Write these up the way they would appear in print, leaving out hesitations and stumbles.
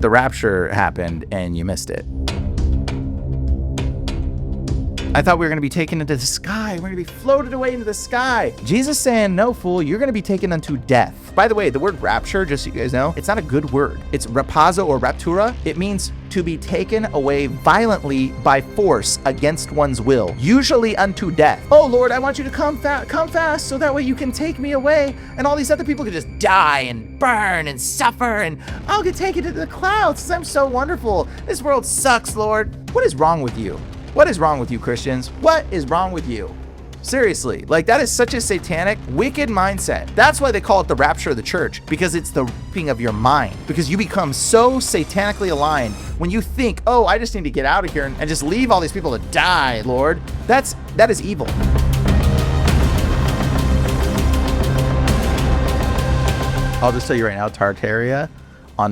the rapture happened and you missed it. I thought we were going to be taken into the sky. We're going to be floated away into the sky. Jesus saying, no, fool, you're going to be taken unto death. By the way, the word rapture, just so you guys know, it's not a good word. It's rapazo or raptura. It means to be taken away violently by force against one's will, usually unto death. Oh, Lord, I want you to come fast so that way you can take me away. And all these other people can just die and burn and suffer. And I'll get taken to the clouds because I'm so wonderful. This world sucks, Lord. What is wrong with you? What is wrong with you, Christians? What is wrong with you? Seriously, like that is such a satanic, wicked mindset. That's why they call it the rapture of the church, because it's the reaping of your mind. Because you become so satanically aligned when you think, oh, I just need to get out of here and just leave all these people to die, Lord. That is evil. I'll just tell you right now, Tartaria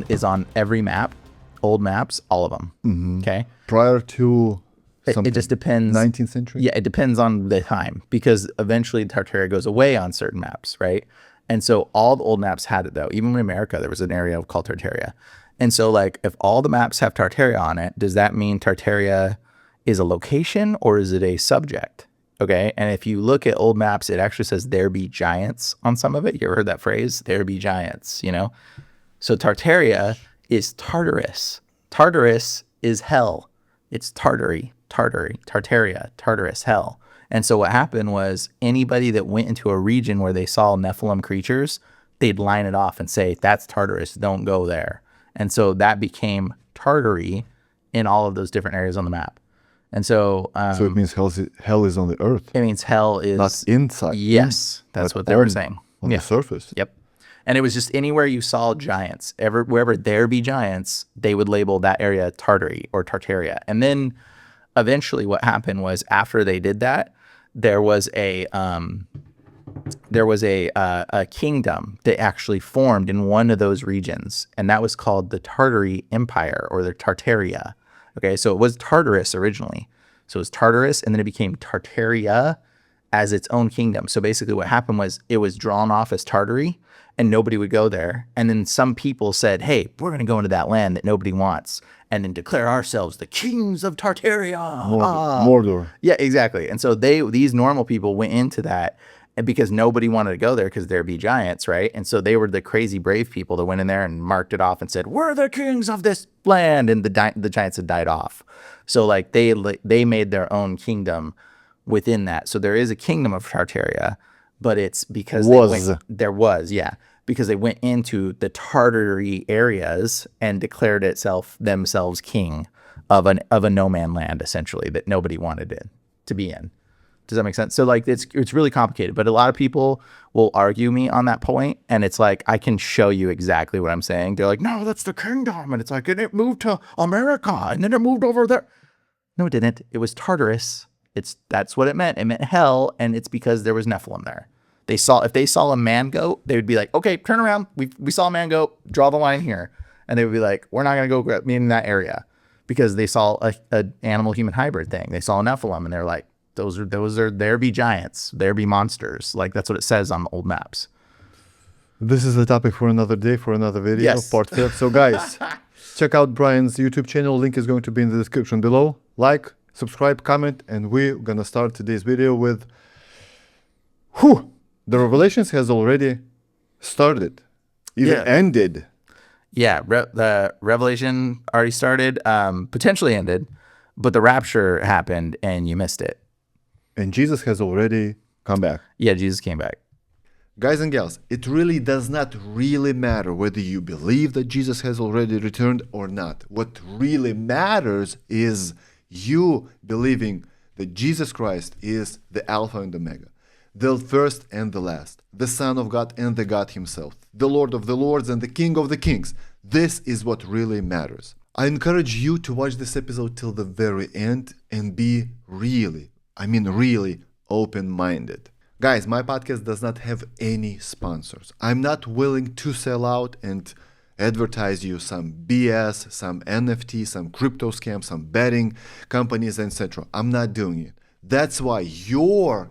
is on every map, old maps, all of them. Mm-hmm. Okay. Prior to it just depends. 19th century? Yeah, it depends on the time, because eventually Tartaria goes away on certain maps, right? And so all the old maps had it though. Even in America, there was an area called Tartaria. And so like if all the maps have Tartaria on it, does that mean Tartaria is a location or is it a subject? Okay. And if you look at old maps, it actually says there be giants on some of it. You ever heard that phrase? There be giants, you know? So Tartaria is Tartarus. Tartarus is hell. It's Tartaria, Tartarus, hell. And so what happened was anybody that went into a region where they saw Nephilim creatures, they'd line it off and say, that's Tartarus, don't go there. And so that became Tartary in all of those different areas on the map. And so... so it means hell is on the earth. It means hell is... Not inside. Yes, that's what they were saying. On the surface. Yep. And it was just anywhere you saw giants, wherever there be giants, they would label that area Tartary or Tartaria. And then eventually what happened was after they did that, there was a kingdom that actually formed in one of those regions, and that was called the Tartary Empire or the Tartaria. Okay, so it was Tartarus originally. So it was Tartarus, and then it became Tartaria as its own kingdom. So basically what happened was it was drawn off as Tartary, and nobody would go there. And then some people said, hey, we're going to go into that land that nobody wants and then declare ourselves the kings of Tartaria. Mordor. Yeah, exactly. And so these normal people went into that, and because nobody wanted to go there because there be giants, right? And so they were the crazy brave people that went in there and marked it off and said, we're the kings of this land. And the giants had died off. So like they made their own kingdom within that. So there is a kingdom of Tartaria, but it's because because they went into the Tartary areas and declared themselves king of a no man land, essentially, that nobody wanted it to be in. Does that make sense? So like it's really complicated, but a lot of people will argue me on that point, and it's like I can show you exactly what I'm saying. They're like, no, that's the kingdom, and it's like, and it moved to America, and then it moved over there. No, it didn't. It was Tartarus. That's what it meant. It meant hell, and it's because there was Nephilim there. If they saw a man goat, they would be like, okay, turn around. We saw a man goat, draw the line here. And they would be like, we're not going to go in that area, because they saw a animal human hybrid thing. They saw a Nephilim, and they're like, those are there be giants, there be monsters. Like that's what it says on the old maps. This is a topic for another day, for another video, yes. Part 5. So guys, check out Brian's YouTube channel. Link is going to be in the description below. Like, subscribe, comment, and we're going to start today's video with the Revelations has already started, even ended. Yeah, the Revelation already started, potentially ended, but the rapture happened and you missed it. And Jesus has already come back. Yeah, Jesus came back. Guys and gals, it really does not really matter whether you believe that Jesus has already returned or not. What really matters is you believing that Jesus Christ is the Alpha and Omega, the first and the last, the Son of God and the God himself, the Lord of the Lords and the King of the Kings. This is what really matters. I encourage you to watch this episode till the very end and be really open-minded. Guys, my podcast does not have any sponsors. I'm not willing to sell out and advertise you some BS, some NFT, some crypto scam, some betting companies, etc. I'm not doing it. That's why your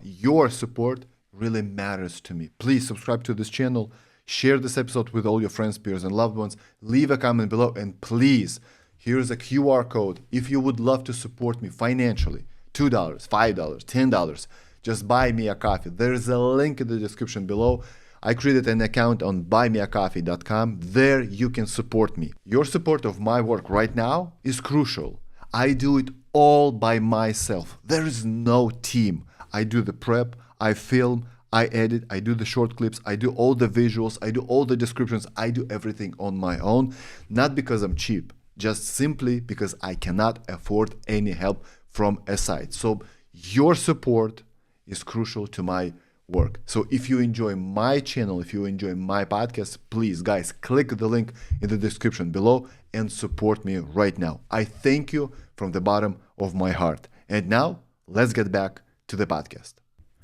support really matters to me. Please subscribe to this channel, Share this episode with all your friends, peers, and loved ones. Leave a comment below. And please, here's a QR code. If you would love to support me financially, $2, $5, $10, just buy me a coffee. There's a link in the description below. I created an account on buymeacoffee.com. There you can support me. Your support of my work right now is crucial. I do it all by myself. There is no team. I do the prep, I film, I edit, I do the short clips, I do all the visuals, I do all the descriptions, I do everything on my own. Not because I'm cheap, just simply because I cannot afford any help from a site. So your support is crucial to my work. So if you enjoy my channel, if you enjoy my podcast, please guys, click the link in the description below and support me right now. I thank you from the bottom of my heart. And now let's get back to the podcast.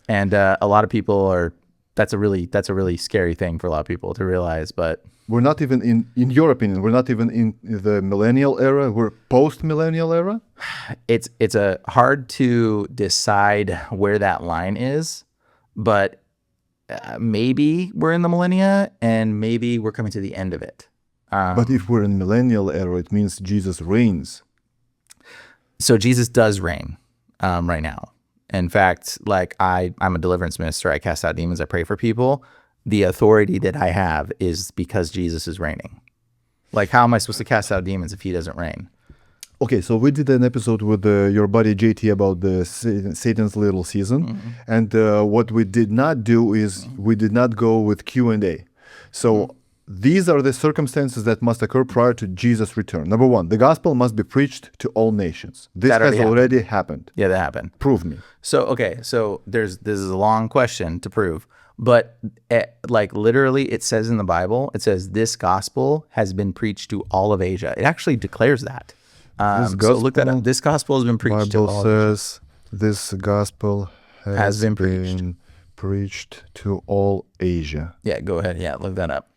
And a lot of people are, that's a really scary thing for a lot of people to realize, but we're not even in your opinion, we're not even in the millennial era, we're post-millennial era. It's a hard to decide where that line is, but maybe we're in the millennia and maybe we're coming to the end of it. But if we're in millennial era, it means Jesus reigns. So Jesus does reign right now. In fact, like I'm a deliverance minister. I cast out demons. I pray for people. The authority that I have is because Jesus is reigning. Like, how am I supposed to cast out demons if he doesn't reign? Okay, so we did an episode with your buddy JT about the Satan's little season. And what we did not do is we did not go with Q&A. So these are the circumstances that must occur prior to Jesus' return. Number one, the gospel must be preached to all nations. This has already happened. Yeah, that happened. Prove me. So, okay, so this is a long question to prove. But like literally it says in the Bible, it says this gospel has been preached to all of Asia. It actually declares that. So look that up. This gospel has been preached to all of Asia. This gospel has been preached to all Asia. Yeah, go ahead. Yeah, look that up.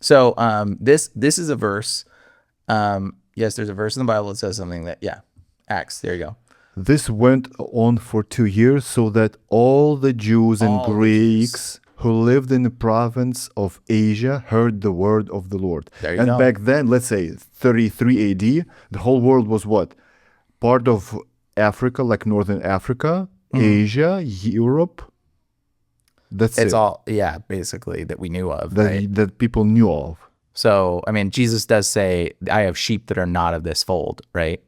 So this is a verse. Yes, there's a verse in the Bible that says something that, Acts, there you go. This went on for 2 years so that all the Jews and Greeks who lived in the province of Asia heard the word of the Lord. There you go. Back then, let's say 33 AD, the whole world was what? Part of Africa, like Northern Africa, Asia, Europe. That's it's all, basically that we knew of, that people knew of. So, I mean, Jesus does say, I have sheep that are not of this fold, right?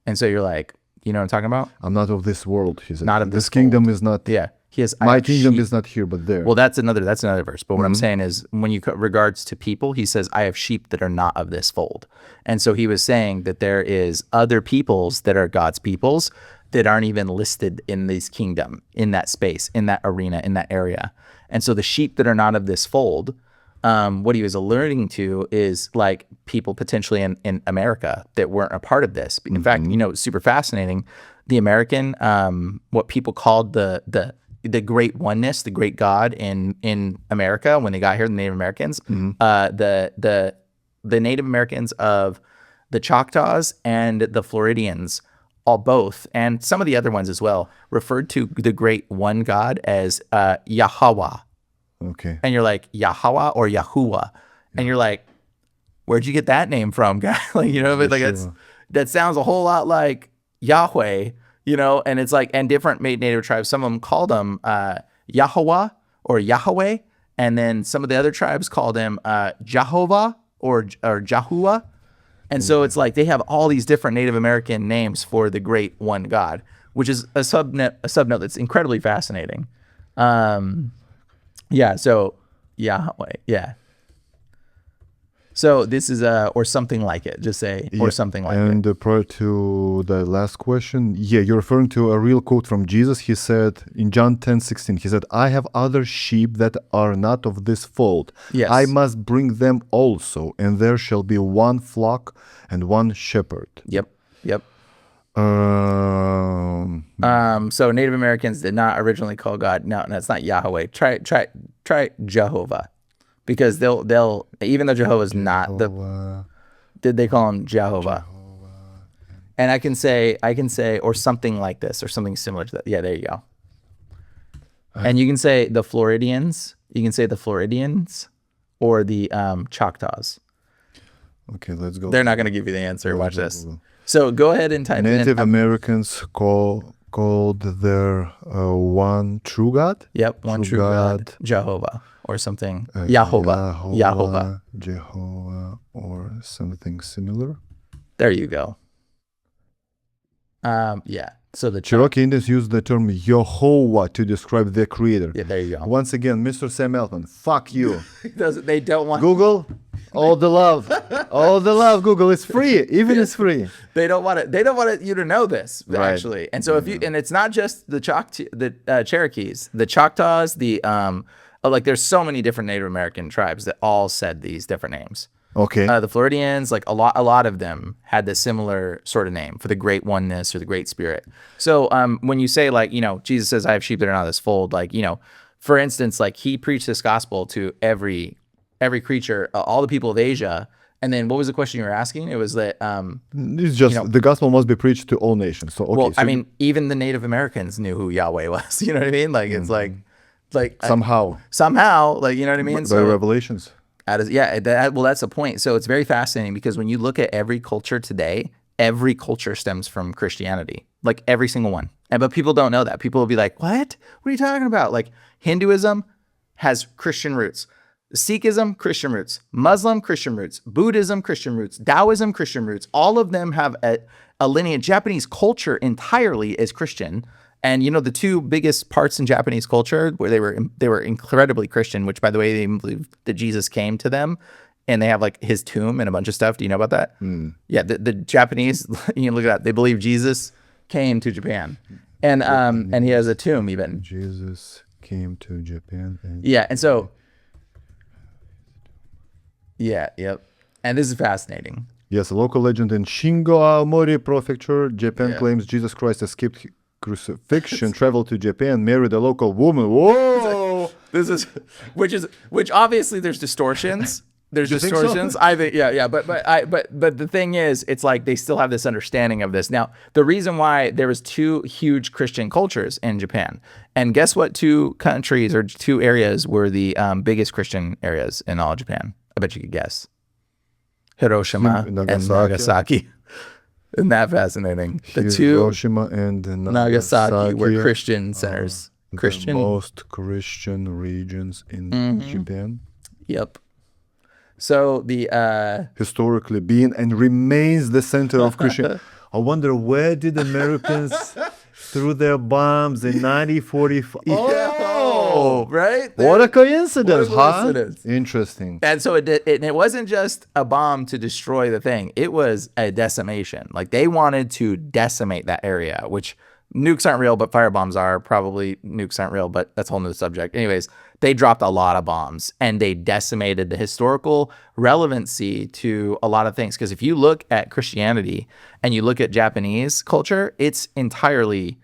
And so you're like, you know what I'm talking about? I'm not of this world, he said. Not of this kingdom is not. Yeah. He has, my kingdom is not here, but there. Well, that's another verse. But what I'm saying is when you regards to people, he says, I have sheep that are not of this fold. And so he was saying that there is other peoples that are God's peoples that aren't even listed in this kingdom, in that space, in that arena, in that area. And so the sheep that are not of this fold, what he was alluding to is like people potentially in America that weren't a part of this. In fact, you know, it's super fascinating. The American, what people called the great oneness, the great God in America when they got here, the Native Americans, the Native Americans of the Choctaws and the Floridians, all both, and some of the other ones as well, referred to the great one God as Jehowah. Okay. And you're like, Yahweh or Yahuwah? And you're like, where'd you get that name from, guy? Like, you know, but like that sounds a whole lot like Yahweh, you know, and it's like, and different native tribes, some of them called him Yahweh or Yahweh, and then some of the other tribes called him Jehowah or Jehowah. And so it's like they have all these different Native American names for the great one God, which is a subnote that's incredibly fascinating. So Yahweh, So this is or something like it. Just say or something like it. And prior to the last question, you're referring to a real quote from Jesus. He said in John 10:16, he said, "I have other sheep that are not of this fold. Yes. I must bring them also, and there shall be one flock and one shepherd." Yep. Um, So Native Americans did not originally call God. No, that's not Yahweh. Try Jehovah, because they'll even though Jehovah's not did they call him Jehowah? And I can say or something like this or something similar to that. Yeah, there you go. And you can say the Floridians. You can say the Floridians. or the Choctaws? Okay, let's go. They're not going to give you the answer. Go, Watch go, this. go, go. So go ahead and type Native in. Americans called their one true God. Yep, one true God, Jehowah, or something. Yehowah. Yehowah. Jehowah, or something similar. There you go. Yeah. So the Cherokee Indians use the term Jehowah to describe their creator. Yeah, there you go. Once again, Mr. Sam Altman, fuck you. They don't want Google, all the love. All the love, Google. It's free. Even it's free. They don't want it. They don't want you to know this, Right. actually. And so if you, and it's not just the Cherokees, the Choctaws, like there's so many different Native American tribes that all said these different names. Okay. The Floridians, like a lot of them had this similar sort of name for the great oneness or the great spirit. So when you say like, Jesus says, I have sheep that are not of this fold, like, for instance, like he preached this gospel to every creature, all the people of Asia. And then what was the question you were asking? It was that, It's just the gospel must be preached to all nations. So, okay. well, so I mean, even the Native Americans knew who Yahweh was. You know what I mean? Like, it's like somehow, like, you know what I mean? by revelations. That's the point. So it's very fascinating because when you look at every culture today, every culture stems from Christianity, like every single one. But people don't know that. People will be like, what are you talking about? Like Hinduism has Christian roots. Sikhism, Christian roots. Muslim, Christian roots. Buddhism, Christian roots. Taoism, Christian roots. All of them have a lineage. Japanese culture entirely is Christian. And the two biggest parts in Japanese culture where they were incredibly Christian, which by the way, they believe that Jesus came to them, and they have like his tomb and a bunch of stuff. Do you know about that? Yeah, the Japanese, look at that. They believe Jesus came to Japan, and he has a tomb even. Jesus came to Japan. And so yep. And this is fascinating. Yes, a local legend in Shingo Aomori Prefecture, Japan claims Jesus Christ escaped crucifixion, traveled to Japan, married a local woman. Whoa! Which obviously there's distortions. There's distortions. So? I think, yeah. But the thing is, it's like they still have this understanding of this. Now, the reason why there was two huge Christian cultures in Japan, and guess what? Two countries or two areas were the biggest Christian areas in all of Japan. I bet you could guess. Hiroshima and Nagasaki. Isn't that fascinating? The two Hiroshima and Nagasaki were Christian centers. The most Christian regions in Japan. Yep. So the historically been and remains the center of Christian. I wonder where did Americans threw their bombs in 1945? Oh, right? What a coincidence, huh? Coincidence. Interesting. And so it wasn't just a bomb to destroy the thing. It was a decimation. Like they wanted to decimate that area, which nukes aren't real, but firebombs are. Probably nukes aren't real, but that's a whole new subject. Anyways, they dropped a lot of bombs and they decimated the historical relevancy to a lot of things. Because if you look at Christianity and you look at Japanese culture, it's entirely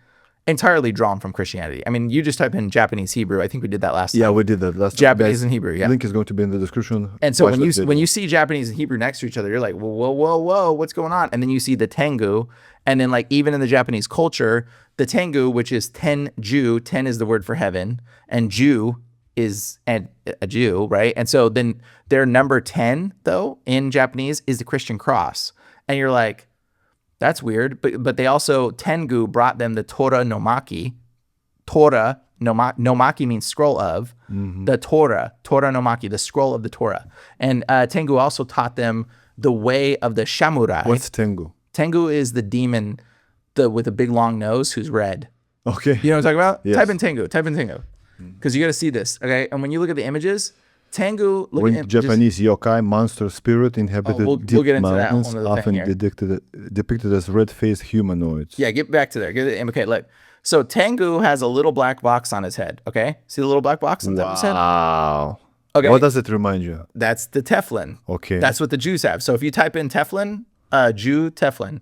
drawn from Christianity. I mean, you just type in Japanese Hebrew. I think we did that last time. Yeah, we did that last time. Japanese and Hebrew, yeah. Link is going to be in the description. And so when you see Japanese and Hebrew next to each other, you're like, whoa, what's going on? And then you see the Tengu. And then like even in the Japanese culture, the Tengu, which is Ten-ju, ten is the word for heaven, and Ju is a Jew, right? And so then their number 10, though, in Japanese is the Christian cross. And you're like, that's weird. But they also, Tengu brought them the Torah no Maki. Torah no Maki means scroll of. The Torah no Maki, the scroll of the Torah. And Tengu also taught them the way of the samurai. What's Tengu? Tengu is the demon with a big long nose who's red. Okay. You know what I'm talking about? Yes. Type in Tengu. Because you got to see this, okay? And when you look at the images, Tengu... Japanese yokai, monster spirit, inhabited we'll get into that mountains, one often here. depicted as red-faced humanoids. Yeah, get back to there. Okay, look. So Tengu has a little black box on his head, okay? See the little black box on top of his head? Wow. Okay. What does it remind you of? That's the Teflon. Okay. That's what the Jews have. So if you type in Teflon, Jew Teflon.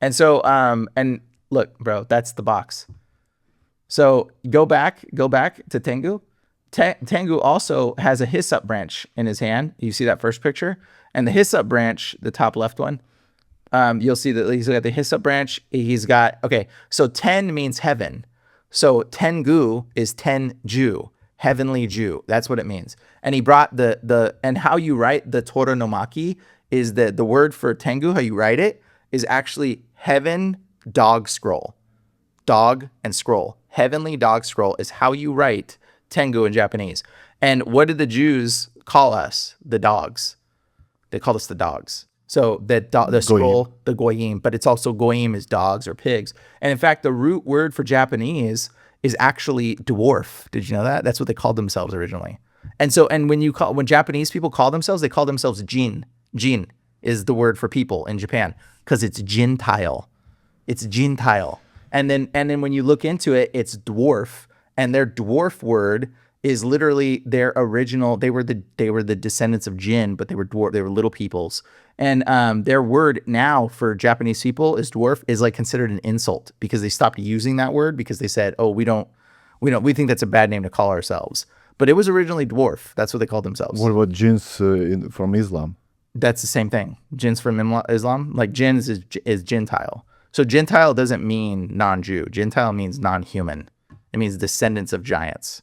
And so, and look, bro, that's the box. So go back to Tengu. Tengu also has a hyssop branch in his hand. You see that first picture? And the hyssop branch, the top left one, you'll see that he's got the hyssop branch. He's got, okay, so ten means heaven. So Tengu is 10 Jew. heavenly Jew. That's what it means. And he brought and how you write the Torah no Maki is that the word for Tengu, how you write it, is actually heaven dog scroll. Dog and scroll. Heavenly dog scroll is how you write Tengu in Japanese. And what did the Jews call us? The dogs. They called us the dogs. So the scroll, the goyim, but it's also goyim is dogs or pigs. And in fact, the root word for Japanese is actually dwarf. Did you know that? That's what they called themselves originally. And so, and when Japanese people call themselves, they call themselves jin. Jin is the word for people in Japan because it's Gentile. It's Gentile. And then when you look into it, it's dwarf. And their dwarf word is literally their original. They were the descendants of Jin, but they were dwarf. They were little peoples. And their word now for Japanese people is dwarf is like considered an insult because they stopped using that word because they said, oh, we think that's a bad name to call ourselves. But it was originally dwarf. That's what they called themselves. What about jinns from Islam? That's the same thing. Jinns from Islam, like jinns is Gentile. So Gentile doesn't mean non-Jew. Gentile means non-human. It means descendants of giants.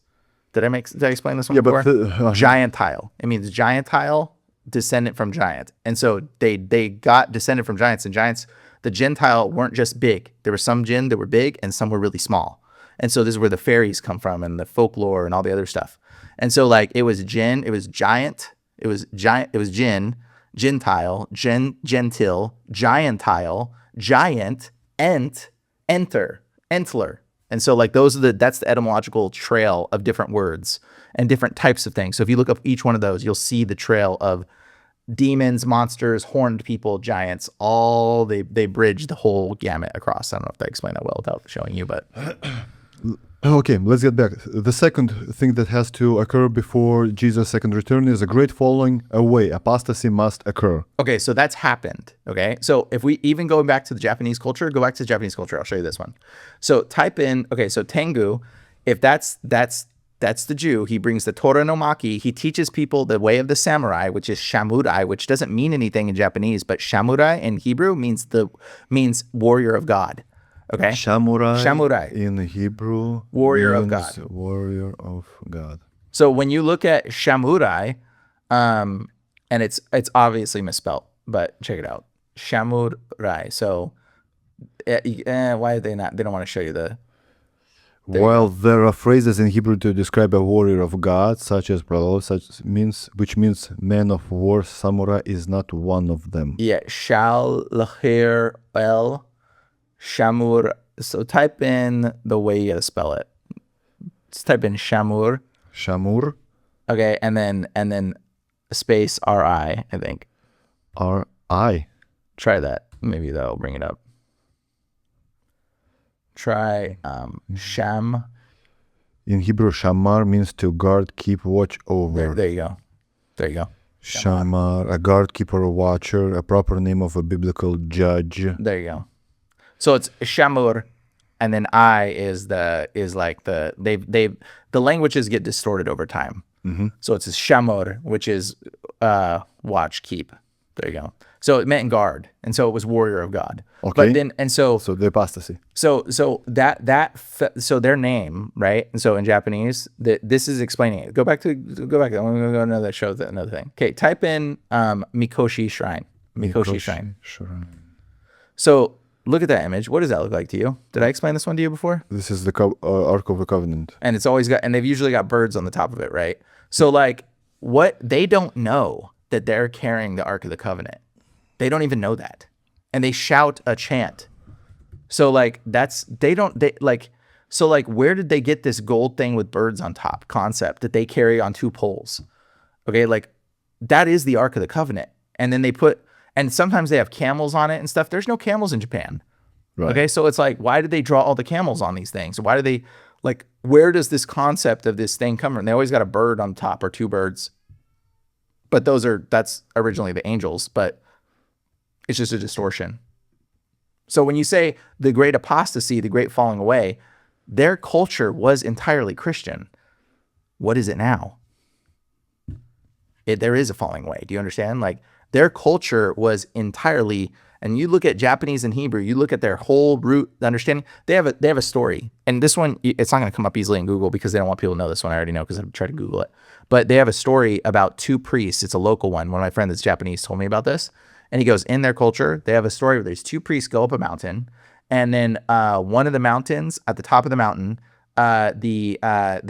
Did I explain this one before? Giantile. It means giantile, descendant from giant. And so they got descended from giants, and giants, the Gentile weren't just big. There were some jinn that were big and some were really small. And so this is where the fairies come from and the folklore and all the other stuff. And so like it was jinn, it was giant, it was jinn, gentile, gentil, giantile, giant, entler. And so like that's the etymological trail of different words and different types of things. So if you look up each one of those, you'll see the trail of demons, monsters, horned people, giants, all they bridge the whole gamut across. I don't know if I explained that well without showing you, but okay, let's get back. The second thing that has to occur before Jesus' second return is a great falling away. Apostasy must occur. Okay, so that's happened. Okay, so if we even go back to the Japanese culture, go back to the Japanese culture. I'll show you this one. So type in, okay, so Tengu, if that's the Jew, he brings the Torah no Maki. He teaches people the way of the samurai, which is shamurai, which doesn't mean anything in Japanese, but shamurai in Hebrew means warrior of God. Okay. Shamurai in Hebrew. Warrior of God. Warrior of God. So when you look at shamurai, and it's obviously misspelled, but check it out. Shamurai. So why are they not? They don't want to show you the. Well, there are phrases in Hebrew to describe a warrior of God, such as which means man of war. Samurai is not one of them. Yeah, Shal-Lahir El Shamur. So type in the way you gotta spell it. Just type in Shamur. Shamur. Okay, and then space R-I, I think. R-I. Try that. Maybe that'll bring it up. Try Sham. In Hebrew, Shamar means to guard, keep, watch over. There you go. There you go. Shamar, a guard, keeper, or watcher, a proper name of a biblical judge. There you go. So it's Shamur, and then I is like the languages get distorted over time. Mm-hmm. So it's Shamur, which is watch, keep. There you go. So it meant guard, and so it was warrior of God. Okay. But then so the apostasy. So their name, right? And so in Japanese, this is explaining it. Go back. I'm going to go another show another thing. Okay, type in Mikoshi Shrine. Mikoshi Shrine. So look at that image. What does that look like to you? Did I explain this one to you before? This is the Ark of the Covenant. And it's always got, and they've usually got birds on the top of it, right? So like, what they don't know that they're carrying the Ark of the Covenant. They don't even know that. And they shout a chant. So like so like where did they get this gold thing with birds on top concept that they carry on two poles? Okay, like that is the Ark of the Covenant. And then and sometimes they have camels on it and stuff. There's no camels in Japan. Right. Okay, so it's like, why did they draw all the camels on these things? Why do they, like, where does this concept of this thing come from? They always got a bird on top or two birds. But that's originally the angels, but it's just a distortion. So when you say the great apostasy, the great falling away, their culture was entirely Christian. What is it now? There is a falling away. Do you understand? Like their culture was entirely and you look at Japanese and Hebrew, you look at their whole root understanding, they have a story. And this one, it's not going to come up easily in Google because they don't want people to know this one. I already know because I've tried to Google it. But they have a story about two priests. It's a local one. One of my friends that's Japanese told me about this. And he goes, in their culture, they have a story where there's two priests go up a mountain. And then one of the mountains, at the top of the mountain, they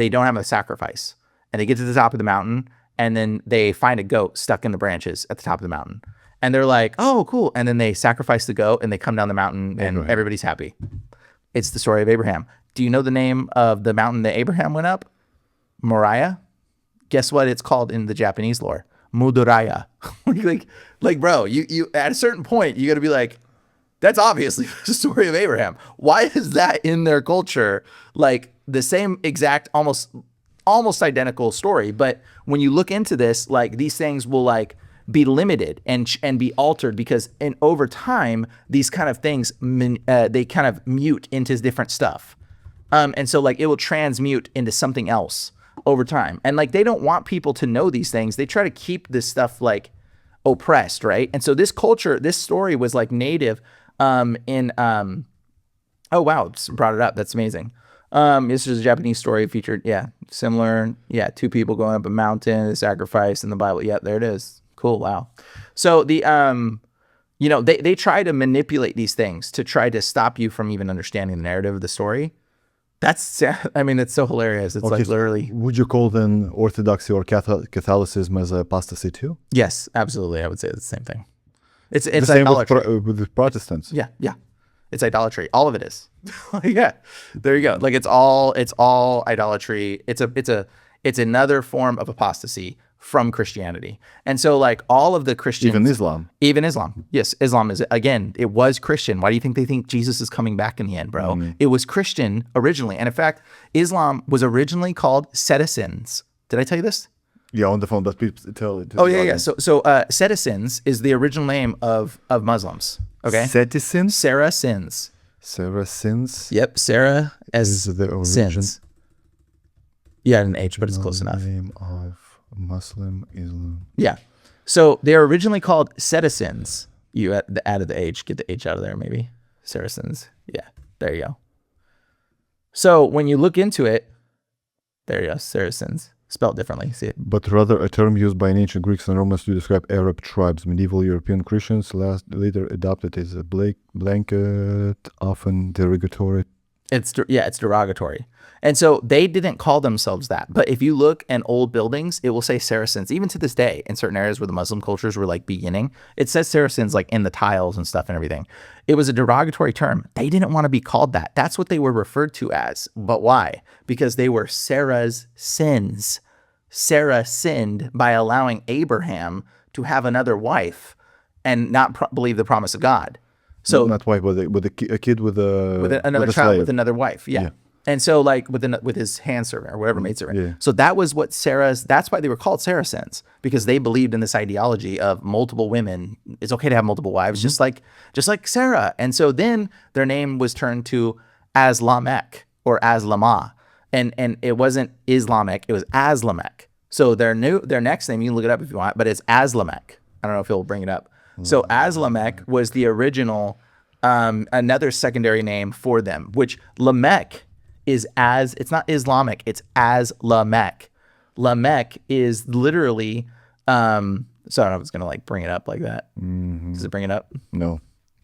don't have a sacrifice. And they get to the top of the mountain, and then they find a goat stuck in the branches at the top of the mountain. And they're like, oh, cool. And then they sacrifice the goat, and they come down the mountain, and everybody's happy. It's the story of Abraham. Do you know the name of the mountain that Abraham went up? Moriah? Guess what it's called in the Japanese lore? Muduraya. like, bro, you at a certain point, you got to be like, that's obviously the story of Abraham. Why is that in their culture? Like the same exact, almost identical story. But when you look into this, like these things will like be limited and be altered because over time, these kind of things, they kind of mute into different stuff. And so like it will transmute into something else over time. And like they don't want people to know these things. They try to keep this stuff like oppressed, right? And so this culture, this story was like native oh wow, brought it up. That's amazing. This is a Japanese story featured, similar, two people going up a mountain, a sacrifice in the Bible. Yeah, there it is. Cool. Wow. So the they try to manipulate these things to try to stop you from even understanding the narrative of the story. It's so hilarious. It's like literally. Would you call then Orthodoxy or Catholicism as apostasy too? Yes, absolutely. I would say it's the same thing. It's the same idolatry. with the Protestants. Yeah. It's idolatry. All of it is. Yeah. There you go. Like it's all idolatry. It's another form of apostasy from Christianity. And so like all of the Christians, even Islam. Yes. Islam is, again, it was Christian. Why do you think they think Jesus is coming back in the end, bro? It was Christian originally. And in fact, Islam was originally called Saracens. Did I tell you this? Yeah, on the phone, but people tell it. Oh yeah. So Saracens is the original name of Muslims. Okay. Saracens. Yep. Sarah as the sins. Yeah, an H, but it's close enough. Name of Muslim Islam. Yeah. So they are originally called Saracens. You added the H. Get the H out of there, maybe. Saracens. Yeah. There you go. So when you look into it, there you go. Saracens. Spelled differently. See it? But rather a term used by ancient Greeks and Romans to describe Arab tribes. Medieval European Christians later adopted as a blanket, often derogatory. It's derogatory. And so they didn't call themselves that. But if you look in old buildings, it will say Saracens. Even to this day, in certain areas where the Muslim cultures were like beginning, it says Saracens like in the tiles and stuff and everything. It was a derogatory term. They didn't want to be called that. That's what they were referred to as. But why? Because they were Sarah's sins. Sarah sinned by allowing Abraham to have another wife and not believe the promise of God. So not wife, but a kid with another child with another wife. Yeah. And so like with his handservant or whatever maidservant. Yeah. So that was what that's why they were called Saracens, because they believed in this ideology of multiple women. It's okay to have multiple wives, just like Sarah. And so then their name was turned to Aslamek or Aslamah. And it wasn't Islamic, it was Aslamek. So their next name, you can look it up if you want, but it's Aslamek. I don't know if he'll bring it up. So Aslamek was the original, another secondary name for them, which Lamech it's not Islamic, it's Aslamek. Lamech is literally, so I don't know if it's going to like bring it up like that. Mm-hmm. Does it bring it up? No.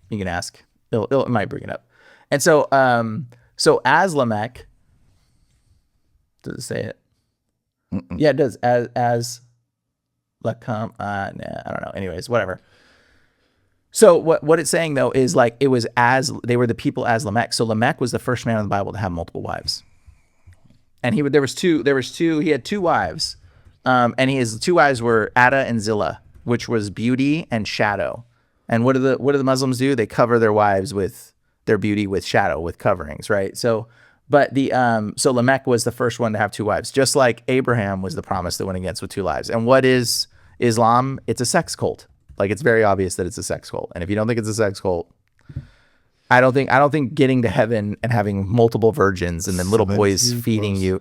You can ask. It might bring it up. And so Aslamek, does it say it? Mm-mm. Yeah, it does. As Lacom, I don't know. Anyways, whatever. So what it's saying though is like it was they were the people as Lamech. So Lamech was the first man in the Bible to have multiple wives, and he had two wives, and his two wives were Ada and Zillah, which was beauty and shadow. And what do the Muslims do? They cover their wives with their beauty with shadow, with coverings, right? So Lamech was the first one to have two wives, just like Abraham was the promise that went against with two wives. And what is Islam? It's a sex cult. Like it's very obvious that it's a sex cult. And if you don't think it's a sex cult, I don't think getting to heaven and having multiple virgins and then little boys feeding you,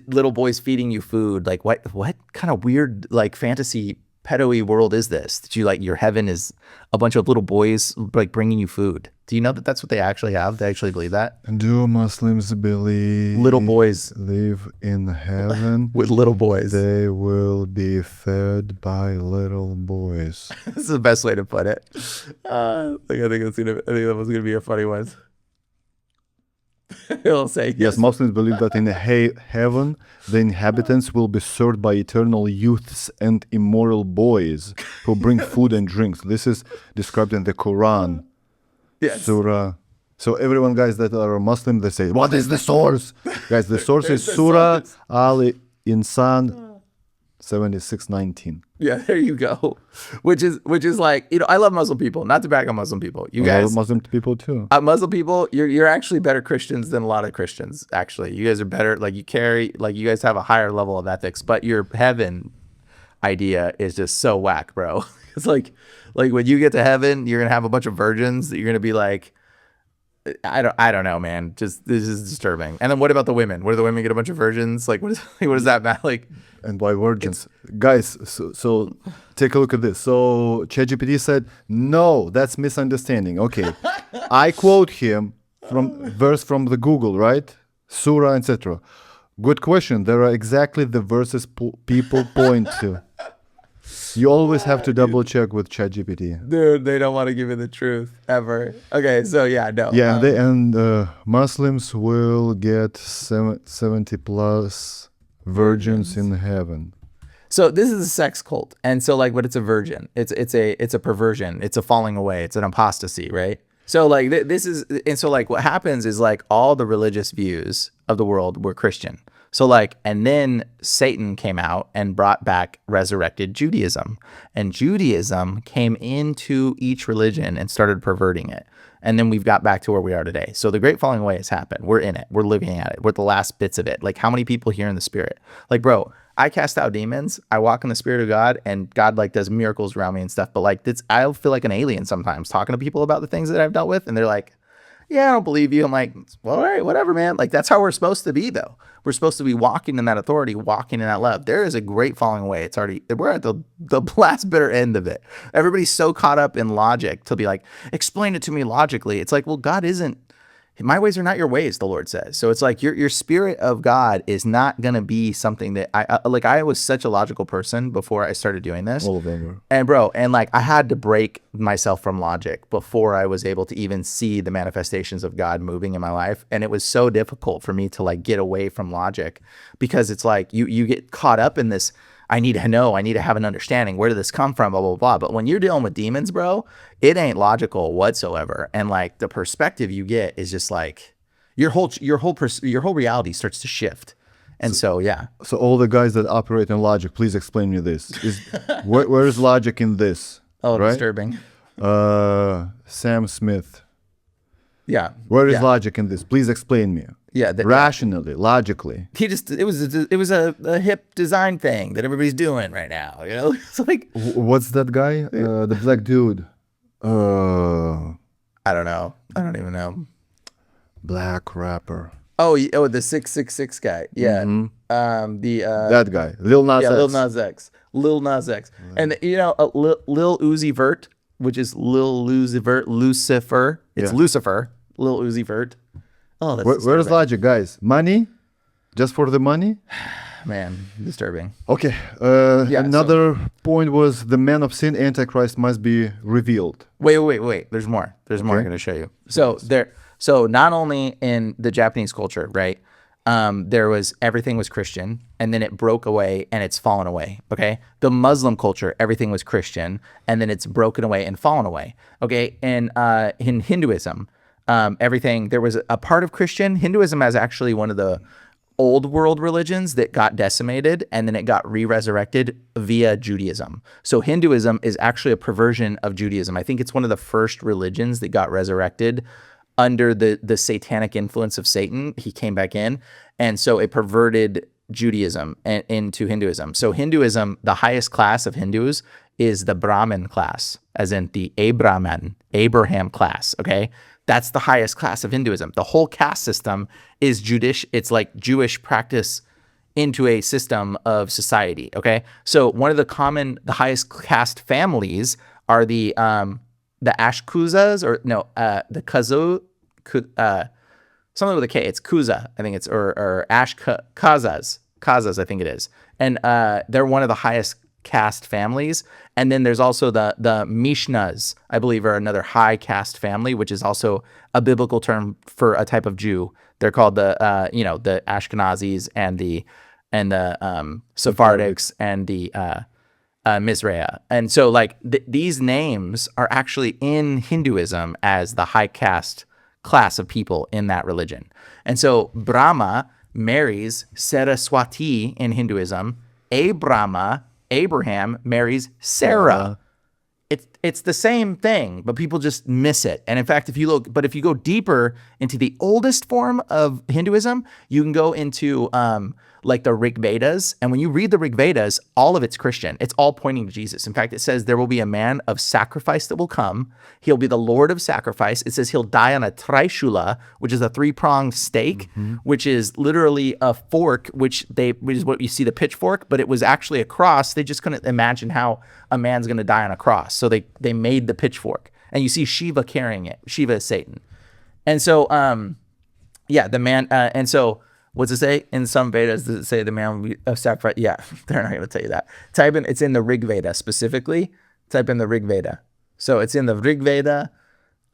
little boys feeding you food, like what kind of weird like fantasy pedo-y world is this? That you like your heaven is a bunch of little boys like bringing you food. Do you know that that's what they actually have? They actually believe that? Do Muslims believe Little boys live in heaven? with little boys. They will be fed by little boys. This is the best way to put it. I think that was gonna be a funny one. He'll say Yes, Muslims believe that in heaven, the inhabitants will be served by eternal youths and immoral boys who bring food and drinks. This is described in the Quran, Yes. Surah. So everyone, guys, that are Muslim, they say, what is the source? Guys, the source is Surah Al-Insan 76:19. Yeah, there you go. Which is like, I love Muslim people. Not to back on Muslim people. You I guys, love Muslim people too. Muslim people, you're actually better Christians than a lot of Christians. Actually, you guys are better. Like you guys have a higher level of ethics. But your heaven idea is just so whack, bro. It's like when you get to heaven, you're gonna have a bunch of virgins that you're gonna be like, I don't know, man. Just this is disturbing. And then what about the women? What do the women get a bunch of virgins? Like what does that matter? Like, And why virgins? Guys, so take a look at this. So ChatGPT said, no, that's misunderstanding. Okay. I quote him from verse from the Google, right? Surah, etc. Good question. There are exactly the verses people point to. You always have to double check with ChatGPT. dude, they don't want to give you the truth ever. Okay, so yeah, no. Yeah, Muslims will get 70 plus virgins in heaven. So this is a sex cult, and so like, but it's a virgin. It's a perversion. It's a falling away. It's an apostasy, right? So like this is, and so like what happens is like all the religious views of the world were Christian. So like, and then Satan came out and brought back resurrected Judaism, and Judaism came into each religion and started perverting it. And then we've got back to where we are today. So the great falling away has happened. We're in it. We're living at it. We're the last bits of it. Like how many people here in the spirit? Like, bro, I cast out demons. I walk in the spirit of God, and God like does miracles around me and stuff. But like I feel like an alien sometimes talking to people about the things that I've dealt with. And they're like, yeah, I don't believe you. I'm like, well, all right, whatever, man. Like that's how we're supposed to be though. We're supposed to be walking in that authority, walking in that love. There is a great falling away. We're at the last bitter end of it. Everybody's so caught up in logic to be like, explain it to me logically. It's like, well, God isn't, my ways are not your ways, the Lord says. So it's like your spirit of God is not going to be something that I was such a logical person before I started doing this. All of them were. And bro, and like I had to break myself from logic before I was able to even see the manifestations of God moving in my life. And it was so difficult for me to like get away from logic, because it's like you get caught up in this, I need to know, I need to have an understanding. Where did this come from? Blah, blah, blah. But when you're dealing with demons, bro, it ain't logical whatsoever. And like the perspective you get is just like your whole reality starts to shift. And so, yeah. So all the guys that operate in logic, please explain me this. Where is logic in this? Oh, right? disturbing. Sam Smith. Yeah. Where is yeah. logic in this? Please explain me. Yeah. Rationally, logically. It was a hip design thing that everybody's doing right now. You know, it's like, What's that guy? The black dude. I don't know. I don't even know. Black rapper. Oh, the 666 guy. Yeah. Mhm. That guy. Lil Nas X. Lil Nas X. And you know, Lil Uzi Vert, which is Lucifer. It's Yeah. Lucifer. Lil Uzi Vert. Oh, that's Where's logic, guys? Money? Just for the money? Man, disturbing. Okay. Yeah, another point was the man of sin, Antichrist, must be revealed. Wait. There's more. There's more I'm going to show you. So not only in the Japanese culture, right? Everything was Christian, and then it broke away and it's fallen away. Okay. The Muslim culture, everything was Christian, and then it's broken away and fallen away. Okay. And in Hinduism, there was a part of Christian. Hinduism is actually one of the old world religions that got decimated, and then it got resurrected via Judaism. So Hinduism is actually a perversion of Judaism. I think it's one of the first religions that got resurrected under the satanic influence of Satan. He came back in, and so it perverted Judaism into Hinduism. So Hinduism, the highest class of Hindus is the Brahmin class, as in the Abraham class, okay? That's the highest class of Hinduism. The whole caste system is Jewish. It's like Jewish practice into a system of society. Okay, so one of the highest caste families are the Ashkuzas, or no, the something with a K. It's Kuza, I think it's, or Kazas, I think it is. And they're one of the highest caste families. And then there's also the Mishnas, I believe, are another high caste family, which is also a biblical term for a type of Jew. They're called the Ashkenazis and the Sephardics and the Mizraah. And so like these names are actually in Hinduism as the high caste class of people in that religion. And so Brahma marries Saraswati in Hinduism. Abraham marries Sarah. It's the same thing, but people just miss it. And in fact, if you go deeper into the oldest form of Hinduism, you can go into like the Rig Vedas. And when you read the Rig Vedas, all of it's Christian. It's all pointing to Jesus. In fact, it says there will be a man of sacrifice that will come. He'll be the Lord of sacrifice. It says he'll die on a trishula, which is a 3-pronged stake, which is literally a fork, which is what you see, the pitchfork, but it was actually a cross. They just couldn't imagine how a man's going to die on a cross. So they made the pitchfork. And you see Shiva carrying it. Shiva is Satan. And so, the man, and so, what's it say? In some Vedas, does it say the man will be of sacrifice? Yeah, they're not going to tell you that. It's in the Rig Veda specifically. Type in the Rig Veda. So it's in the Rig Veda.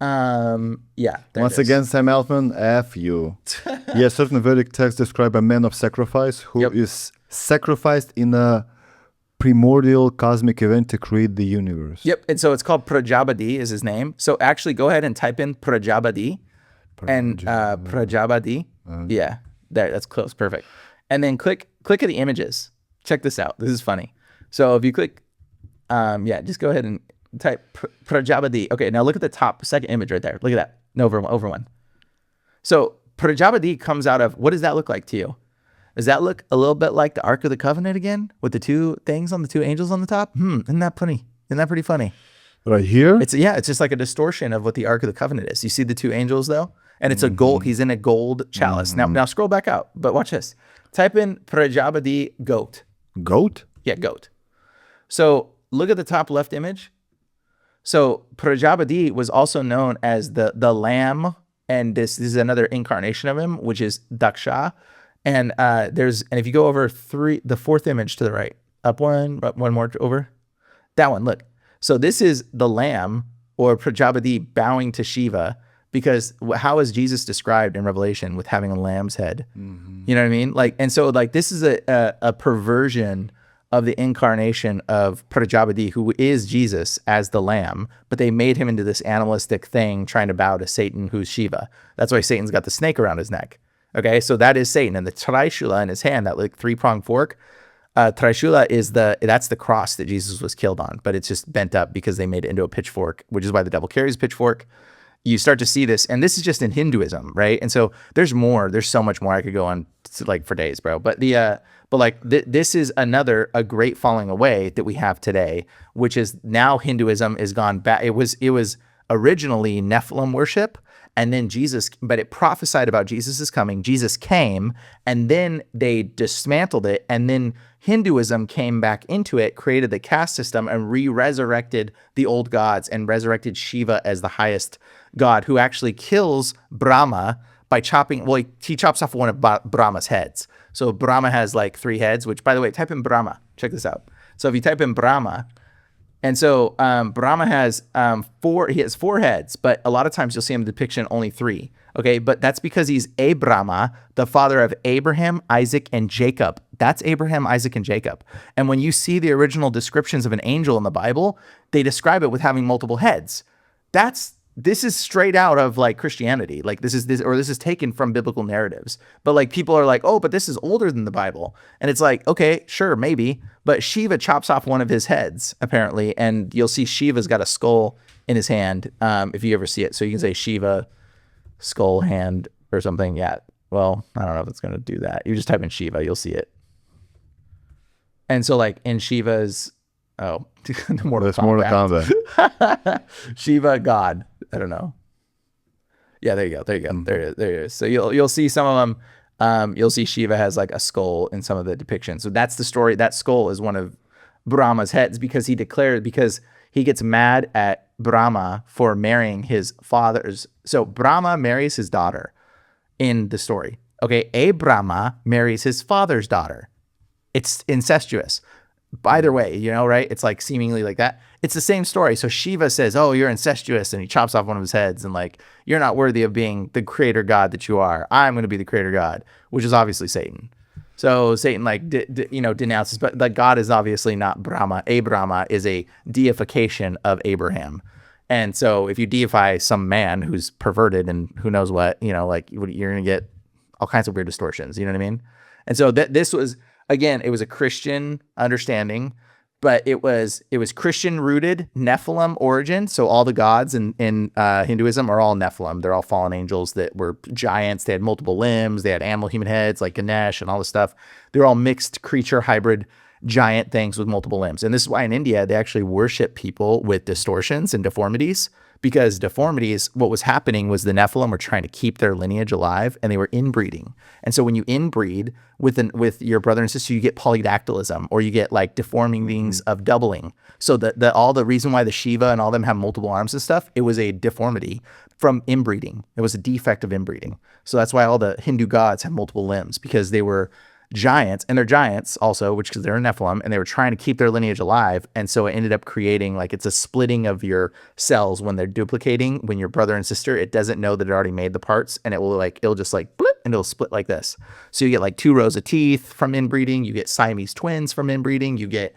Once again, Sam Altman, F you. Yeah, certain Vedic texts describe a man of sacrifice who is sacrificed in a primordial cosmic event to create the universe. Yep, and so it's called Prajapati is his name. So actually go ahead and type in Prajapati. And Prajapati. Yeah. There, that's close, perfect. And then click at the images. Check this out. This is funny. So if you click, just go ahead and type Prajapati. Okay, now look at the top second image right there. Look at that. No, over one. So Prajapati comes out of, what does that look like to you? Does that look a little bit like the Ark of the Covenant again, with the two things on the two angels on the top? Isn't that funny? Isn't that pretty funny? Right here? It's just like a distortion of what the Ark of the Covenant is. You see the two angels though? And it's a gold, he's in a gold chalice. Now scroll back out, but watch this. Type in Prajapati goat. Goat? Yeah, goat. So look at the top left image. So Prajapati was also known as the lamb, and this is another incarnation of him, which is Daksha. And if you go over the fourth image to the right, up one more over, that one, look. So this is the lamb, or Prajapati bowing to Shiva. Because how is Jesus described in Revelation with having a lamb's head? You know what I mean? And so this is a perversion of the incarnation of Prajapati, who is Jesus as the lamb, but they made him into this animalistic thing trying to bow to Satan, who's Shiva. That's why Satan's got the snake around his neck. Okay, so that is Satan, and the trishula in his hand, that 3-pronged fork. Trishula that's the cross that Jesus was killed on, but it's just bent up because they made it into a pitchfork, which is why the devil carries a pitchfork. You start to see this, and this is just in Hinduism, right? And so there's so much more I could go on for days, bro. But this is a great falling away that we have today, which is now Hinduism is gone back. It was originally Nephilim worship, and then but it prophesied about Jesus' coming. Jesus came, and then they dismantled it, and then Hinduism came back into it, created the caste system, and resurrected the old gods and resurrected Shiva as the highest god, who actually kills Brahma by he chops off one of Brahma's heads. So Brahma has 3 heads, which, by the way, type in Brahma. Check this out. So if you type in Brahma, and so Brahma has 4 heads, but a lot of times you'll see him in depiction only 3. Okay, but that's because he's Abrahma, the father of Abraham, Isaac, and Jacob. That's Abraham, Isaac, and Jacob. And when you see the original descriptions of an angel in the Bible, they describe it with having multiple heads. This is straight out of Christianity. This is taken from biblical narratives. But people are oh, but this is older than the Bible. And it's okay, sure, maybe. But Shiva chops off one of his heads, apparently. And you'll see Shiva's got a skull in his hand, if you ever see it. So you can say Shiva, skull hand, or something. Yeah. Well, I don't know if it's going to do that. You just type in Shiva, you'll see it. And so in Shiva's, Mortal Kombat. Shiva God. I don't know. Yeah, there you go. There it is. So you'll see some of them. You'll see Shiva has like a skull in some of the depictions. So that's the story. That skull is one of Brahma's heads because he gets mad at Brahma for marrying his father's. So Brahma marries his daughter in the story. Okay, Brahma marries his father's daughter. It's incestuous. Either way, right? It's like seemingly like that. It's the same story. So Shiva says, "Oh, you're incestuous," and he chops off one of his heads, and like, "You're not worthy of being the creator god that you are. I'm going to be the creator god," which is obviously Satan. So Satan like denounces, but the God is obviously not Brahma. Brahma is a deification of Abraham. And so if you deify some man who's perverted and who knows what, like you're going to get all kinds of weird distortions. You know what I mean? And so this was, again, it was a Christian understanding, but it was Christian rooted, Nephilim origin. So all the gods in Hinduism are all Nephilim. They're all fallen angels that were giants. They had multiple limbs. They had animal human heads like Ganesh and all this stuff. They're all mixed creature hybrid giant things with multiple limbs. And this is why in India, they actually worship people with distortions and deformities, because deformities, what was happening was the Nephilim were trying to keep their lineage alive, and they were inbreeding. And so when you inbreed with your brother and sister, you get polydactylism, or you get like deforming things of doubling. So all the reason why the Shiva and all them have multiple arms and stuff, it was a deformity from inbreeding. It was a defect of inbreeding. So that's why all the Hindu gods have multiple limbs, because they were giants, and they're giants also, because they're a Nephilim, and they were trying to keep their lineage alive. And so it ended up creating, like, it's a splitting of your cells when they're duplicating. When your brother and sister, it doesn't know that it already made the parts, and it'll just like blip, and it'll split like this. So you get like 2 rows of teeth from inbreeding, you get Siamese twins from inbreeding, you get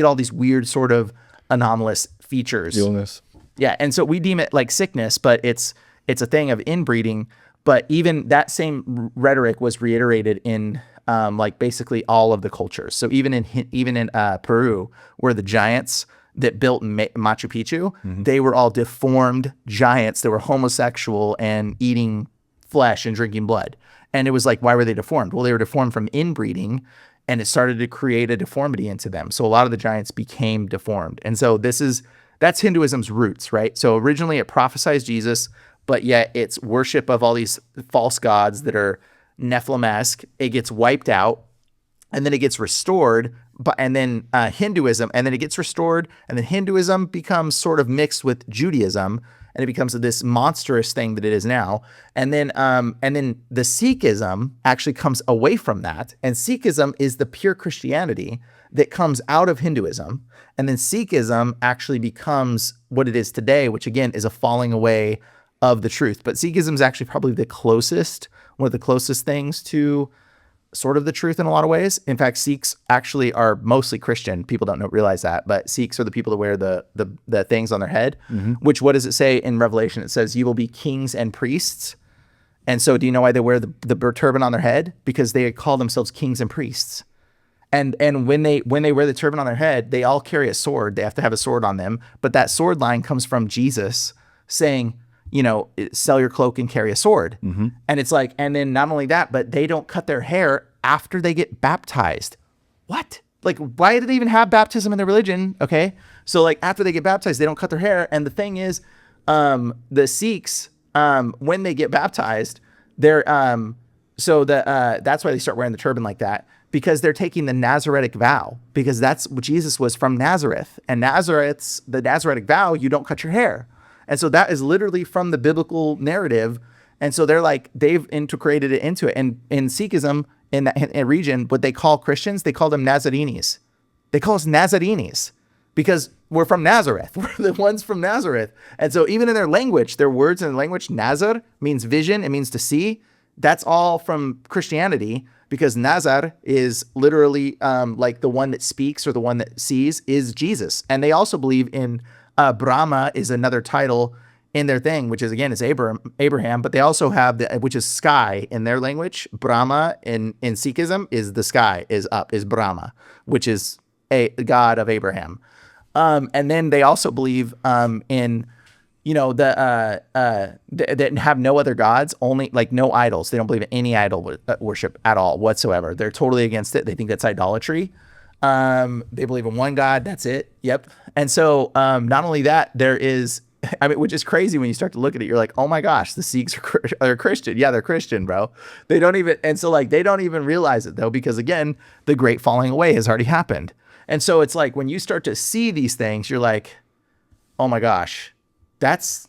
all these weird sort of anomalous features. Illness. Yeah, and so we deem it like sickness, but it's a thing of inbreeding. But even that same rhetoric was reiterated in like basically all of the cultures. So even in Peru, where the giants that built Machu Picchu, they were all deformed giants that were homosexual and eating flesh and drinking blood. And it was like, why were they deformed? Well, they were deformed from inbreeding, and it started to create a deformity into them. So a lot of the giants became deformed. And so that's Hinduism's roots, right? So originally it prophesies Jesus, but yet it's worship of all these false gods that are Nephilim-esque. It gets wiped out, and then it gets restored, and then Hinduism, and then it gets restored, and then Hinduism becomes sort of mixed with Judaism, and it becomes this monstrous thing that it is now. And then the Sikhism actually comes away from that, and Sikhism is the pure Christianity that comes out of Hinduism, and then Sikhism actually becomes what it is today, which again is a falling away of the truth. But Sikhism is actually probably one of the closest things to sort of the truth in a lot of ways. In fact, Sikhs actually are mostly Christian. People don't realize that, but Sikhs are the people that wear the things on their head, which, what does it say in Revelation? It says, "You will be kings and priests." And so do you know why they wear the turban on their head? Because they call themselves kings and priests. And when they wear the turban on their head, they all carry a sword. They have to have a sword on them. But that sword line comes from Jesus saying, sell your cloak and carry a sword. And it's like, and then not only that, but they don't cut their hair after they get baptized. What? Like, why do they even have baptism in their religion? Okay. So like after they get baptized, they don't cut their hair. And the thing is, the Sikhs, when they get baptized, they're, that's why they start wearing the turban like that, because they're taking the Nazaritic vow, because that's what Jesus was from Nazareth, and the Nazaritic vow, you don't cut your hair. And so that is literally from the biblical narrative. And so they've integrated it into it. And in Sikhism, in that region, what they call Christians, they call them Nazarenes. They call us Nazarenes because we're from Nazareth. We're the ones from Nazareth. And so even in their language, their words in their language, Nazar means vision. It means to see. That's all from Christianity, because Nazar is literally like the one that speaks or the one that sees is Jesus. And they also believe in Brahma is another title in their thing, which is, again, is Abraham, but they also have which is sky in their language. Brahma in Sikhism is the sky, is Brahma, which is a god of Abraham. And then they also believe in, that have no other gods, only like no idols. They don't believe in any idol worship at all whatsoever. They're totally against it. They think that's idolatry. They believe in one God. That's it. Yep. And so not only that, there is I mean, which is crazy when you start to look at it. You're like, oh my gosh, the Sikhs are Christian. Yeah, they're Christian, bro. They don't even, and so like, they don't even realize it though, because again, the great falling away has already happened. And so it's like, when you start to see these things, you're like, oh my gosh, that's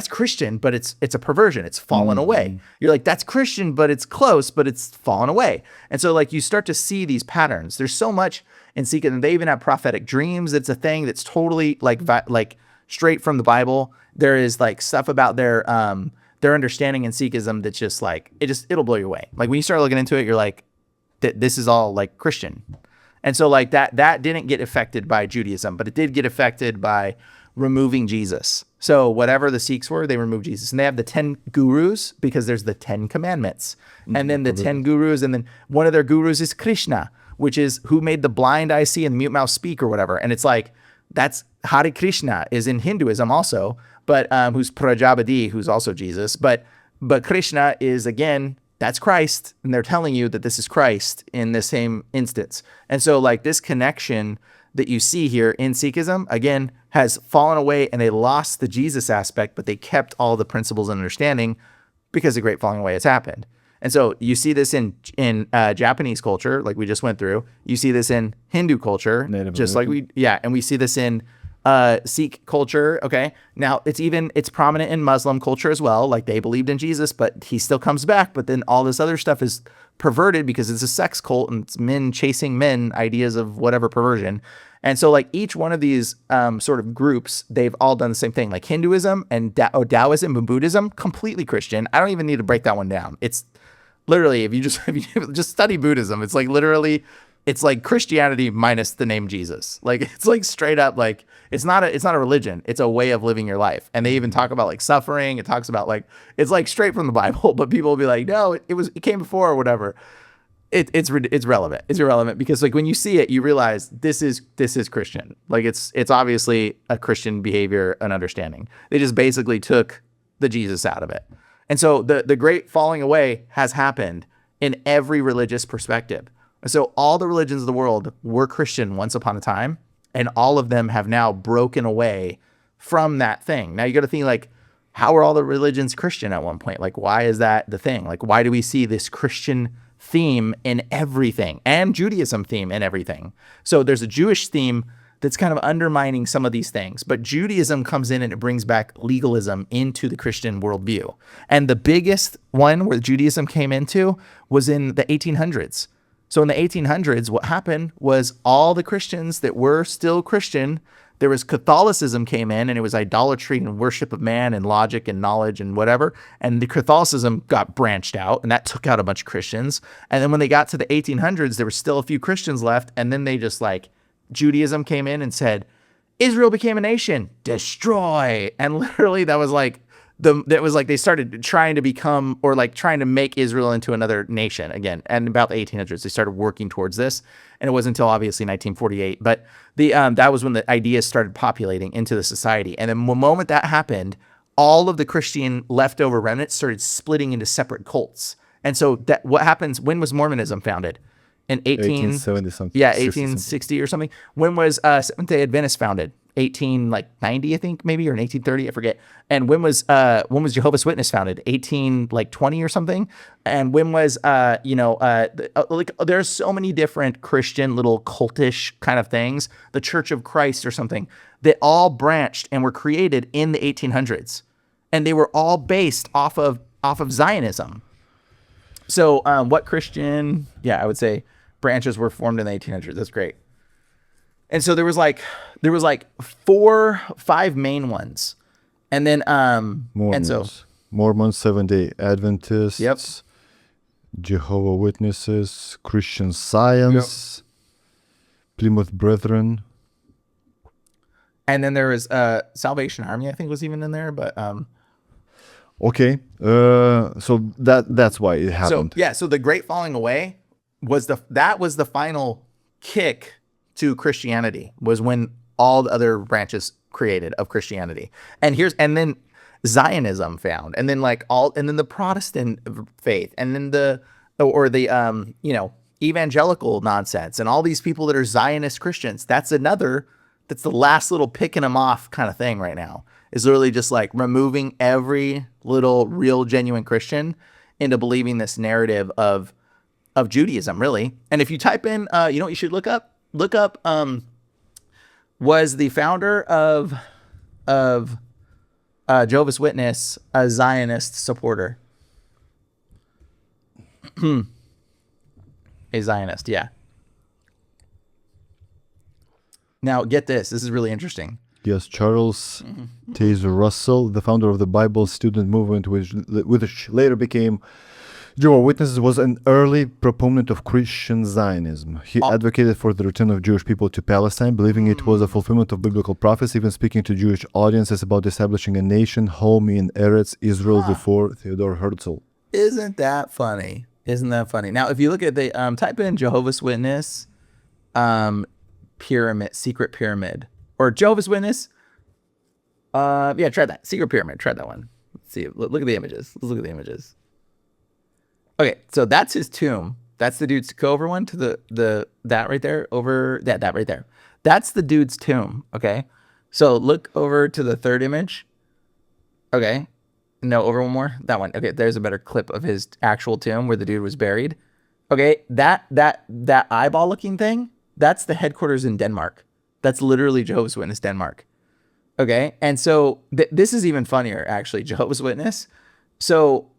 Christian, but it's a perversion. It's fallen away. You're like, that's Christian, but it's close, but it's fallen away. And so like, you start to see these patterns. There's so much in Sikhism. They even have prophetic dreams. It's a thing that's totally like straight from the Bible. There is like stuff about their understanding in Sikhism that's just like, it'll blow you away. Like when you start looking into it, you're like, this is all like Christian. And so like that didn't get affected by Judaism, but it did get affected by removing Jesus. So whatever the Sikhs were, they removed Jesus. And they have the 10 gurus because there's the 10 commandments. And then the 10 gurus, and then one of their gurus is Krishna, which is who made the blind eye see and the mute mouth speak or whatever. And it's like, that's Hare Krishna is in Hinduism also, but who's Prajapati, who's also Jesus. But Krishna is, again, that's Christ. And they're telling you that this is Christ in the same instance. And so like this connection that you see here in Sikhism, again, has fallen away, and they lost the Jesus aspect, but they kept all the principles and understanding because the great falling away has happened. And so you see this in Japanese culture, like we just went through. You see this in Hindu culture, and we see this in Sikh culture. Okay. Now it's prominent in Muslim culture as well. Like they believed in Jesus, but he still comes back. But then all this other stuff is perverted because it's a sex cult and it's men chasing men, ideas of whatever perversion. And so like each one of these sort of groups, they've all done the same thing. Like Hinduism and Taoism and Buddhism, completely Christian. I don't even need to break that one down. It's literally, if you just study Buddhism, it's like literally, it's like Christianity minus the name Jesus. Like it's like straight up, like it's not a religion. It's a way of living your life. And they even talk about like suffering. It talks about like, it's like straight from the Bible, but people will be like, no, it came before or whatever. It's relevant. It's irrelevant because like when you see it, you realize this is Christian. Like it's obviously a Christian behavior and understanding. They just basically took the Jesus out of it. And so the great falling away has happened in every religious perspective. So all the religions of the world were Christian once upon a time, and all of them have now broken away from that thing. Now you got to think like, how are all the religions Christian at one point? Like, why is that the thing? Like, why do we see this Christian theme in everything and Judaism theme in everything? So there's a Jewish theme that's kind of undermining some of these things, but Judaism comes in and it brings back legalism into the Christian worldview. And the biggest one where Judaism came into was in the 1800s. So in the 1800s, what happened was all the Christians that were still Christian, there was Catholicism came in, and it was idolatry and worship of man and logic and knowledge and whatever. And the Catholicism got branched out, and that took out a bunch of Christians. And then when they got to the 1800s, there were still a few Christians left. And then they just like, Judaism came in and said, Israel became a nation, destroy. And literally that was like, they started trying to become, or like trying to make Israel into another nation again. And about the 1800s, they started working towards this. And it wasn't until obviously 1948, but that was when the ideas started populating into the society. And then the moment that happened, all of the Christian leftover remnants started splitting into separate cults. And so what happens, when was Mormonism founded? In 1870 something. Yeah, 1860 or something. When was Seventh-day Adventist founded? 1890, I think, maybe, or in 1830, I forget. And when was Jehovah's Witness founded? 1820 or something. And when was like there's so many different Christian little cultish kind of things, the Church of Christ or something, that all branched and were created in the 1800s, and they were all based off of Zionism. So what Christian? Yeah, I would say branches were formed in the 1800s. That's great. And so there was like 5 main ones. And then Mormons, Seventh-day Adventists, yep, Jehovah Witnesses, Christian Science, yep, Plymouth Brethren. And then there was Salvation Army, I think, was even in there, but okay. So that's why it happened. So the Great Falling Away was the final kick to Christianity, was when all the other branches created of Christianity. And then Zionism found, and then the Protestant faith, and then the evangelical nonsense, and all these people that are Zionist Christians. That's the last little picking them off kind of thing right now. is literally just like removing every little real genuine Christian into believing this narrative of Judaism, really. And if you type in, you know what you should look up? Was the founder of Jehovah's Witness a Zionist supporter? A Zionist, yeah. Now, get this. This is really interesting. Yes, Charles Taze Russell, the founder of the Bible student movement, which later became Jehovah's Witnesses, was an early proponent of Christian Zionism. He advocated for the return of Jewish people to Palestine, believing it was a fulfillment of biblical prophecy, even speaking to Jewish audiences about establishing a nation home in Eretz Israel before Theodor Herzl. Isn't that funny? Isn't that funny? Now, if you look at the, type in Jehovah's Witness pyramid, secret pyramid, or Jehovah's Witness. Yeah, try that. Secret pyramid. Try that one. Let's see. Look at the images. Let's look at the images. Okay, so that's his tomb. That's the dude's, go over one to that right there, over that right there. That's the dude's tomb, okay? So look over to the third image. Okay. No, over one more. That one. Okay, there's a better clip of his actual tomb where the dude was buried. Okay, that eyeball looking thing, that's the headquarters in Denmark. That's literally Jehovah's Witness Denmark. Okay, and so this is even funnier, actually, Jehovah's Witness. So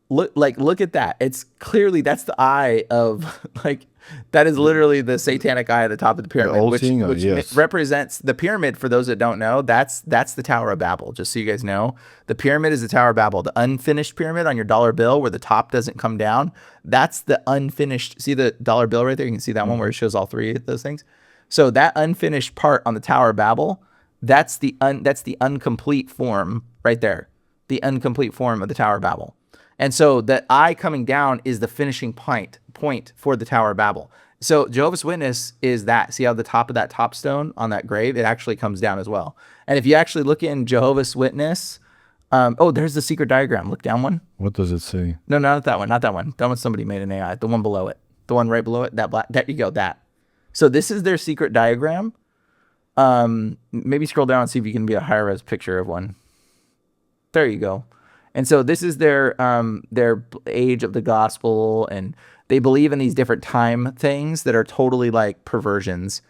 look at that. It's clearly, that's the eye of, like, that is literally the satanic eye at the top of the pyramid, which yes, represents the pyramid. For those that don't know, that's the Tower of Babel. Just so you guys know, the pyramid is the Tower of Babel. The unfinished pyramid on your dollar bill where the top doesn't come down, that's the unfinished. See the dollar bill right there? You can see that one where it shows all three of those things. So that unfinished part on the Tower of Babel, that's the incomplete form right there. The incomplete form of the Tower of Babel. And so the eye coming down is the finishing point for the Tower of Babel. So Jehovah's Witness is that. See how the top of that top stone on that grave, it actually comes down as well. And if you actually look in Jehovah's Witness, there's the secret diagram. Look down one. What does it say? No, not that one. Not that one. That one somebody made an AI. The one below it. The one right below it. That black. There you go. That. So this is their secret diagram. Maybe scroll down and see if you can be a higher res picture of one. There you go. And so this is their age of the gospel, and they believe in these different time things that are totally like perversions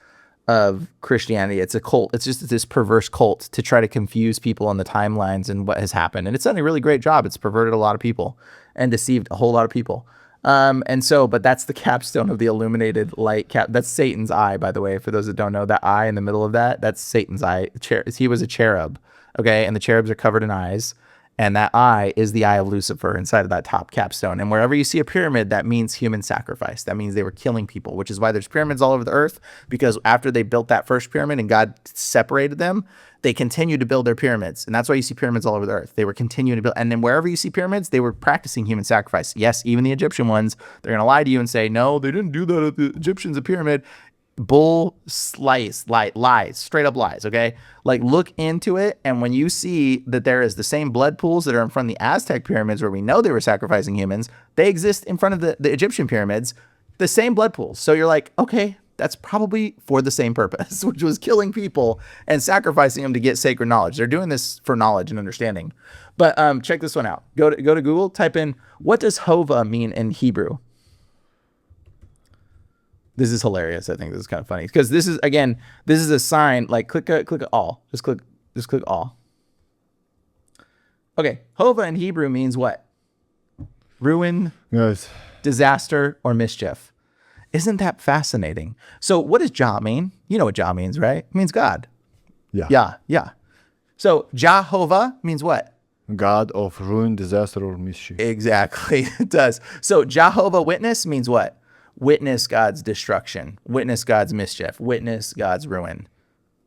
of Christianity. It's a cult. It's just this perverse cult to try to confuse people on the timelines and what has happened. And it's done a really great job. It's perverted a lot of people and deceived a whole lot of people. But that's the capstone of the illuminated light cap. That's Satan's eye, by the way, for those that don't know. That eye in the middle of that's Satan's eye. He was a cherub, okay? And the cherubs are covered in eyes. And that eye is the eye of Lucifer inside of that top capstone. And wherever you see a pyramid, that means human sacrifice. That means they were killing people, which is why there's pyramids all over the earth, because after they built that first pyramid and God separated them, they continued to build their pyramids. And that's why you see pyramids all over the earth. They were continuing to build. And then wherever you see pyramids, they were practicing human sacrifice. Yes, even the Egyptian ones, they're going to lie to you and say, no, they didn't do that at the Egyptians, a pyramid. Bull lies, straight up lies. Okay, like look into it, and when you see that there is the same blood pools that are in front of the Aztec pyramids, where we know they were sacrificing humans, they exist in front of the Egyptian pyramids, the same blood pools. So you're like, okay, that's probably for the same purpose, which was killing people and sacrificing them to get sacred knowledge. They're doing this for knowledge and understanding. But check this one out. Go to Google, type in, what does Jehowah mean in Hebrew? This is hilarious. I think this is kind of funny because this is a sign. Like click all. Just click all. Okay, Jehowah in Hebrew means what? Ruin, yes, disaster, or mischief. Isn't that fascinating? So what does Jah mean? You know what Jah means, right? It means God. Yeah. Yeah. So Jehowah means what? God of ruin, disaster, or mischief. Exactly, it does. So Jehowah Witness means what? Witness God's destruction, witness God's mischief, witness God's ruin.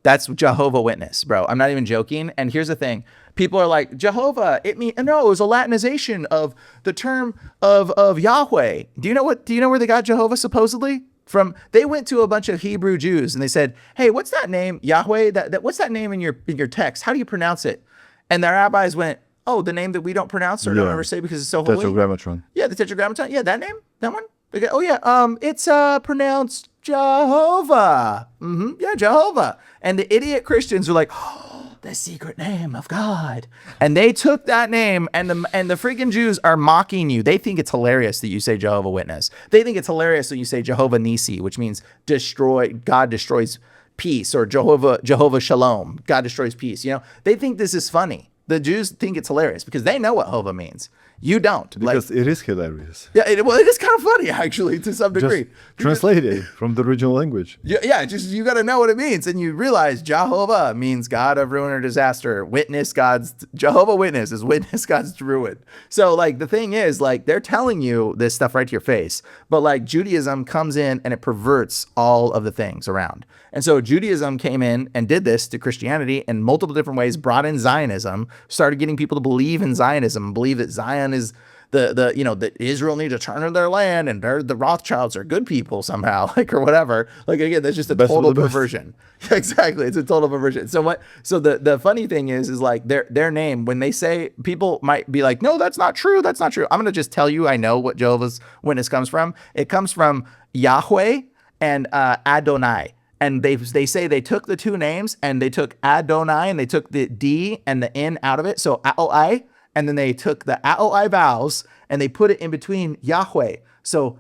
That's Jehowah Witness, bro. I'm not even joking. And here's the thing. People are like, Jehowah, it was a Latinization of the term of Yahweh. Do you know where they got Jehowah supposedly? From? They went to a bunch of Hebrew Jews and they said, hey, what's that name? Yahweh, what's that name in your text? How do you pronounce it? And their rabbis went, oh, the name that we don't pronounce or don't ever say because it's so holy. Tetragrammaton. Yeah, the Tetragrammaton. Yeah, that name? That one? Okay. Oh yeah, it's pronounced Jehowah. Yeah, Jehowah. And the idiot Christians are like, oh, the secret name of God. And they took that name, and the freaking Jews are mocking you. They think it's hilarious that you say Jehovah Witness. They think it's hilarious that you say Jehovah Nisi, which means God destroys peace, or Jehovah Shalom, God destroys peace. They think this is funny. The Jews think it's hilarious because they know what Jehovah means. You don't. Because it is hilarious. Yeah, it is kind of funny, actually, to some degree. Translate it from the original language. Yeah, just you got to know what it means. And you realize Jehovah means God of ruin or disaster. Jehovah Witness is witness God's ruin. So, the thing is, they're telling you this stuff right to your face. But, Judaism comes in and it perverts all of the things around. And so Judaism came in and did this to Christianity in multiple different ways, brought in Zionism, started getting people to believe in Zionism, believe that Zion is that Israel needs to turn in their land, and the Rothschilds are good people somehow, or whatever. Again, that's just a total perversion. Exactly. It's a total perversion. So the funny thing is their name, when they say, people might be like, no, that's not true. That's not true. I'm going to just tell you, I know what Jehovah's Witness comes from. It comes from Yahweh and Adonai. And they say they took the two names and they took Adonai and they took the D and the N out of it. So Adonai. And then they took the Adonai vowels and they put it in between Yahweh. So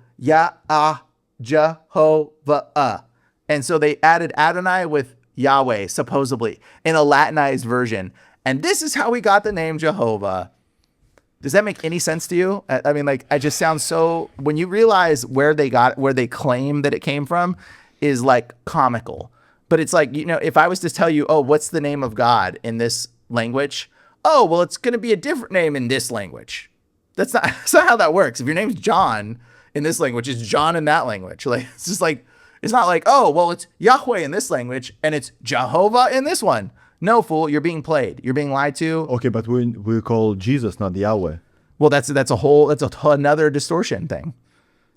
Jehovah. And so they added Adonai with Yahweh, supposedly, in a Latinized version. And this is how we got the name Jehovah. Does that make any sense to you? I mean, I just sound so, when you realize where they claim that it came from, is comical. But it's if I was to tell you, oh, what's the name of God in this language? Oh, well, it's going to be a different name in this language. That's not how that works. If your name's John in this language, it's John in that language. It's just it's not oh, well, it's Yahweh in this language and it's Jehovah in this one. No, fool, you're being played. You're being lied to. Okay, but we call Jesus not Yahweh. Well, that's another distortion thing.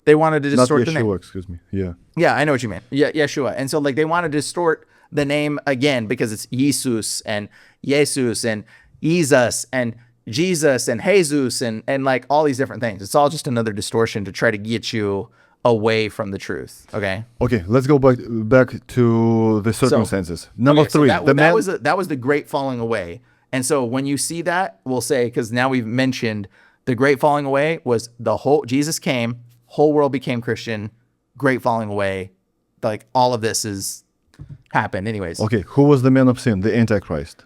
They wanted to distort the name. Excuse me. Yeah. Yeah, I know what you mean. Yeah, Yeshua. And so they want to distort the name again because it's Jesus and Jesus and Jesus and Jesus and Jesus and all these different things. It's all just another distortion to try to get you away from the truth. Okay. Okay, let's go back to the circumstances. Number 3. That was the great falling away. And so when you see that, we'll say, because now we've mentioned the great falling away was Jesus came, whole world became Christian, great falling away. All of this is happened anyways. Okay, who was the man of sin, the Antichrist?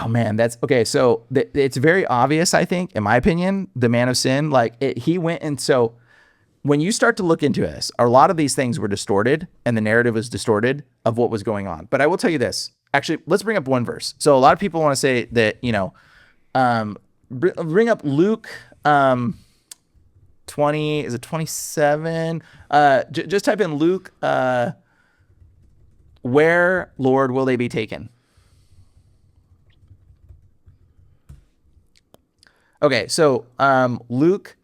Oh man, that's okay. So it's very obvious, I think, in my opinion, the man of sin, he went. And so when you start to look into this, a lot of these things were distorted and the narrative was distorted of what was going on. But I will tell you this, actually, let's bring up one verse. So a lot of people want to say that, bring up Luke, 20, is it 27? Just type in Luke, where, Lord, will they be taken? Okay, so Luke,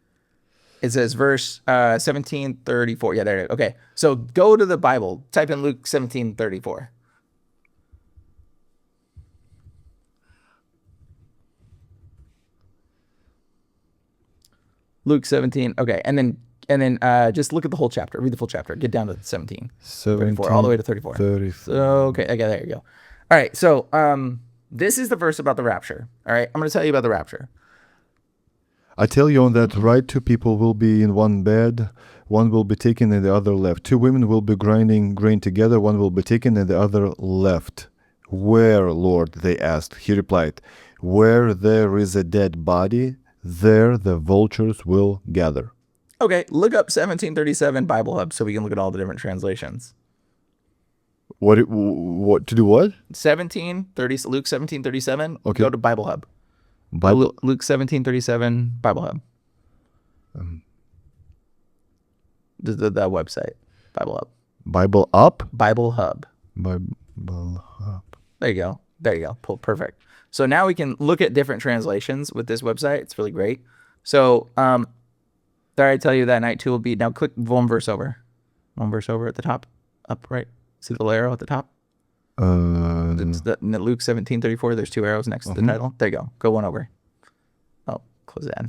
it says verse 17:34. Yeah, there it is. Okay, so go to the Bible. Type in Luke 17:34. Luke 17. Okay, and then just look at the whole chapter. Read the full chapter. Get down to 17, 34, all the way to 34. 34. So, okay, there you go. All right, so this is the verse about the rapture. All right, I'm going to tell you about the rapture. I tell you on that right, 2 people will be in one bed, one will be taken and the other left. 2 women will be grinding grain together, one will be taken and the other left. Where, Lord? They asked. He replied, where there is a dead body, there the vultures will gather. Okay, look up 1737 Bible Hub so we can look at all the different translations. What to do what? 1730, Luke 1737. Okay. Go to Bible Hub. Bible. Luke 1737 Bible Hub. The website. Bible Hub. Bible up? Bible Hub. Bible Hub. There you go. Perfect. So now we can look at different translations with this website. It's really great. So, there I tell you that night 2 will be. Now click one verse over. One verse over at the top. Up right. See the little arrow at the top? In Luke 17:34, there's 2 arrows next to the title. There you go. Go one over. Oh, close that.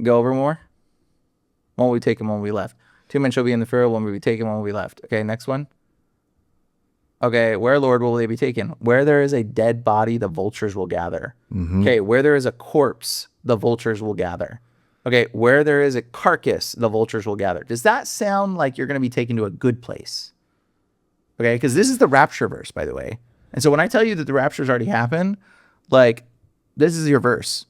Go over more. One will be taken, one will be left. 2 men shall be in the furrow, one will be taken, one will be left. Okay, next one. Okay, where, Lord, will they be taken? Where there is a dead body, the vultures will gather. Okay, where there is a corpse, the vultures will gather. Okay, where there is a carcass, the vultures will gather. Does that sound like you're going to be taken to a good place? Okay, because this is the rapture verse, by the way. And so when I tell you that the rapture's already happened, like, this is your verse.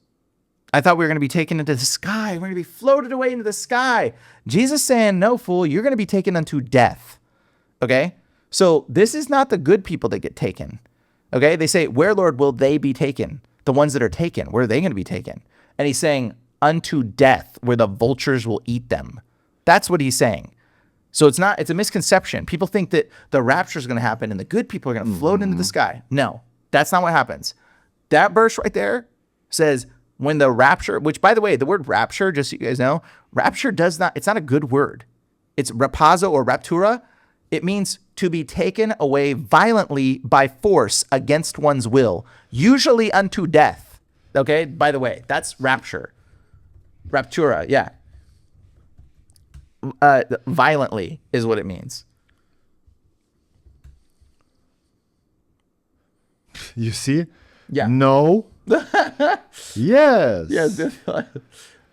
I thought we were going to be taken into the sky. We're going to be floated away into the sky. Jesus saying, no, fool, you're going to be taken unto death. Okay, so this is not the good people that get taken. Okay, they say, where, Lord, will they be taken? The ones that are taken, where are they going to be taken? And he's saying, unto death, where the vultures will eat them. That's what he's saying. So it's a misconception. People think that the rapture is going to happen and the good people are going to float into the sky. No, that's not what happens. That verse right there says when the rapture, which by the way, the word rapture, just so you guys know, rapture it's not a good word. It's rapazo or raptura. It means to be taken away violently by force against one's will, usually unto death. Okay, by the way, that's rapture. Raptura, yeah. Violently is what it means. You see? Yeah. No. Yes. Yes.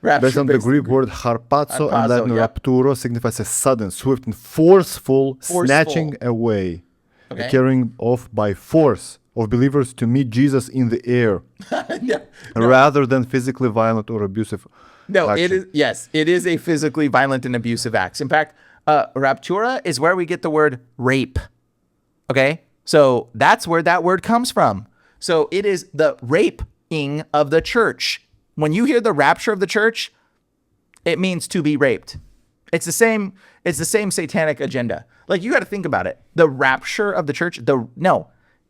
Based on the Greek word harpazo and Latin rapturo signifies a sudden, swift, and forceful snatching away, Okay. carrying off by force of believers to meet Jesus in the air, Yeah. rather than physically violent or abusive. No, action. it is. Yes, it is a physically violent and abusive acts. In fact, raptura is where we get the word rape. Okay, so that's where that word comes from. So it is the raping of the church. When you hear the rapture of the church, it means to be raped. It's the same. It's the same satanic agenda. Like, you got to think about it. The rapture of the church.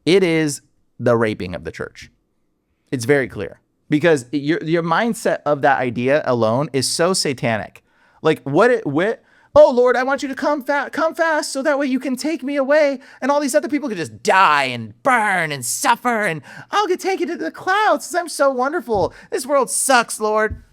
It is the raping of the church. It's very clear. Because your mindset of that idea alone is so satanic. Like, oh, Lord, I want you to come fast so that way you can take me away. And all these other people could just die and burn and suffer. And I'll get taken to the clouds because I'm so wonderful. This world sucks, Lord.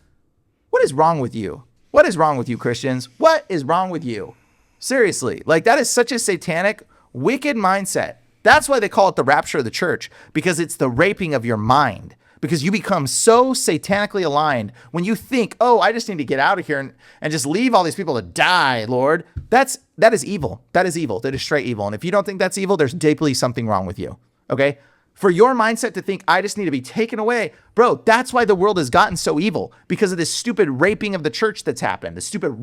What is wrong with you? What is wrong with you, Christians? What is wrong with you? Seriously, like, that is such a satanic, wicked mindset. That's why they call it the rapture of the church, because it's the raping of your mind. Because you become so satanically aligned when you think, oh, I just need to get out of here and just leave all these people to die, Lord. That is evil. That is evil. That is straight evil. And if you don't think that's evil, there's deeply something wrong with you. Okay? For your mindset to think, I just need to be taken away, bro, that's why the world has gotten so evil, because of this stupid raping of the church that's happened, the stupid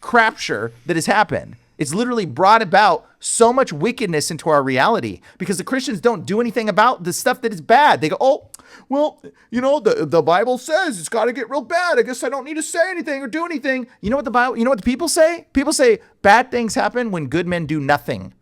crapture that has happened. It's literally brought about so much wickedness into our reality because the Christians don't do anything about the stuff that is bad. They go, oh, well, the Bible says it's got to get real bad. I guess I don't need to say anything or do anything. You know what the people say? People say bad things happen when good men do nothing.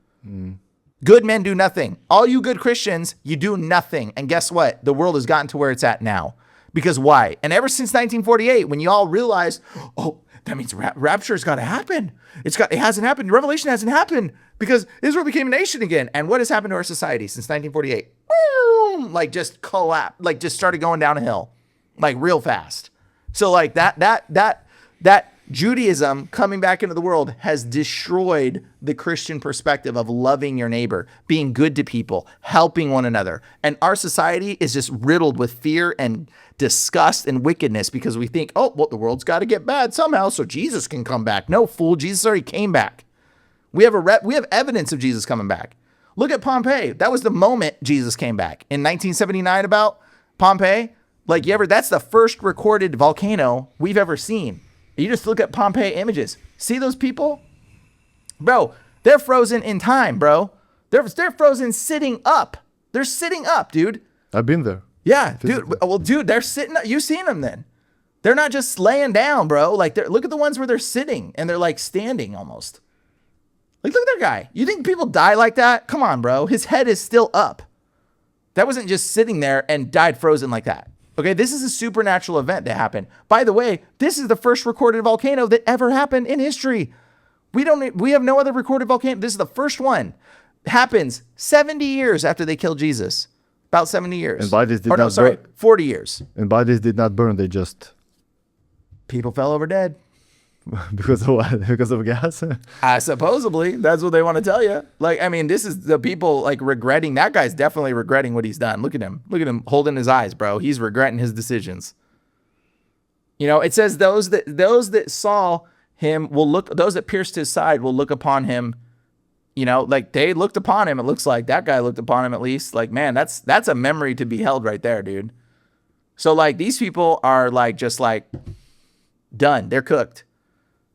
Good men do nothing. All you good Christians, you do nothing. And guess what? The world has gotten to where it's at now. Because why? And ever since 1948, when you all realized, oh, that means rapture's got to happen. It hasn't happened. Revelation hasn't happened because Israel became a nation again. And what has happened to our society since 1948? Boom, like, just collapsed, like, just started going down a hill, like, real fast. So like that Judaism coming back into the world has destroyed the Christian perspective of loving your neighbor, being good to people, helping one another. And our society is just riddled with fear and disgust and wickedness because we think, oh, well, the world's got to get bad somehow so Jesus can come back. No, fool, Jesus already came back. We have evidence of Jesus coming back. Look at Pompeii. That was the moment Jesus came back. In 1979 about Pompeii, that's the first recorded volcano we've ever seen. You just look at Pompeii images. See those people? Bro, they're frozen in time, bro. They're frozen sitting up. They're sitting up, dude. I've been there. Yeah, dude. Well, dude, they're sitting up. You've seen them then. They're not just laying down, bro. Like, look at the ones where they're sitting and they're like standing almost. Like, look at that guy. You think people die like that? Come on, bro. His head is still up. That wasn't just sitting there and died frozen like that. Okay, this is a supernatural event that happened. By the way, this is the first recorded volcano that ever happened in history. We have no other recorded volcano. This is the first one. Happens 70 years after they killed Jesus. About 70 years. And bodies did not burn. 40 years. And bodies did not burn. They just... People fell over dead. Because of what? Because of gas? Supposedly, that's what they want to tell you. Like, I mean, this is the people like regretting. That guy's definitely regretting what he's done. Look at him. Look at him holding his eyes, bro. He's regretting his decisions. You know, it says those that saw him will look. Those that pierced his side will look upon him. You know, like they looked upon him. It looks like that guy looked upon him at least. Like, man, that's a memory to be held right there, dude. So like these people are like just like done. They're cooked.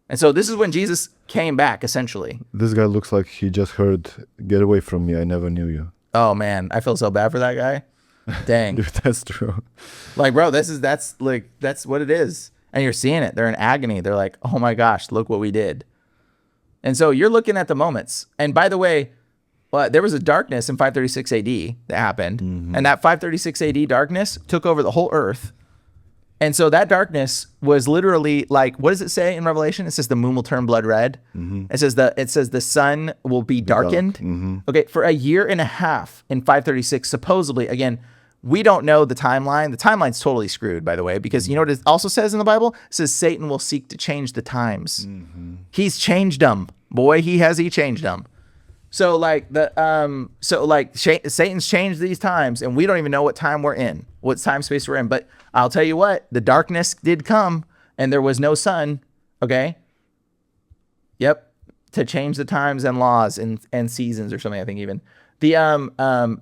And so this is when Jesus came back, essentially. This guy looks like he just heard, "Get away from me, I never knew you." Oh man, I feel so bad for that guy. Dang. If that's true. Like, bro, that's what it is. And you're seeing it. They're in agony. They're like, oh my gosh, look what we did. And so you're looking at the moments. And by the way, there was a darkness in 536 AD that happened. Mm-hmm. And that 536 AD darkness took over the whole earth. And so that darkness was literally like, what does it say in Revelation? It says the moon will turn blood red. Mm-hmm. It says the sun will be darkened. Mm-hmm. Okay, for a year and a half in 536, supposedly, again, we don't know the timeline. The timeline's totally screwed, by the way, because you know what it also says in the Bible? It says Satan will seek to change the times. Mm-hmm. He's changed them. Boy, he changed them. So like Satan's changed these times, and we don't even know what time we're in, what time space we're in. But I'll tell you what, the darkness did come, and there was no sun. Okay. Yep. To change the times and laws and seasons or something, I think even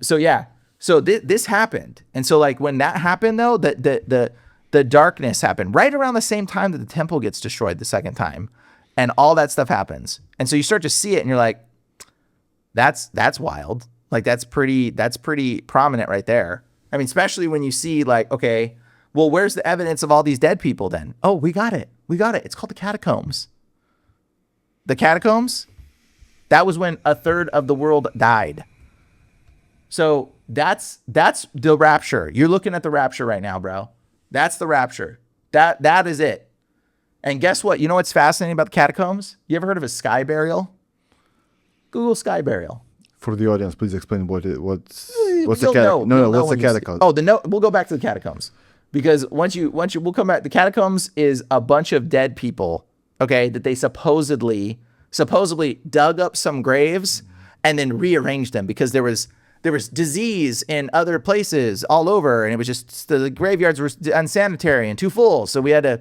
so yeah. So this happened. And so like when that happened though, the darkness happened right around the same time that the temple gets destroyed the second time, and all that stuff happens. And so you start to see it and you're like, that's wild. Like that's pretty prominent right there. I mean, especially when you see like, okay, well, where's the evidence of all these dead people then? Oh, we got it. It's called the Catacombs. The Catacombs, that was when a third of the world died. So that's the rapture. You're looking at the rapture right now, bro. That's the rapture. That is it. And guess what? You know what's fascinating about the Catacombs? You ever heard of a sky burial? Google sky burial. For the audience, please explain what's the What's what's the Catacombs? We'll go back to the Catacombs, because we'll come back. The Catacombs is a bunch of dead people, okay, that they supposedly dug up some graves and then rearranged them because there was disease in other places all over, and it was just the graveyards were unsanitary and too full, so we had to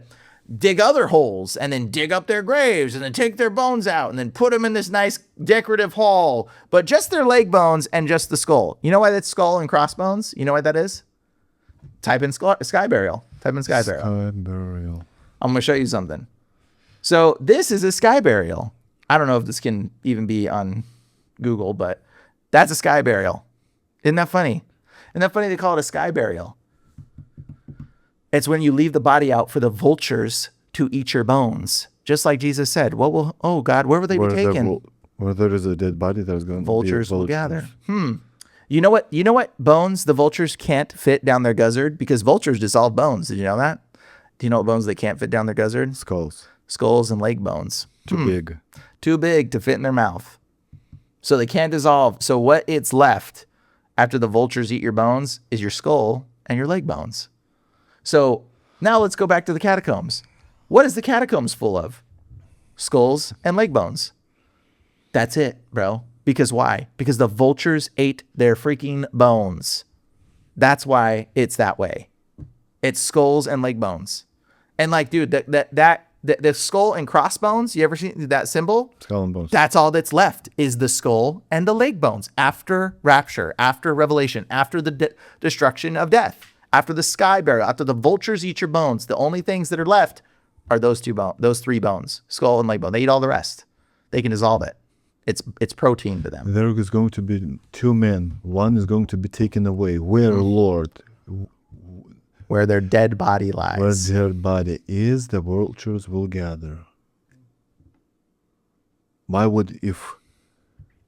dig other holes and then dig up their graves and then take their bones out and then put them in this nice decorative hall, but just their leg bones and just the skull. You know why that's skull and crossbones? You know what that is? Type in sky burial. Type in sky burial. Sky burial. I'm going to show you something. So this is a sky burial. I don't know if this can even be on Google, but that's a sky burial. Isn't that funny? Isn't that funny they call it a sky burial? It's when you leave the body out for the vultures to eat your bones. Just like Jesus said, oh God, where will they be taken? Where there is a dead body, there's going to be vultures will gather. You know what bones the vultures can't fit down their gizzard? Because vultures dissolve bones. Did you know that? Do you know what bones they can't fit down their gizzard? Skulls and leg bones. Too big to fit in their mouth. So they can't dissolve. So what it's left after the vultures eat your bones is your skull and your leg bones. So now let's go back to the Catacombs. What is the Catacombs full of? Skulls and leg bones. That's it, bro. Because why? Because the vultures ate their freaking bones. That's why it's that way. It's skulls and leg bones. And like, dude, the skull and crossbones, you ever seen that symbol? Skull and bones. That's all that's left is the skull and the leg bones after rapture, after revelation, after the destruction of death. After the sky burial, after the vultures eat your bones, the only things that are left are those three bones, skull and leg bone. They eat all the rest. They can dissolve it. It's protein to them. There is going to be two men. One is going to be taken away. Where, Lord? Where their dead body lies. Where their body is, the vultures will gather. Why would, if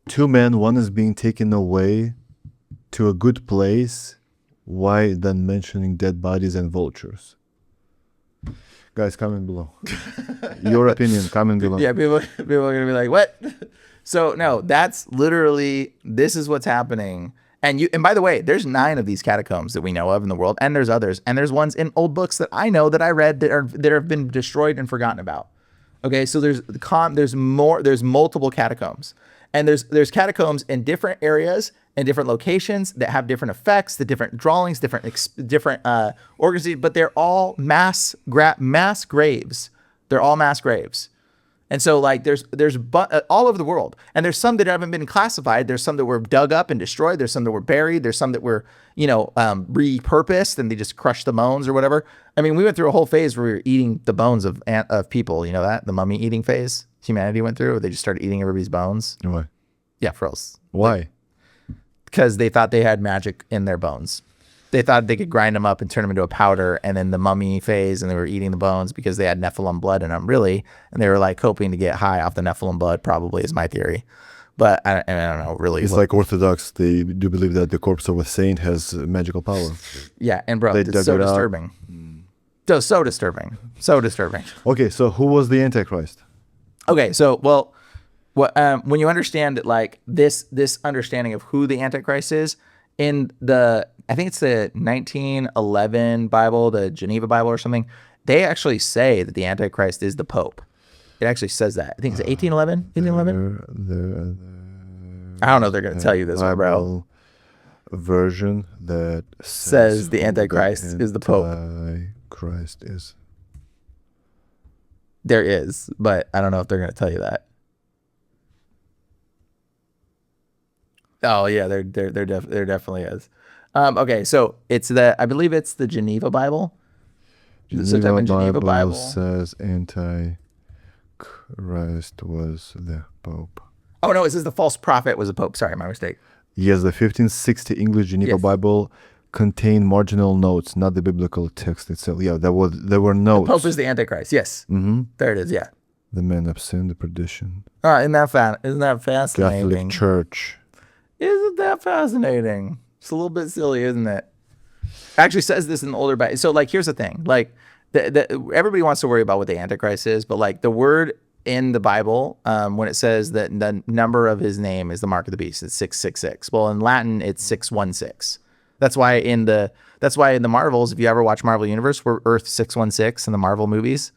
two men, one is being taken away to a good place, why then mentioning dead bodies and vultures? Guys, comment below. Your opinion, comment below. Yeah, people are going to be like, what? So, no, that's literally, this is what's happening. And by the way, there's 9 of these catacombs that we know of in the world, and there's others. And there's ones in old books that I know that I read that have been destroyed and forgotten about. Okay, so there's multiple catacombs, and there's catacombs in different areas and different locations that have different effects, the different drawings, different organizations, but they're all mass graves. They're all mass graves. And so like there's all over the world, and there's some that haven't been classified. There's some that were dug up and destroyed. There's some that were buried. There's some that were, repurposed and they just crushed the bones or whatever. I mean, we went through a whole phase where we were eating the bones of people. You know that, the mummy eating phase humanity went through, where they just started eating everybody's bones. Why? Yeah, for us. Why? Because they thought they had magic in their bones. They thought they could grind them up and turn them into a powder, and then the mummy phase, and they were eating the bones because they had Nephilim blood in them, really. And they were like hoping to get high off the Nephilim blood, probably, is my theory. But I don't know, really. It's like Orthodox. They do believe that the corpse of a saint has magical power. Yeah, and bro, it's so disturbing. So disturbing. So disturbing. Okay, so who was the Antichrist? Okay, so, well, when you understand that, like, this understanding of who the Antichrist is, in I think it's the 1911 Bible, the Geneva Bible or something, they actually say that the Antichrist is the Pope. It actually says that. I think it's 1811? 1811? I don't know if they're going to tell you this one, bro. Version that says the Antichrist is the Pope. Antichrist is. There is, but I don't know if they're going to tell you that. Oh yeah, there definitely is. Okay, so I believe it's the Geneva Bible. Geneva Bible says Antichrist was the Pope. Oh no, it says the false prophet was a Pope. Sorry, my mistake. Yes, the 1560 English Geneva Bible contained marginal notes, not the biblical text itself. Yeah, there were notes. The Pope is the Antichrist. Yes, there it is. Yeah, the man of sin, the perdition. Isn't that fascinating? Catholic Church. Isn't that fascinating? It's a little bit silly, isn't it? Actually says this in the older Bible. So like, here's the thing. Like, everybody wants to worry about what the Antichrist is, but like the word in the Bible, when it says that the number of his name is the mark of the beast, it's 666. Well, in Latin, it's 616. That's why in the Marvels, if you ever watch Marvel Universe, we're Earth 616 in the Marvel movies.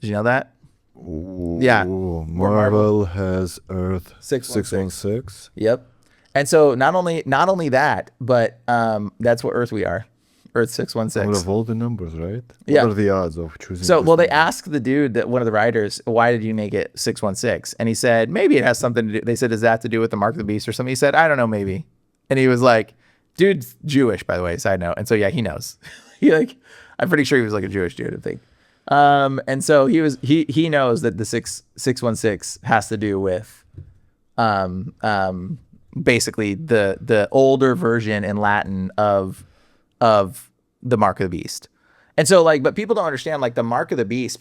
Did you know that? Ooh, yeah. Marvel has Earth 616. Yep. And so not only that, but that's what Earth we are. Earth 616. Out of all the numbers, right? Yeah. What are the odds of choosing? So, well, they asked the dude, one of the writers, why did you make it 616? And he said, maybe it has something to do. They said, does that have to do with the mark of the beast or something? He said, I don't know, maybe. And he was like, dude's Jewish, by the way, side note. And so, yeah, he knows. I'm pretty sure he was like a Jewish dude, I think. And so he knows that the 616 has to do with, basically the older version in Latin of the mark of the beast. And so like, but people don't understand like the mark of the beast,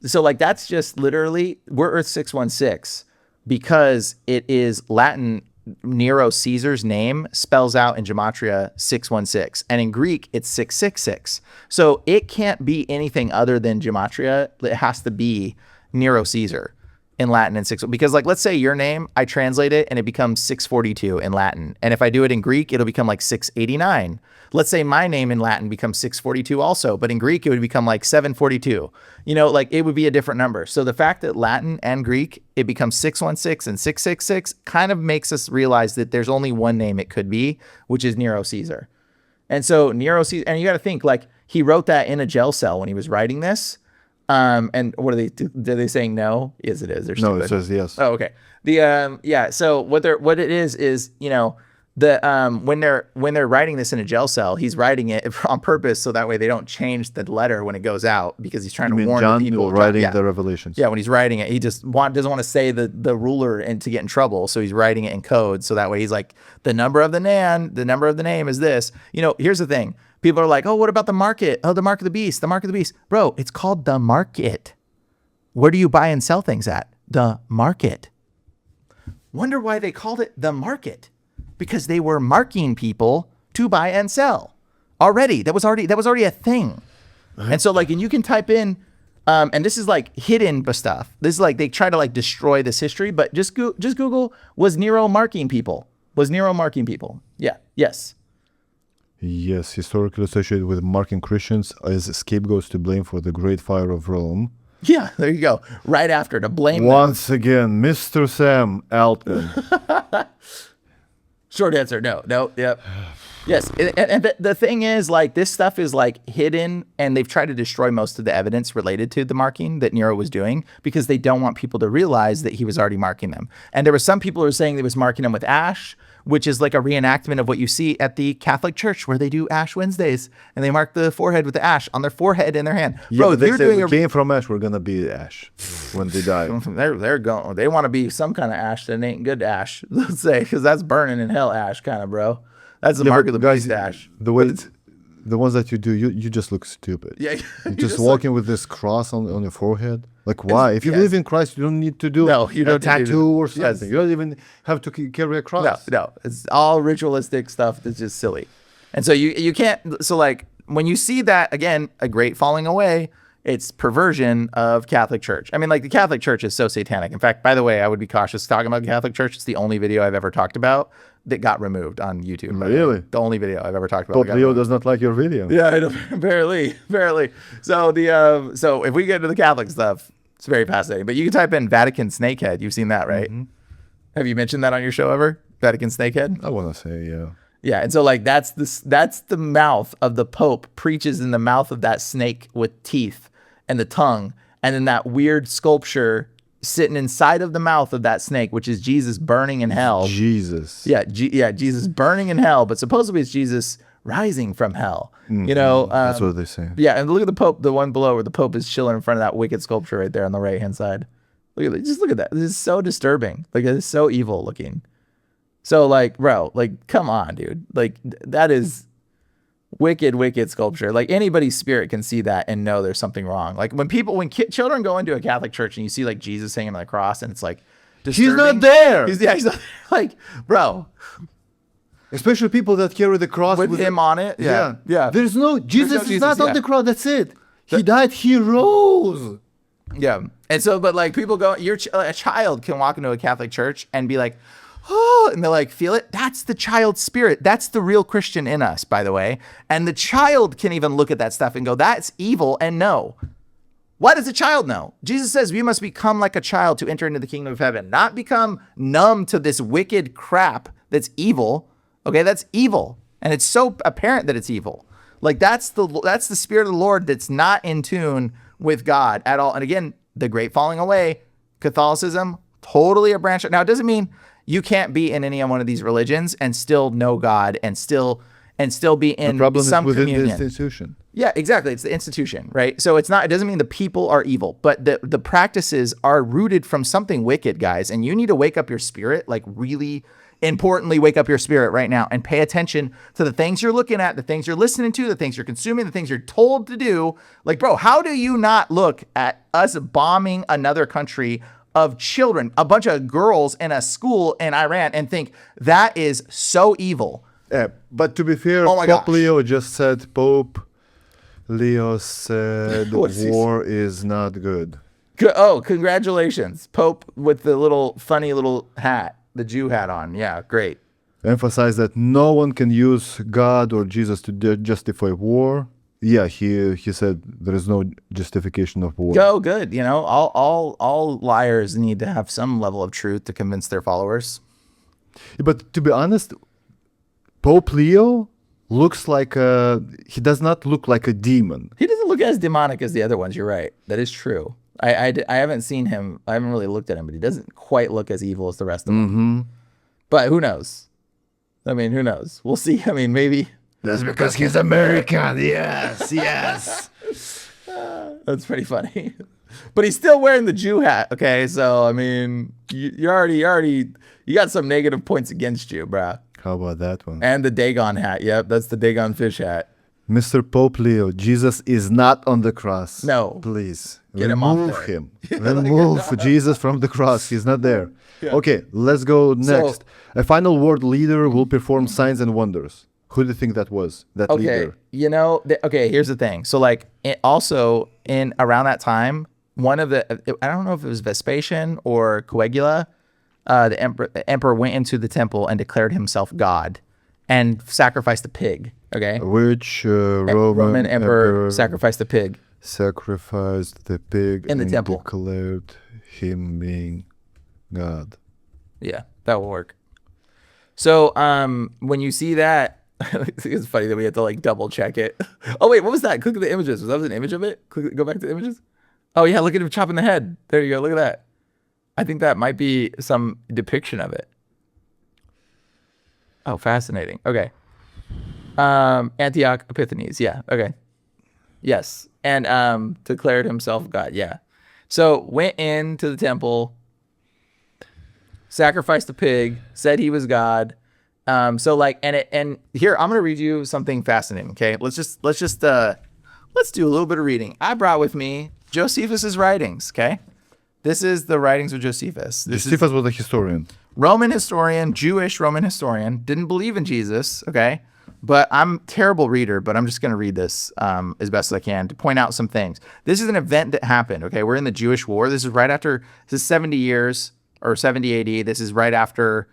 so like that's just literally, we're Earth 616 because it is Latin. Nero Caesar's name spells out in gematria 616, and in Greek it's 666. So it can't be anything other than gematria. It has to be Nero Caesar in Latin and because like, let's say your name, I translate it and it becomes 642 in Latin. And if I do it in Greek, it'll become like 689. Let's say my name in Latin becomes 642 also, but in Greek, it would become like 742. Like it would be a different number. So the fact that Latin and Greek, it becomes 616 and 666 kind of makes us realize that there's only one name it could be, which is Nero Caesar. And so Nero Caesar, and you got to think like he wrote that in a jail cell when he was writing this. And what are they saying? No? Yes, it is. No, it says yes. Oh, okay. So what it is, when they're writing this in a jail cell, he's writing it on purpose so that way they don't change the letter when it goes out because he's trying to warn John the people. Writing the Revelations. Yeah, when he's writing it, he just doesn't want to say the ruler and to get in trouble, so he's writing it in code so that way he's like, the number of the name is this. Here's the thing. People are like, oh, what about the market? Oh, the mark of the beast, the mark of the beast. Bro, it's called the market. Where do you buy and sell things at? The market. Wonder why they called it the market. Because they were marking people to buy and sell already. That was already a thing. And so like, and you can type in, and this is like hidden stuff. This is like, they try to like destroy this history, but just Google, was Nero marking people? Yeah. Yes. Yes. Historically associated with marking Christians as scapegoats to blame for the Great Fire of Rome. Yeah, there you go. Right after to blame them. Once again, Mr. Sam Altman. Short answer, no, yep. Yes, and the thing is, like, this stuff is, like, hidden, and they've tried to destroy most of the evidence related to the marking that Nero was doing because they don't want people to realize that he was already marking them. And there were some people who were saying that he was marking them with ash, which is like a reenactment of what you see at the Catholic Church where they do Ash Wednesdays, and they mark the forehead with the ash on their forehead in their hand. Yeah, but they say we came from ash, we're going to be ash when they die. They're going. They want to be some kind of ash that ain't good ash, let's say, because that's burning in hell ash kind of, bro. That's the mark of the beast ash. The ones that you do, you just look stupid. Yeah, you're just walking with this cross on your forehead. Like, why? If you believe in Christ, you don't need to do a tattoo or something. Yes. You don't even have to carry a cross. No, it's all ritualistic stuff that's just silly. And so you can't. So like when you see that again, a great falling away. It's perversion of Catholic Church. I mean, like the Catholic Church is so satanic. In fact, by the way, I would be cautious talking about Catholic Church. It's the only video I've ever talked about that got removed on YouTube. Really? The only video I've ever talked about. Pope Leo does not like your video. Yeah, I know, barely. So so if we get into the Catholic stuff, it's very fascinating. But you can type in Vatican snakehead. You've seen that, right? Mm-hmm. Have you mentioned that on your show ever? Vatican snakehead? I want to say, yeah. Yeah, and so like that's the mouth of the Pope preaches in the mouth of that snake with teeth and the tongue, and then that weird sculpture sitting inside of the mouth of that snake, which is Jesus burning in hell. Jesus. Yeah, Jesus burning in hell, but supposedly it's Jesus rising from hell. Mm-hmm. You know, that's what they say. Yeah, and look at the Pope, the one below where the Pope is chilling in front of that wicked sculpture right there on the right hand side. Just look at that. This is so disturbing. Like, it's so evil looking. So like, bro, like, come on, dude. Like, that is wicked sculpture. Like, anybody's spirit can see that and know there's something wrong. Like when children go into a Catholic church and you see like Jesus hanging on the cross and it's like disturbing. He's not there. He's not there. Like, bro. Especially people that carry the cross with him on it. Yeah. There's no Jesus is not on the cross. That's it. He died. He rose. Yeah. And so, but like people go, a child can walk into a Catholic church and be like, oh, and they're like, feel it? That's the child's spirit. That's the real Christian in us, by the way. And the child can even look at that stuff and go, that's evil, and know. Why does a child know? Jesus says we must become like a child to enter into the kingdom of heaven, not become numb to this wicked crap that's evil. Okay, that's evil. And it's so apparent that it's evil. Like that's the spirit of the Lord that's not in tune with God at all. And again, the great falling away, Catholicism, totally a branch. Now, it doesn't mean you can't be in any one of these religions and still know God and still be in some within communion. The institution. Yeah, exactly. It's the institution, right? So it doesn't mean the people are evil, but the practices are rooted from something wicked, guys. And you need to wake up your spirit, like really importantly, wake up your spirit right now and pay attention to the things you're looking at, the things you're listening to, the things you're consuming, the things you're told to do. Like, bro, how do you not look at us bombing another country of children, a bunch of girls in a school in Iran, and think that is so evil? Yeah, but to be fair, Pope Leo just said, war is not good. Oh, congratulations. Pope with the little funny little hat, the Jew hat on. Yeah, great. Emphasize that no one can use God or Jesus to justify war. Yeah, he said there is no justification of war. Go good. You know, all liars need to have some level of truth to convince their followers. But to be honest, Pope Leo looks like he does not look like a demon. He doesn't look as demonic as the other ones. You're right. That is true. I haven't seen him. I haven't really looked at him, but he doesn't quite look as evil as the rest of them. But who knows? I mean, who knows? We'll see. I mean, maybe. That's because he's American. Yes. That's pretty funny. But he's still wearing the Jew hat. Okay, so I mean, you got some negative points against you, bruh. How about that one? And the Dagon hat. Yep, that's the Dagon fish hat. Mr. Pope Leo, Jesus is not on the cross. No. Please. Get him off there. Remove Jesus from the cross. He's not there. Yeah. Okay, let's go next. So, a final world leader will perform signs and wonders. Who do you think that was? That leader? You know, here's the thing. So like also in around that time, one of the, I don't know if it was Vespasian or Coagula, the emperor went into the temple and declared himself God and sacrificed a pig. Okay. Which Roman emperor sacrificed a pig? sacrificed the pig In the and temple. declared him being God. Yeah, that will work. So when you see that, it's funny that we have to like double check it. Oh wait, what was that? Click the images. Was that an image of it? Go back to the images. Oh yeah, look at him chopping the head. There you go. Look at that. I think that might be some depiction of it. Oh, fascinating. Okay. Antioch Epiphanes. Yeah. Okay. Yes. And declared himself God. Yeah. So went into the temple, sacrificed a pig, said he was God. So like, and here I'm gonna read you something fascinating. Okay, let's do a little bit of reading. I brought with me Josephus's writings. Okay, this is the writings of Josephus. Josephus was a historian. Roman historian, Jewish Roman historian, didn't believe in Jesus. Okay, but I'm a terrible reader, but I'm just gonna read this as best as I can to point out some things. This is an event that happened. Okay, we're in the Jewish War. This is right after. This is 70 years or 70 AD. This is right after,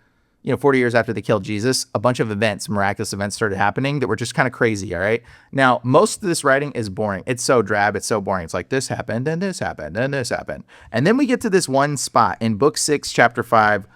40 years after they killed Jesus. A bunch of events, miraculous events started happening that were just kind of crazy, all right? Now, most of this writing is boring. It's so drab. It's so boring. It's like this happened, and this happened, and this happened. And then we get to this one spot in book 6, chapter 5,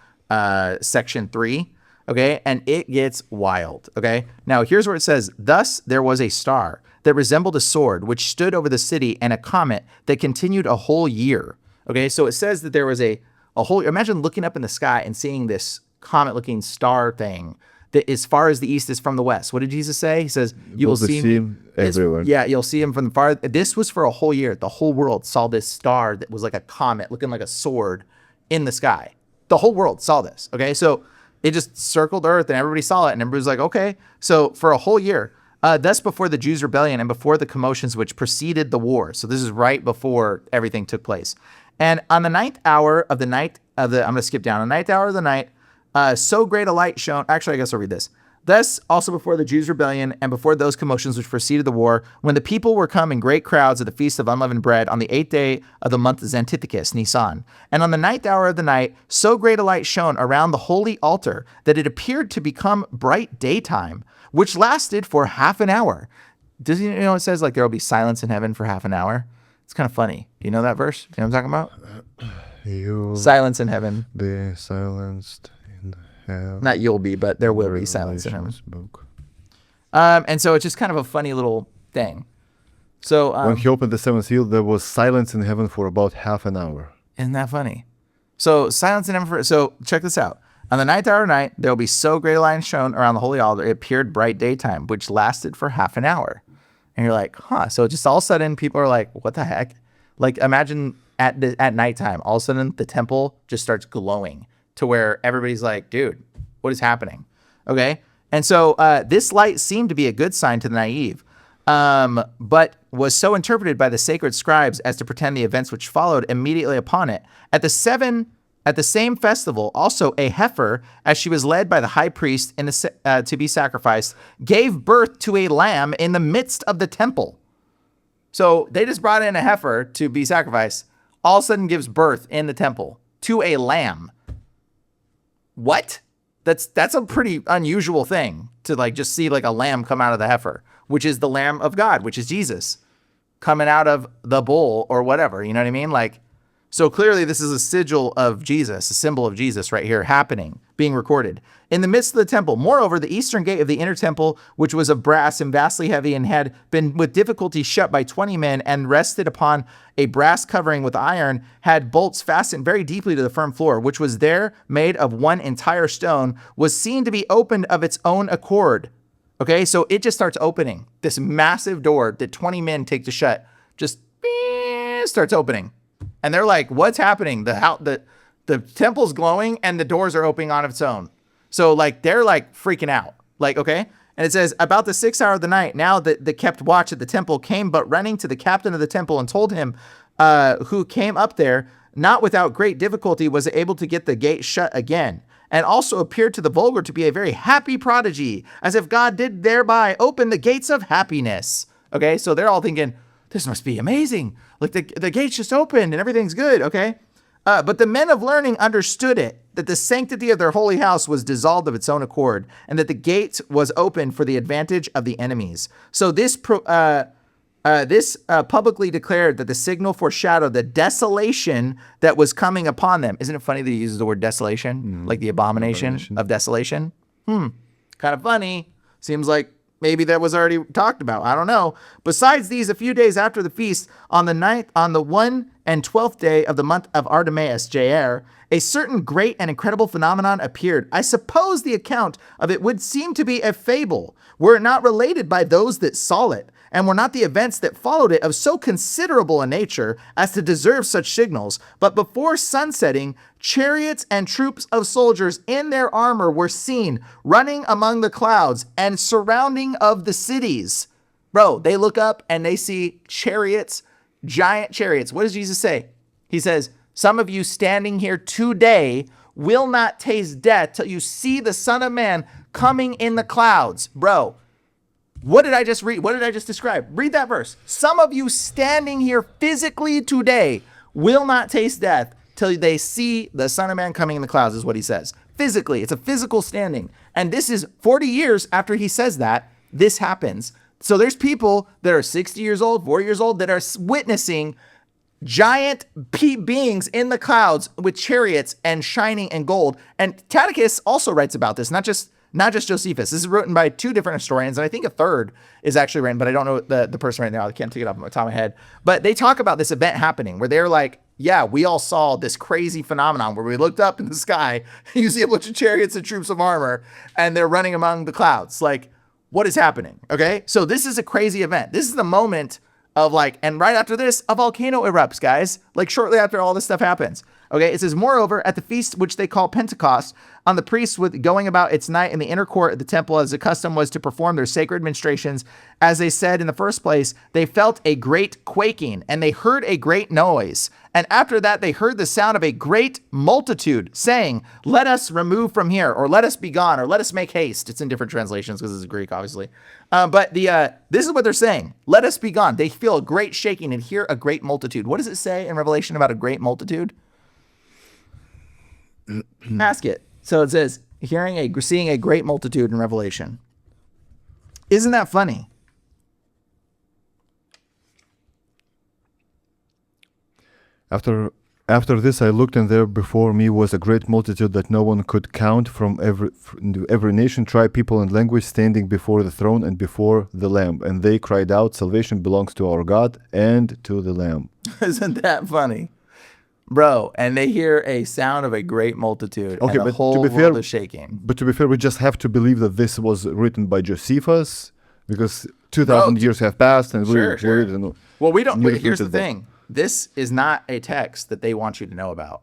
section 3, okay? And it gets wild, okay? Now, here's where it says, "Thus there was a star that resembled a sword, which stood over the city, and a comet that continued a whole year." Okay, so it says that there was a whole, imagine looking up in the sky and seeing this comet-looking star thing that as far as the east is from the west. What did Jesus say? He says, "You will see him everywhere." Yeah, you'll see him from far. This was for a whole year. The whole world saw this star that was like a comet, looking like a sword in the sky. The whole world saw this. Okay, so it just circled Earth, and everybody saw it, and everybody was like, "Okay." So for a whole year, thus before the Jews' rebellion and before the commotions which preceded the war. So this is right before everything took place. And on the ninth hour of the night of the, I'm going to skip down, the ninth hour of the night, so great a light shone. Actually, I guess I'll read this. Thus also before the Jews' rebellion and before those commotions which preceded the war, when the people were come in great crowds at the feast of unleavened bread on the 8th day of the month Xanthicus, Nisan. And on the ninth hour of the night, so great a light shone around the holy altar that it appeared to become bright daytime, which lasted for half an hour. Does you know it says like there will be silence in heaven for half an hour? It's kind of funny. Do you know that verse? You know what I'm talking about? Silence in heaven. Be silenced in heaven. Not you'll be, but there will be silence in heaven. Book. And so it's just kind of a funny little thing. So when he opened the seventh seal, there was silence in heaven for about half an hour. Isn't that funny? So silence in heaven. So check this out. On the ninth hour of night, there will be so great a light shone around the holy altar. It appeared bright daytime, which lasted for half an hour. And you're like, huh. So just all of a sudden, people are like, what the heck? Like, imagine at nighttime, all of a sudden, the temple just starts glowing to where everybody's like, dude, what is happening? Okay. And so this light seemed to be a good sign to the naive, but was so interpreted by the sacred scribes as to pretend the events which followed immediately upon it. At the same festival, also a heifer, as she was led by the high priest to be sacrificed, gave birth to a lamb in the midst of the temple. So they just brought in a heifer to be sacrificed, all of a sudden gives birth in the temple to a lamb. What? That's a pretty unusual thing to like just see like a lamb come out of the heifer, which is the Lamb of God, which is Jesus coming out of the bull or whatever. You know what I mean? Like, so clearly this is a sigil of Jesus, a symbol of Jesus right here happening, being recorded in the midst of the temple. Moreover, the eastern gate of the inner temple, which was of brass and vastly heavy and had been with difficulty shut by 20 men and rested upon a brass covering with iron, had bolts fastened very deeply to the firm floor, which was there made of one entire stone, was seen to be opened of its own accord. Okay, so it just starts opening. This massive door that 20 men take to shut just starts opening. And they're like, what's happening? The temple's glowing and the doors are opening on its own. So like, they're like freaking out. Like, okay. And it says, about the 6th hour of the night, now that the kept watch at the temple came, but running to the captain of the temple and told him, who came up there, not without great difficulty was able to get the gate shut again. And also appeared to the vulgar to be a very happy prodigy, as if God did thereby open the gates of happiness. Okay. So they're all thinking, this must be amazing. Like the gates just opened and everything's good. Okay. But the men of learning understood it, that the sanctity of their holy house was dissolved of its own accord, and that the gate was opened for the advantage of the enemies. So this This publicly declared that the signal foreshadowed the desolation that was coming upon them. Isn't it funny that he uses the word desolation? Like the abomination of desolation? Kind of funny. Seems like maybe that was already talked about. I don't know. Besides these, a few days after the feast, on the 1 and 12th day of the month of Artemis, J.R., a certain great and incredible phenomenon appeared. I suppose the account of it would seem to be a fable, were it not related by those that saw it, and were not the events that followed it of so considerable a nature as to deserve such signals. But before sunsetting, chariots and troops of soldiers in their armor were seen running among the clouds and surrounding of the cities. Bro, they look up and they see chariots, giant chariots. What does Jesus say? He says, some of you standing here today will not taste death till you see the Son of Man coming in the clouds. Bro, what did I just read? What did I just describe? Read that verse. Some of you standing here physically today will not taste death till they see the Son of Man coming in the clouds, is what he says. Physically, it's a physical standing. And this is 40 years after he says that, this happens. So there's people that are 60 years old, 40 years old, that are witnessing giant beings in the clouds with chariots and shining and gold. And Tacitus also writes about this, not just Josephus. This is written by two different historians, and I think a third is actually written, but I don't know the person right now. I can't take it off the top of my head. But they talk about this event happening where they're like, yeah, we all saw this crazy phenomenon where we looked up in the sky, you see a bunch of chariots and troops of armor, and they're running among the clouds. Like, what is happening? Okay, so this is a crazy event. This is the moment of like, and right after this, a volcano erupts, guys. Like shortly after all this stuff happens. Okay, it says, moreover, at the feast which they call Pentecost, on the priests with going about its night in the inner court of the temple, as the custom was to perform their sacred ministrations, as they said in the first place, they felt a great quaking, and they heard a great noise. And after that, they heard the sound of a great multitude saying, let us remove from here, or let us be gone, or let us make haste. It's in different translations because it's Greek, obviously. But this is what they're saying. Let us be gone. They feel a great shaking and hear a great multitude. What does it say in Revelation about a great multitude? Ask it. So it says, seeing a great multitude in Revelation. Isn't that funny? After this, I looked, and there before me was a great multitude that no one could count, from every nation, tribe, people, and language, standing before the throne and before the Lamb. And they cried out, salvation belongs to our God and to the Lamb. Isn't that funny? Bro, and they hear a sound of a great multitude, okay, and the whole world is shaking. But to be fair, we just have to believe that this was written by Josephus, because 2,000 years have passed, and sure. Well, we don't. Here's the thing: this is not a text that they want you to know about.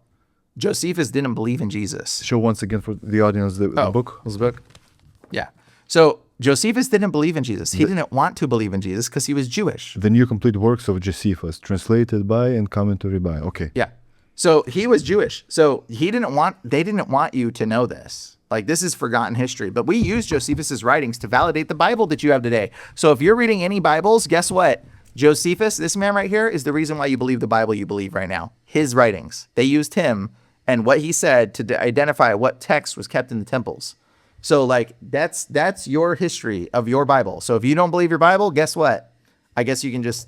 Josephus didn't believe in Jesus. Show once again for the audience the book. His book. Yeah. So Josephus didn't believe in Jesus. He didn't want to believe in Jesus because he was Jewish. The New Complete Works of Josephus, translated by and commentary by. Okay. Yeah. So he was Jewish. So they didn't want you to know this. Like, this is forgotten history. But we use Josephus's writings to validate the Bible that you have today. So if you're reading any Bibles, guess what? Josephus, this man right here, is the reason why you believe the Bible you believe right now. His writings. They used him and what he said to identify what text was kept in the temples. So like, that's your history of your Bible. So if you don't believe your Bible, guess what? I guess you can just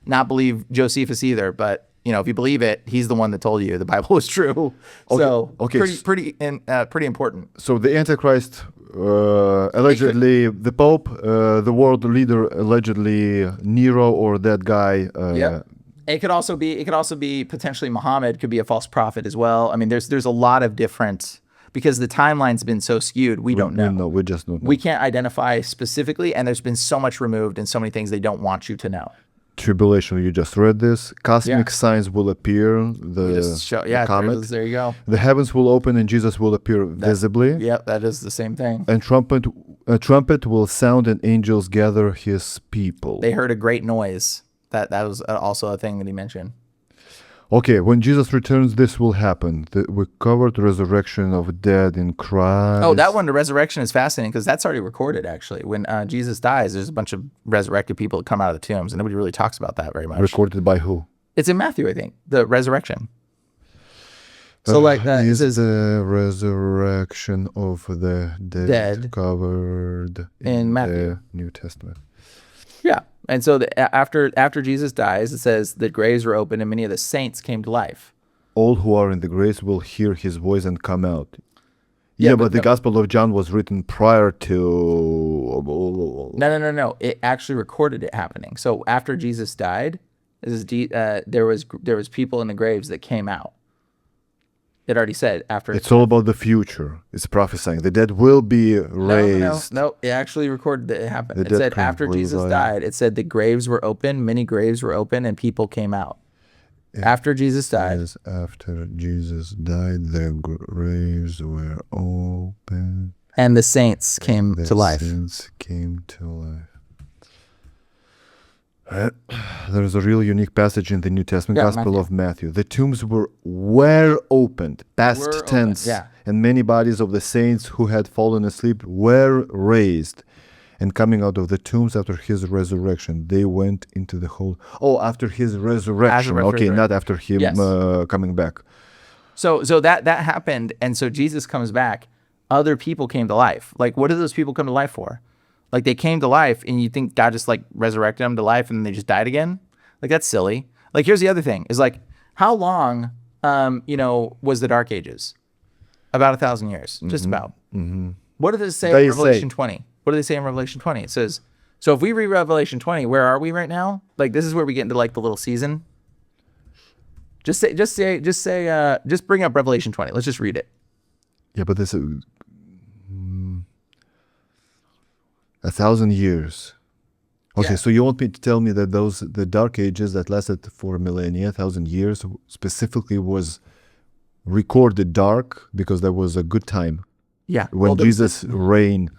not believe Josephus either. But you know, if you believe it, he's the one that told you the Bible was true. Okay. So pretty important. So the Antichrist, allegedly the Pope, the world leader, allegedly Nero or that guy. Yeah. It could also be potentially Muhammad. Could be a false prophet as well. I mean, there's a lot of different, because the timeline's been so skewed. We don't know. We just don't know. We can't identify specifically, and there's been so much removed and so many things they don't want you to know. Tribulation, you just read this. Cosmic signs will appear. The comet. There you go. The heavens will open and Jesus will appear visibly. Yep, that is the same thing. And a trumpet will sound and angels gather his people. They heard a great noise. That was also a thing that he mentioned. Okay, when Jesus returns, this will happen. We covered resurrection of dead in Christ. Oh, that one, the resurrection, is fascinating because that's already recorded, actually. When Jesus dies, there's a bunch of resurrected people that come out of the tombs, and nobody really talks about that very much. Recorded by who? It's in Matthew, I think, the resurrection. So like that is the resurrection of the dead covered in Matthew. the New Testament. Yeah. And so after Jesus dies, it says the graves were open and many of the saints came to life. All who are in the graves will hear his voice and come out. Yeah, Yeah, but but the no- Gospel of John was written prior to. No. It actually recorded it happening. So after Jesus died, there was people in the graves that came out. It already said after. It's all about the future. It's prophesying. The dead will be raised. No. It actually recorded that it happened. The It dead said can after Jesus revive. died, it said the graves were open, many graves were open, and people came out. After Jesus died. Yes, after Jesus died, the graves were open. And the saints came The to life. saints came to life. There's a real unique passage in the New Testament, Yeah, Gospel Matthew. of Matthew. The tombs were opened, past Were opened, tense, yeah. and many bodies of the saints who had fallen asleep were raised. And coming out of the tombs after his resurrection, they went into the whole. Oh, after his resurrection. Okay, not after him Yes. coming back. So that happened, and so Jesus comes back. Other people came to life. Like, what did those people come to life for? Like, they came to life, and you think God just like resurrected them to life, and they just died again? Like, that's silly. Like, here's the other thing: is like, how long, was the Dark Ages? About 1,000 years, just about. Mm-hmm. What does it say in Revelation 20? What do they say in Revelation 20? It says, so if we read Revelation 20, where are we right now? Like, this is where we get into like the little season. Just bring up Revelation 20. Let's just read it. Yeah, but this is 1,000 years. Okay, Yeah. so you want me to tell me that the Dark Ages that lasted for millennia, 1,000 years, specifically was recorded dark because there was a good time Yeah. when Jesus reigned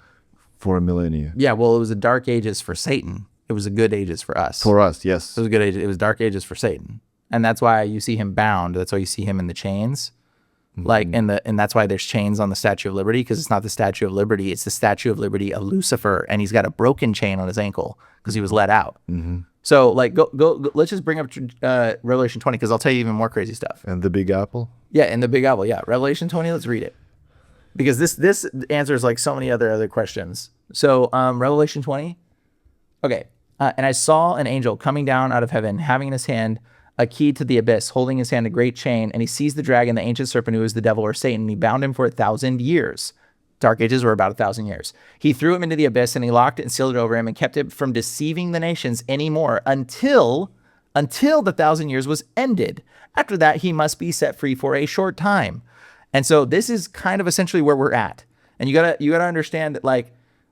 for a millennia. Yeah, well, it was the Dark Ages for Satan. It was the good ages for us. For us, yes. It was good ages. It was Dark Ages for Satan, and that's why you see him bound. That's why you see him in the chains, like and that's why there's chains on the Statue of Liberty, because it's not the Statue of Liberty. It's the Statue of Liberty of Lucifer, and he's got a broken chain on his ankle because he was let out. So like go. Let's just bring up Revelation 20, because I'll tell you even more crazy stuff. And the Big Apple? Yeah, in the Big Apple. Yeah, Revelation 20. Let's read it, because this answers like so many other questions. So Revelation 20. Okay. And I saw an angel coming down out of heaven, having in his hand a key to the abyss, holding in his hand a great chain, and he seized the dragon, the ancient serpent, who is the devil or Satan, and he bound him for 1,000 years. Dark Ages were about 1,000 years. He threw him into the abyss, and he locked it and sealed it over him and kept it from deceiving the nations anymore until the 1,000 years was ended. After that, he must be set free for a short time. And so this is kind of essentially where we're at. And you gotta understand that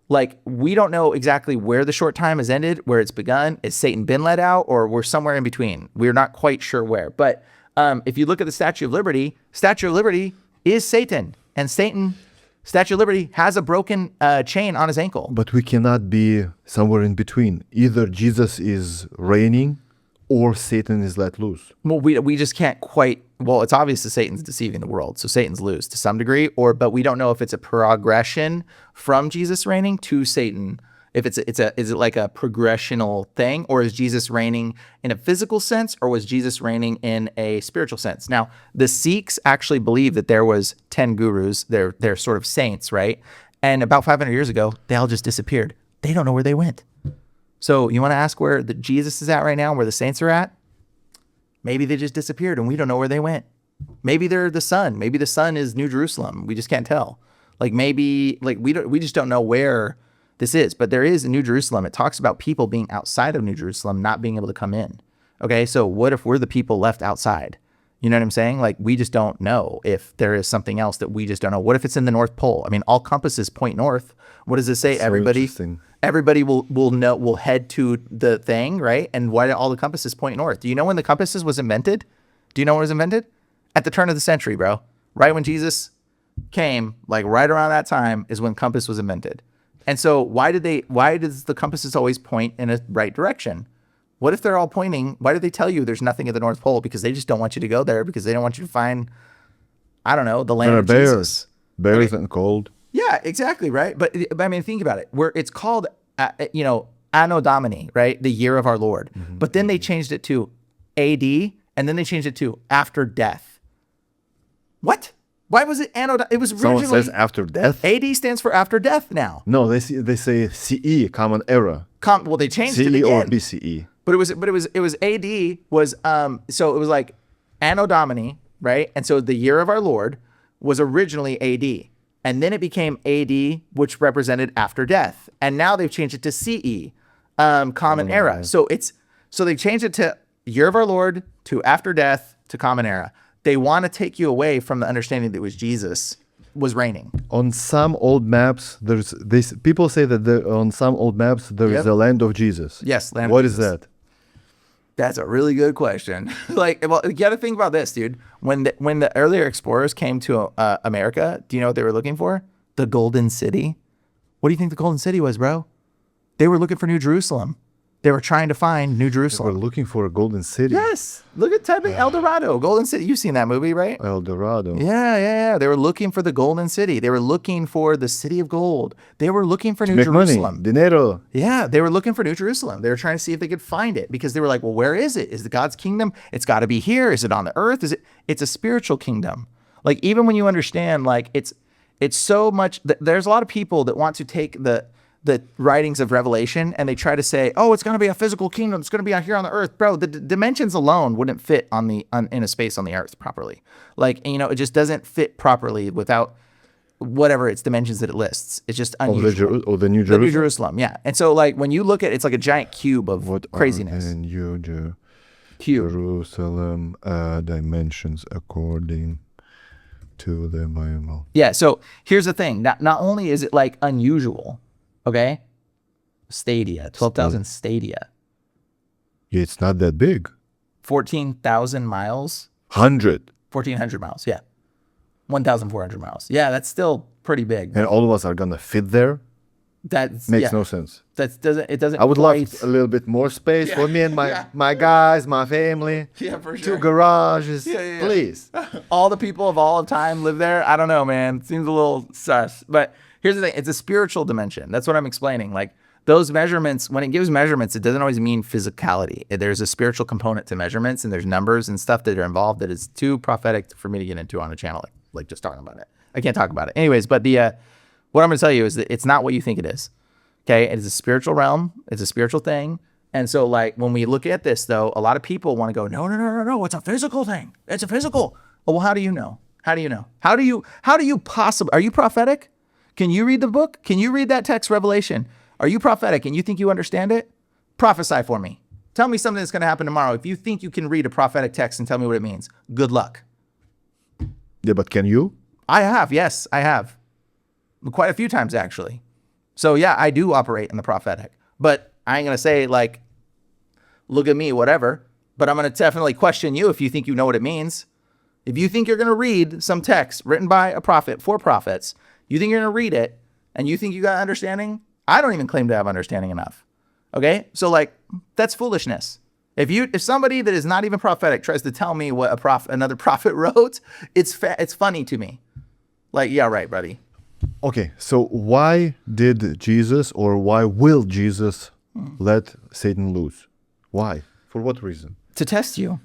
like we don't know exactly where the short time has ended, where it's begun. Is Satan been let out, or we're somewhere in between? We're not quite sure where. But if you look at the Statue of Liberty is Satan, and Statue of Liberty has a broken chain on his ankle. But we cannot be somewhere in between. Either Jesus is reigning or Satan is let loose. Well, we just can't quite. Well, it's obvious that Satan's deceiving the world, so Satan's loose to some degree. But we don't know if it's a progression from Jesus reigning to Satan. If is it like a progressional thing, or is Jesus reigning in a physical sense, or was Jesus reigning in a spiritual sense? Now, the Sikhs actually believe that there was 10 gurus. They're sort of saints, right? And about 500 years ago, they all just disappeared. They don't know where they went. So you want to ask where the Jesus is at right now, where the saints are at? Maybe they just disappeared and we don't know where they went. Maybe they're the sun. Maybe the sun is New Jerusalem. We just can't tell. Like maybe we just don't know where this is. But there is a New Jerusalem. It talks about people being outside of New Jerusalem, not being able to come in. Okay, so what if we're the people left outside? You know what I'm saying? Like, we just don't know if there is something else that we just don't know. What if it's in the North Pole? I mean, all compasses point north. What does it say? So Everybody will head to the thing, right? And why do all the compasses point north? Do you know when the compasses was invented? Do you know when it was invented? At the turn of the century, bro. Right when Jesus came, like right around that time is when compass was invented. And so why does the compasses always point in a right direction? What if they're all pointing? Why do they tell you there's nothing at the North Pole? Because they just don't want you to go there, because they don't want you to find, I don't know, the land of Jesus. Bears and cold. Yeah, exactly, right? But I mean, think about it. It's called, Anno Domini, right? The year of our Lord. Mm-hmm. But then they changed it to AD, and then they changed it to after death. What? Why was it Anno? It was Someone originally says after death. AD stands for after death now. No, they say CE, Common Era. Well, they changed it CE again. or BCE. But it was AD was so it was like Anno Domini, right? And so the year of our Lord was originally AD. And then it became AD, which represented after death. And now they've changed it to CE, Common Era. So they changed it to year of our Lord to after death to Common Era. They want to take you away from the understanding that it was Jesus was reigning. On some old maps, there's this. People say that on some old maps there is a land of Jesus. Yes, land of What Jesus. is that? That's a really good question. Well, you got to think about this, dude. When the earlier explorers came to America, do you know what they were looking for? The Golden City. What do you think the Golden City was, bro? They were looking for New Jerusalem. They were trying to find New We're Jerusalem. looking for a golden city. Yes. Look at typing El Dorado, Golden City. You've seen that movie, right? El Dorado. Yeah. They were looking for the Golden City. They were looking for the City of Gold. They were looking for New Make Jerusalem. money. Dinero. Yeah, they were looking for New Jerusalem. They were trying to see if they could find it because they were like, well, where is it? Is it God's kingdom? It's got to be here. Is it on the earth? It's a spiritual kingdom. Like, even when you understand, like, it's so much, there's a lot of people that want to take the writings of Revelation and they try to say, oh, it's going to be a physical kingdom. It's going to be out here on the earth. Bro, the dimensions alone wouldn't fit in a space on the earth properly. Like, it just doesn't fit properly without whatever its dimensions that it lists. It's just unusual. The New Jerusalem. The New Jerusalem, yeah. And so, like, when you look at it's like a giant cube of craziness. And you, Cube. Jerusalem dimensions according to the Bible. Yeah, so here's the thing. Not only is it, like, unusual, okay? Stadia, 12,000 stadia. Yeah, it's not that big. 14,000 miles. 100. 1,400 miles, yeah. 1,400 miles. Yeah, that's still pretty big. And all of us are gonna fit there. That Makes no sense. It doesn't. I would love quite- a little bit more space for me and my guys, my family. Yeah, for 2 garages, Yeah. please. All the people of all of time live there. I don't know, man. It seems a little sus. But here's the thing. It's a spiritual dimension. That's what I'm explaining. Like, those measurements, when it gives measurements, it doesn't always mean physicality. There's a spiritual component to measurements, and there's numbers and stuff that are involved that is too prophetic for me to get into on a channel like just talking about it. I can't talk about it. Anyways, but what I'm going to tell you is that it's not what you think it is. Okay? It is a spiritual realm. It's a spiritual thing. And so, like, when we look at this, though, a lot of people want to go, no, it's a physical thing. It's a physical. Oh, well, how do you know? How do you know? How do you possibly, are you prophetic? Can you read the book? Can you read that text, Revelation? Are you prophetic and you think you understand it? Prophesy for me. Tell me something that's going to happen tomorrow. If you think you can read a prophetic text and tell me what it means, good luck. Yeah, but can you? I have. Yes, I have. Quite a few times, actually. So, yeah, I do operate in the prophetic. But I ain't going to say, like, look at me, whatever. But I'm going to definitely question you if you think you know what it means. If you think you're going to read some text written by a prophet for prophets, you think you're going to read it, and you think you got understanding, I don't even claim to have understanding enough. Okay? So, like, that's foolishness. If somebody that is not even prophetic tries to tell me what another prophet wrote, it's funny to me. Like, yeah, right, buddy. Okay, so why did Jesus, or why will Jesus let Satan loose? Why? For what reason? To test you.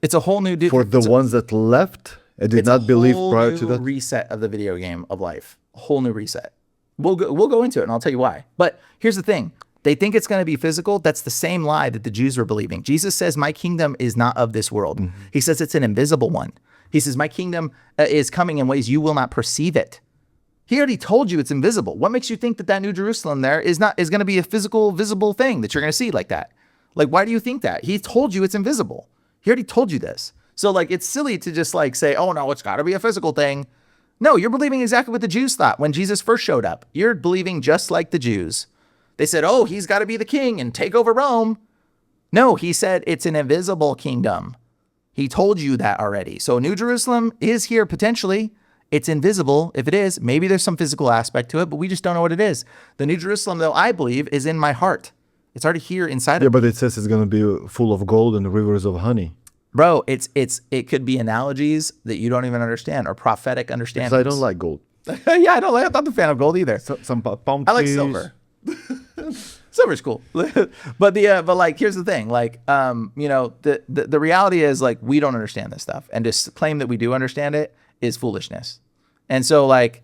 It's a whole new... For the ones that left and did not believe prior to that? Reset of the video game of life. A whole new reset. We'll go into it, and I'll tell you why. But here's the thing. They think it's going to be physical. That's the same lie that the Jews were believing. Jesus says, my kingdom is not of this world. Mm-hmm. He says it's an invisible one. He says, my kingdom is coming in ways you will not perceive it. He already told you it's invisible. What makes you think that New Jerusalem there is going to be a physical, visible thing that you're going to see like that? Like, why do you think that? He told you it's invisible. He already told you this. So, like, it's silly to just, like, say, oh, no, it's got to be a physical thing. No, you're believing exactly what the Jews thought when Jesus first showed up. You're believing just like the Jews. They said, oh, he's got to be the king and take over Rome. No, he said it's an invisible kingdom. He told you that already. So New Jerusalem is here potentially. It's invisible. If it is, maybe there's some physical aspect to it, but we just don't know what it is. The New Jerusalem, though, I believe, is in my heart. It's already here inside of me. Yeah, but it says it's going to be full of gold and rivers of honey. Bro, it could be analogies that you don't even understand or prophetic understandings. Because I don't like gold. Yeah, I'm not a fan of gold either. Some palm I like trees. silver. Silver's cool. but like, here's the thing. Like, the reality is, like, we don't understand this stuff. And to claim that we do understand it is foolishness. And so like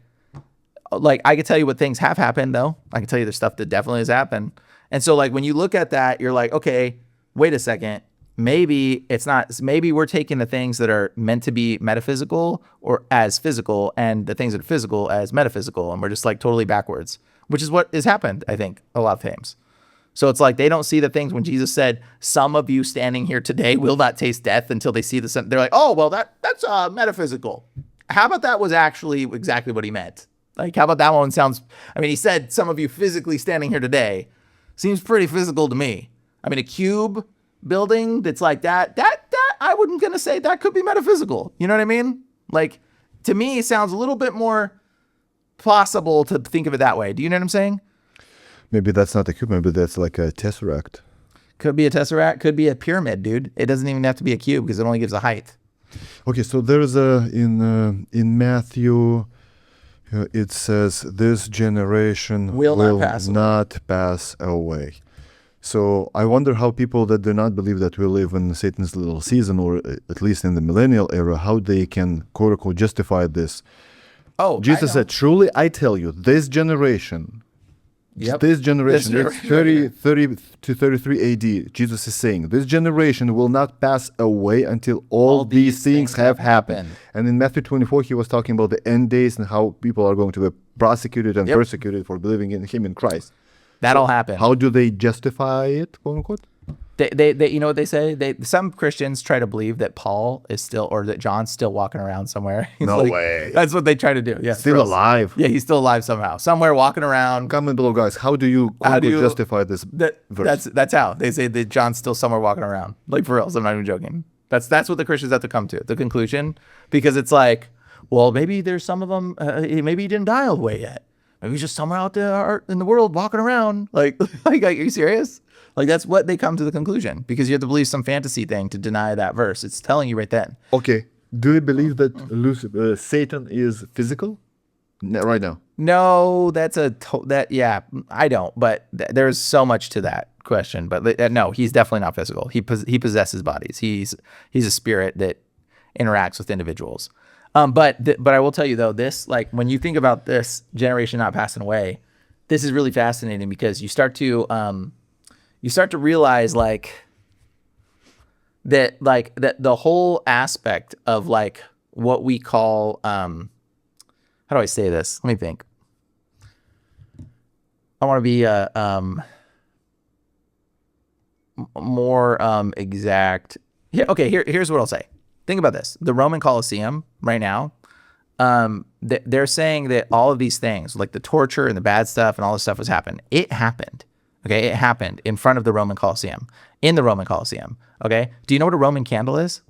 I can tell you what things have happened though. I can tell you the stuff that definitely has happened. And so like when you look at that, you're like, okay, wait a second. Maybe it's not, maybe we're taking the things that are meant to be metaphysical or as physical and the things that are physical as metaphysical. And we're just like totally backwards, which is what has happened, I think, a lot of times. So it's like they don't see the things when Jesus said, some of you standing here today will not taste death until they see the sun. They're like, oh, well, that's metaphysical. How about that was actually exactly what he meant? Like, how about that one sounds, I mean, he said, some of you physically standing here today seems pretty physical to me. I mean, a cube building that's like that I wouldn't gonna say that could be metaphysical. You know what I mean? Like, to me, it sounds a little bit more possible to think of it that way. Do you know what I'm saying? Maybe that's not a cube. Maybe that's like a tesseract. Could be a tesseract. Could be a pyramid, dude. It doesn't even have to be a cube because it only gives a height. Okay, so there's in Matthew, it says this generation Will not pass away. So I wonder how people that do not believe that we live in Satan's little season, or at least in the millennial era, how they can quote unquote justify this. Oh, Jesus said, "Truly I tell you, this generation." Yep. This generation, it's 30 to 33 AD. Jesus is saying, this generation will not pass away until all these things have happened. And in Matthew 24, he was talking about the end days and how people are going to be prosecuted and persecuted for believing in him, in Christ. That'll happen. How do they justify it, quote unquote? They you know what they say? Some Christians try to believe that Paul is still, or that John's still walking around somewhere. No way. That's what they try to do. Yeah, still alive. Yeah, he's still alive somehow, somewhere walking around. Comment below, guys. How do you justify this verse? That's how they say that John's still somewhere walking around. Like, for real, I'm not even joking. That's what the Christians have to come to, the conclusion, because it's like, well, maybe there's some of them. Maybe he didn't die all the way yet. Maybe he's just somewhere out there in the world walking around. Like, are you serious? Like, that's what they come to the conclusion, because you have to believe some fantasy thing to deny that verse. It's telling you right then. Okay. Do you believe that Satan is physical right now? No, I don't. But there's so much to that question. But no, he's definitely not physical. He possesses bodies. He's a spirit that interacts with individuals. But I will tell you though, this, like, when you think about this generation not passing away, this is really fascinating, because you start to realize that the whole aspect of like what we call how do I say this? Let me think. I want to be more exact. Yeah, okay, here's what I'll say. Think about this. The Roman Colosseum right now, they're saying that all of these things, like the torture and the bad stuff and all this stuff was happened. It happened. Okay, it happened in front of the Roman Colosseum, in the Roman Colosseum. Okay, do you know what a Roman candle is?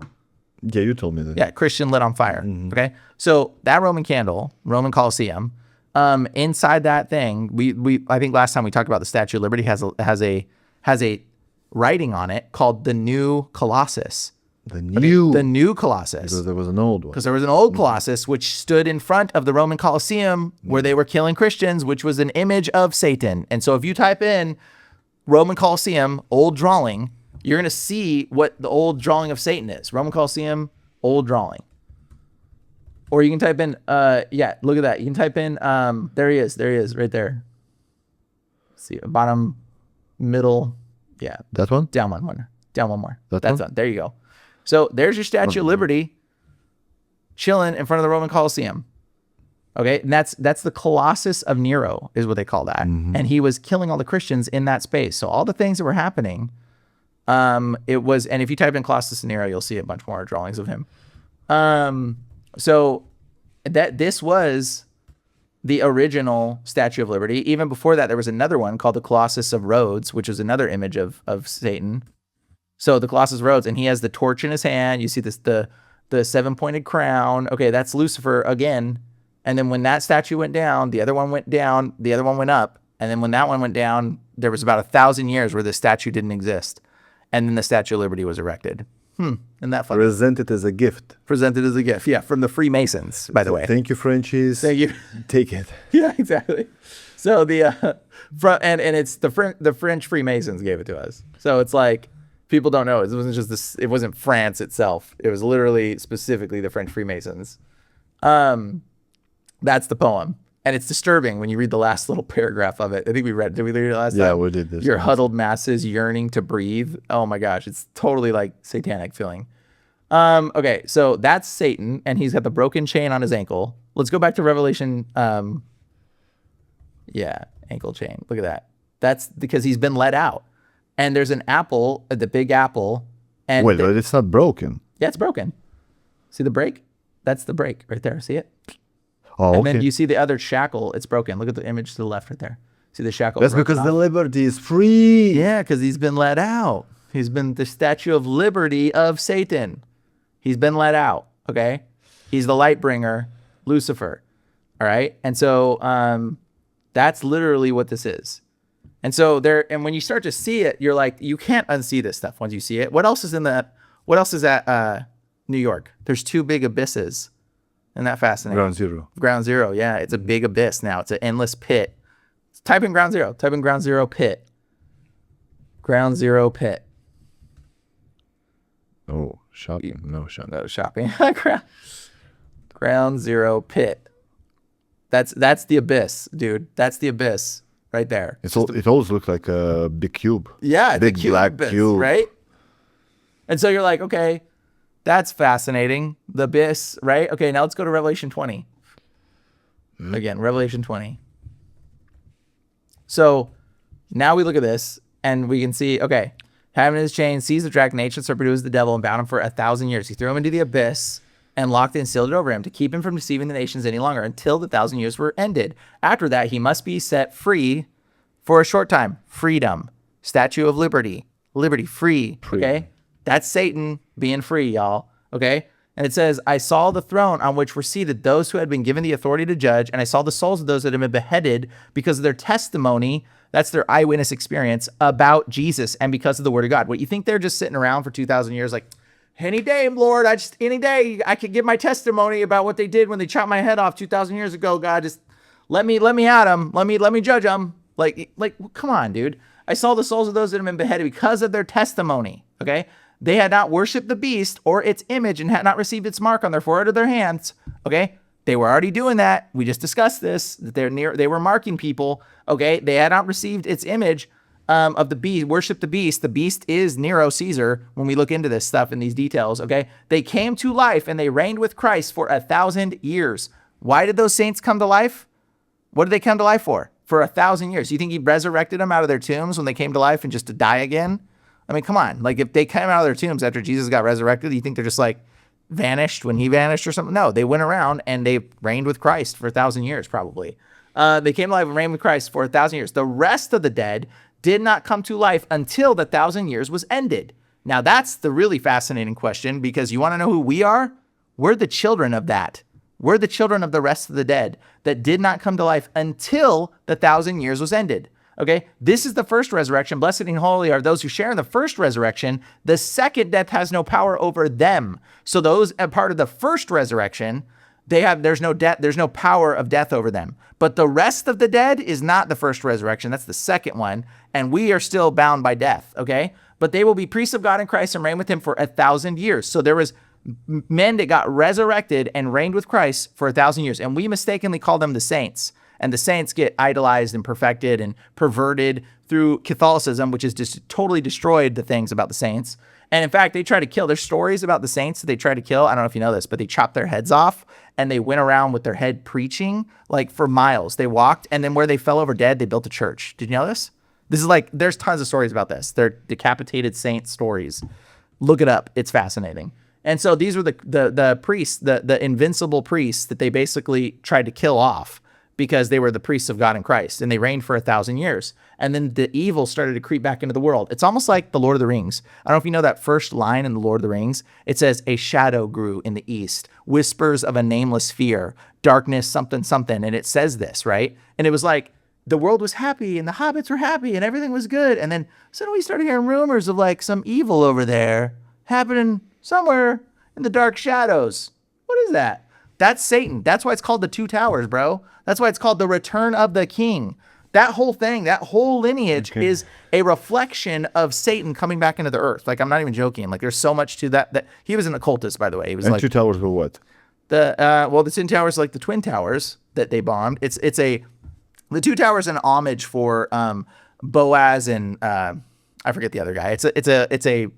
Yeah, you told me that. Yeah, Christian lit on fire. Mm-hmm. Okay, so that Roman candle, Roman Colosseum, inside that thing, we I think last time we talked about the Statue of Liberty has a writing on it called the New Colossus. The new Colossus. Because there was an old one. Because there was an old Colossus which stood in front of the Roman Colosseum where they were killing Christians, which was an image of Satan. And so if you type in Roman Colosseum, old drawing, you're going to see what the old drawing of Satan is. Roman Colosseum, old drawing. Or you can type in, look at that. You can type in, there he is, right there. Let's see, bottom, middle, yeah. That one? Down one more. That's one. There you go. So there's your Statue of Liberty chilling in front of the Roman Colosseum. Okay, and that's the Colossus of Nero is what they call that. Mm-hmm. And he was killing all the Christians in that space. So all the things that were happening, it was, and if you type in Colossus of Nero, you'll see a bunch more drawings of him. So that this was the original Statue of Liberty. Even before that, there was another one called the Colossus of Rhodes, which was another image of Satan. So the Colossus of Rhodes, and he has the torch in his hand. You see this, the 7-pointed crown. Okay, that's Lucifer again. And then when that statue went down, the other one went down, the other one went up. And then when that one went down, there was about 1,000 years where the statue didn't exist. And then the Statue of Liberty was erected. Isn't that funny? Presented as a gift. Yeah, from the Freemasons, by the way. Thank you, Frenchies. Thank you. Take it. Yeah, exactly. So the and it's the French Freemasons gave it to us. So it's like, people don't know. It wasn't just this. It wasn't France itself. It was literally specifically the French Freemasons. That's the poem. And it's disturbing when you read the last little paragraph of it. I think we read, did we read it last time? Yeah, we did this. Your huddled masses yearning to breathe. Oh my gosh, it's totally like satanic feeling. Okay, so that's Satan, and he's got the broken chain on his ankle. Let's go back to Revelation. Yeah, ankle chain. Look at that. That's because he's been let out. And there's an apple, the big apple. And Wait, but it's not broken. yeah, it's broken. See the break? That's the break right there. See it? Oh, And okay. then you see the other shackle. It's broken. Look at the image to the left right there. See the shackle? That's broken because the off? liberty is free. Yeah, because he's been let out. He's been the statue of liberty of Satan. He's been let out. Okay, he's the light bringer, Lucifer. All right, and so that's literally what this is. And so there, and when you start to see it, you're like, you can't unsee this stuff once you see it. What else is in that? What else is at New York? There's two big abysses. Isn't that fascinating? Ground zero. Ground zero, yeah. It's a big abyss now. It's an endless pit. Type in ground zero. Type in ground zero pit. Ground zero pit. Oh, shopping. No shopping. No shopping. Ground zero pit. That's the abyss, dude. That's the abyss right there. It always looks like a big cube. Yeah, big the black abyss, cube. right? And so you're like, okay, that's fascinating. The abyss, right? Okay, now let's go to Revelation 20. Again, Revelation 20. So now we look at this and we can see, okay, having his chain, seized the dragon, ancient serpent who is the devil, and bound him for 1,000 years. He threw him into the abyss and locked it and sealed it over him to keep him from deceiving the nations any longer until the 1,000 years were ended. After that, he must be set free for a short time. Freedom. Statue of liberty. Liberty. Free. Okay? That's Satan being free, y'all. Okay? And it says, I saw the throne on which were seated those who had been given the authority to judge, and I saw the souls of those that had been beheaded because of their testimony, that's their eyewitness experience, about Jesus and because of the word of God. What, you think they're just sitting around for 2,000 years like, any day, Lord, any day I could give my testimony about what they did when they chopped my head off 2,000 years ago. God, just let me at them. Let me judge them. Like, come on, dude. I saw the souls of those that have been beheaded because of their testimony. Okay. They had not worshiped the beast or its image and had not received its mark on their forehead or their hands. Okay. They were already doing that. We just discussed this. They were marking people. Okay. They had not received its image of the beast, worship the beast. The beast is Nero Caesar when we look into this stuff in these details, okay? They came to life and they reigned with Christ for 1,000 years. Why did those saints come to life? What did they come to life for? For 1,000 years. You think he resurrected them out of their tombs when they came to life and just to die again? I mean, come on. Like, if they came out of their tombs after Jesus got resurrected, you think they're just like vanished when he vanished or something? No, they went around and they reigned with Christ for 1,000 years probably. They came to life and reigned with Christ for 1,000 years. The rest of the dead did not come to life until the 1,000 years was ended. Now that's the really fascinating question, because you want to know who we are? We're the children of that. We're the children of the rest of the dead that did not come to life until the 1,000 years was ended. Okay, this is the first resurrection. Blessed and holy are those who share in the first resurrection. The second death has no power over them. So those are part of the first resurrection. There's no death, there's no power of death over them. But the rest of the dead is not the first resurrection. That's the second one. And we are still bound by death. Okay. But they will be priests of God in Christ and reign with him for 1,000 years. So there was men that got resurrected and reigned with Christ for 1,000 years. And we mistakenly call them the saints. And the saints get idolized and perfected and perverted through Catholicism, which has just totally destroyed the things about the saints. And in fact, they try to kill. There's stories about the saints that they try to kill. I don't know if you know this, but they chopped their heads off and they went around with their head preaching like for miles. They walked, and then where they fell over dead, they built a church. Did you know this? This is like, there's tons of stories about this. They're decapitated saint stories. Look it up. It's fascinating. And so these were the priests, the invincible priests that they basically tried to kill off, because they were the priests of God in Christ, and they reigned for 1,000 years. And then the evil started to creep back into the world. It's almost like the Lord of the Rings. I don't know if you know that first line in the Lord of the Rings. It says, a shadow grew in the east, whispers of a nameless fear, darkness, something, something. And it says this, right? And it was like, the world was happy and the hobbits were happy and everything was good. And then suddenly we started hearing rumors of like some evil over there happening somewhere in the dark shadows. What is that? That's Satan. That's why it's called the Two Towers, bro. That's why it's called the Return of the King. That whole thing, that whole lineage is a reflection of Satan coming back into the earth. Like, I'm not even joking. Like, there's so much to that. He was an occultist, by the way. He was And like, two towers were what? the Twin Towers, like the Twin Towers. that they bombed. The two towers an homage for Boaz and I forget the other guy. It's a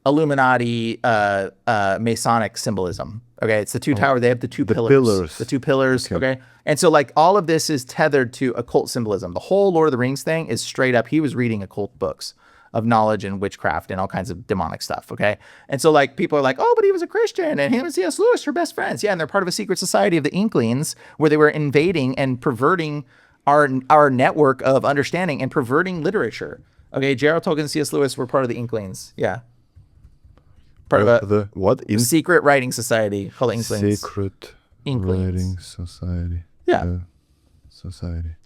Illuminati Masonic symbolism. Okay, it's the two towers. They have the two pillars. The two pillars. Okay. And so like all of this is tethered to occult symbolism. The whole Lord of the Rings thing is straight up. He was reading occult books of knowledge and witchcraft and all kinds of demonic stuff. Okay. And so like people are like, oh, but he was a Christian and him and C.S. Lewis are best friends. Yeah. And they're part of a secret society of the Inklings where they were invading and perverting our network of understanding and perverting literature. Okay. J.R.R. Tolkien and C.S. Lewis were part of the Inklings. Yeah. Part of the what? Secret writing society called Inklings. Secret Inklings. writing society. Yeah. Society.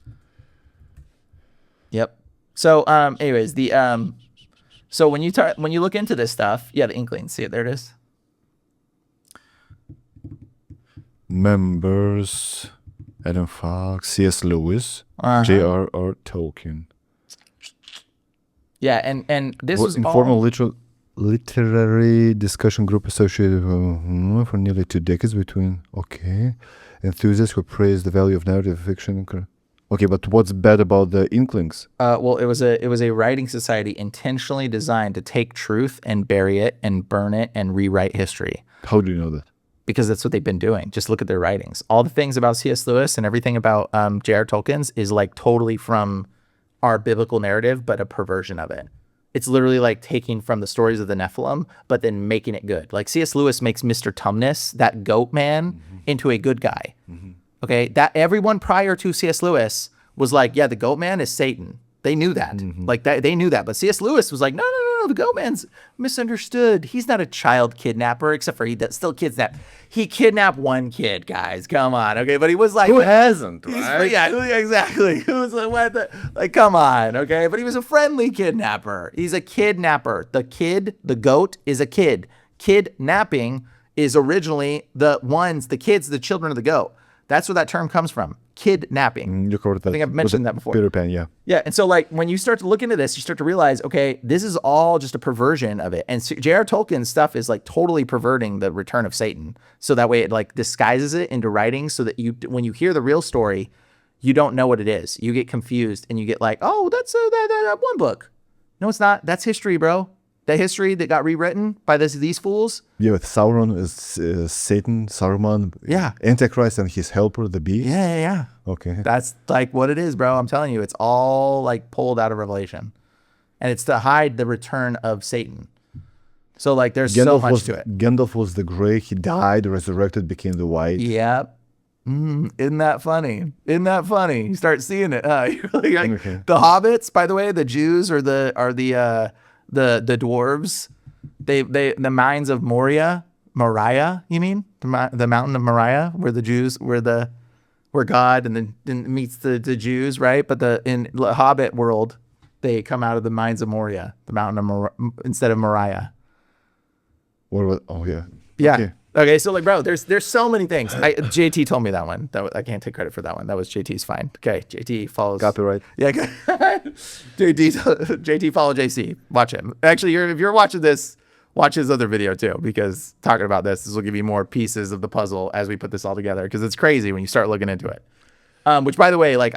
Yep. So, anyways, so when you look into this stuff, yeah, the Inklings. See it? There it is. Members: Adam Fox, C.S. Lewis, J.R.R. Tolkien. Yeah, and this was informal literary discussion group associated for nearly 2 decades between enthusiasts who praise the value of narrative fiction. Okay, but what's bad about the Inklings? Well, it was a writing society intentionally designed to take truth and bury it and burn it and rewrite history. How do you know that? Because that's what they've been doing. Just look at their writings. All the things about C.S. Lewis and everything about J.R.R. Tolkien's is like totally from our biblical narrative, but a perversion of it. It's literally like taking from the stories of the Nephilim, but then making it good. Like C.S. Lewis makes Mr. Tumnus, that goat man, into a good guy. Okay, that everyone prior to C.S. Lewis was like, yeah, the goat man is Satan. They knew that. Like that, they knew that. But C.S. Lewis was like, no, the goat man's misunderstood. He's not a child kidnapper, except for he does still kidnap. He kidnapped one kid, guys. Come on, okay? But he was like, who hasn't, right? Yeah, exactly. Who's like, what the, like, come on, okay? But he was a friendly kidnapper. He's a kidnapper. The goat is a kid. Kidnapping is originally the kids, the children of the goat. That's where that term comes from. Kidnapping. You covered that. I think I've mentioned that before. Peter Pan, yeah. Yeah, and so like when you start to look into this, you start to realize, okay, this is all just a perversion of it. And J.R.R. Tolkien's stuff is like totally perverting the return of Satan. So that way it like disguises it into writing so that when you hear the real story, you don't know what it is. You get confused and you get like, oh, that's that one book. No, it's not. That's history, bro. That history that got rewritten by these fools. Yeah, with Sauron is Satan, Saruman. Yeah. Antichrist and his helper, the beast. Yeah. Okay. That's like what it is, bro. I'm telling you, it's all like pulled out of Revelation. And it's to hide the return of Satan. So like there's so much to it. Gandalf was the gray. He died, resurrected, became the white. Yep. Isn't that funny? You start seeing it. You're like, Okay. The hobbits, by the way, the Jews are the dwarves. The mines of Moriah, you mean? The mountain of Moriah, where the Jews, where God and then meets the Jews, right? But in the Hobbit world, they come out of the mines of Moria, the mountain of instead of Moriah. Oh yeah. Yeah. Okay, so like, bro, there's so many things. JT told me that one. I can't take credit for that one. That was JT's fine. Okay, JT follows. Copyright. Yeah. JT follow JC. Watch him. Actually, if you're watching this, watch his other video too, because talking about this will give you more pieces of the puzzle as we put this all together. Because it's crazy when you start looking into it. Which, by the way, like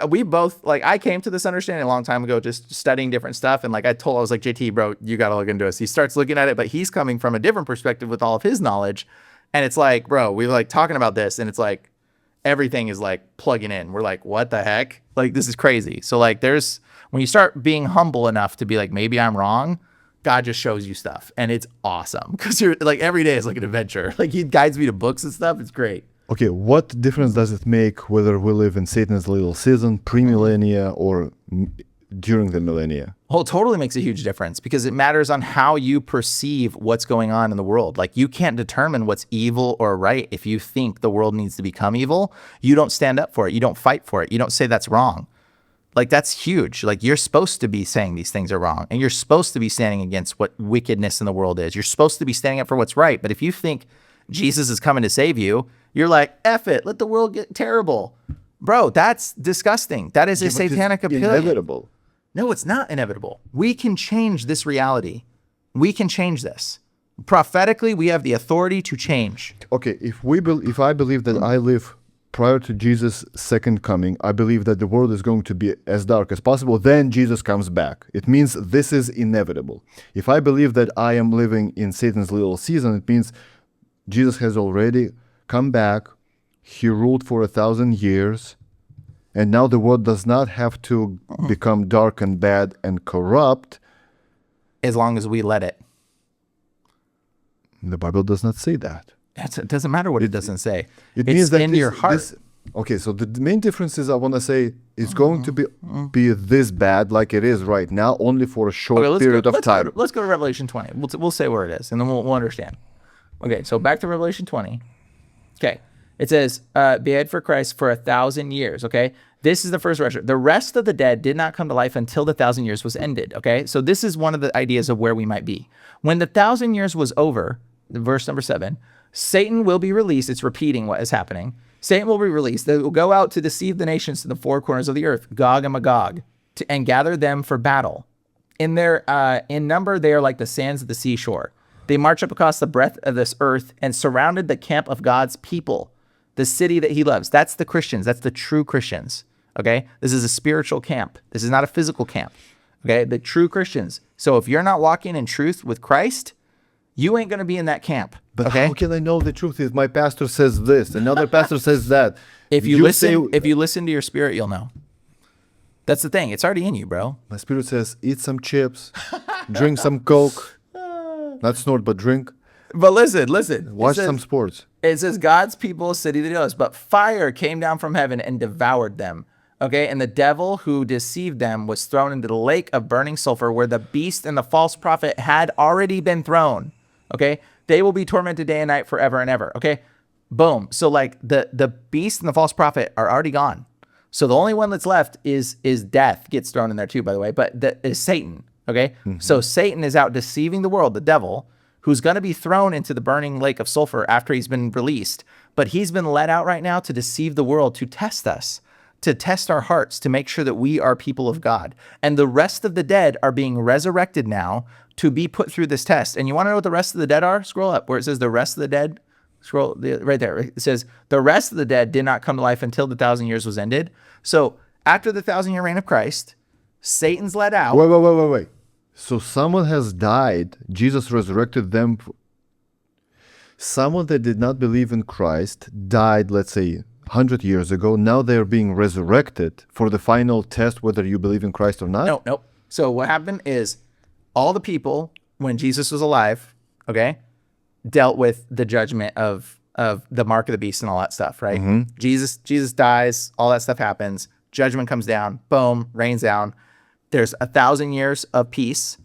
we both, like, I came to this understanding a long time ago, just studying different stuff. And like I was like, JT, bro, you got to look into this. He starts looking at it, but he's coming from a different perspective with all of his knowledge. And it's like, bro, we're like talking about this and it's like, everything is like plugging in. We're like, what the heck? Like, this is crazy. So like when you start being humble enough to be like, maybe I'm wrong, God just shows you stuff. And it's awesome. Cause you're like, every day is like an adventure. Like he guides me to books and stuff. It's great. Okay, what difference does it make whether we live in Satan's little season, pre-millennia, or during the millennia? Well, it totally makes a huge difference because it matters on how you perceive what's going on in the world. Like you can't determine what's evil or right if you think the world needs to become evil. You don't stand up for it. You don't fight for it. You don't say that's wrong. Like that's huge. Like you're supposed to be saying these things are wrong and you're supposed to be standing against what wickedness in the world is. You're supposed to be standing up for what's right. But if you think Jesus is coming to save you, you're like, F it, let the world get terrible. Bro, that's disgusting. That is a satanic opinion. Inevitable. No, it's not inevitable. We can change this reality. We can change this. Prophetically, we have the authority to change. Okay, if I believe that I live prior to Jesus' second coming, I believe that the world is going to be as dark as possible. Then Jesus comes back. It means this is inevitable. If I believe that I am living in Satan's little season, it means Jesus has already come back. He ruled for 1,000 years. And now the world does not have to become dark and bad and corrupt. As long as we let it. The Bible does not say that. It doesn't matter what it doesn't say. It means that in your heart. Okay, so the main difference is I want to say it's going to be this bad like it is right now, only for a short period of time. Let's go to Revelation 20. We'll say where it is, and then we'll understand. Okay, so back to Revelation 20. Okay, it says, "Behead for Christ for 1,000 years." Okay, this is the first resurrection. The rest of the dead did not come to life until the 1,000 years was ended. Okay, so this is one of the ideas of where we might be when the 1,000 years was over. Verse number 7. Satan will be released. It's repeating what is happening. Satan will be released. They will go out to deceive the nations to the four corners of the earth, Gog and Magog, and gather them for battle. In number, they are like the sands of the seashore. They march up across the breadth of this earth and surrounded the camp of God's people, the city that he loves. That's the Christians. That's the true Christians. Okay? This is a spiritual camp. This is not a physical camp. Okay? The true Christians. So if you're not walking in truth with Christ, you ain't going to be in that camp. But okay? How can I know the truth if my pastor says this, another pastor says that? If you listen to your spirit, you'll know. That's the thing. It's already in you, bro. My spirit says, eat some chips, drink some Coke. Not snort, but drink. But listen. Watch some sports. It says, God's people, city that he loves. But fire came down from heaven and devoured them. Okay, and the devil who deceived them was thrown into the lake of burning sulfur where the beast and the false prophet had already been thrown. Okay, they will be tormented day and night forever and ever. Okay, boom. So like the beast and the false prophet are already gone. So the only one that's left is death gets thrown in there too, by the way, but that is Satan. Okay, so Satan is out deceiving the world, the devil, who's going to be thrown into the burning lake of sulfur after he's been released. But he's been let out right now to deceive the world, to test us, to test our hearts, to make sure that we are people of God. And the rest of the dead are being resurrected now to be put through this test. And you want to know what the rest of the dead are? Scroll up where it says the rest of the dead. Scroll right there. It says the rest of the dead did not come to life until the 1,000 years was ended. So after the 1,000-year reign of Christ, Satan's let out. Wait. So someone has died. Jesus resurrected them. Someone that did not believe in Christ died, let's say, 100 years ago. Now they're being resurrected for the final test, whether you believe in Christ or not. Nope. So what happened is all the people, when Jesus was alive, okay, dealt with the judgment of the mark of the beast and all that stuff, right? Jesus dies, all that stuff happens. Judgment comes down, boom, rains down. There's 1,000 years of peace,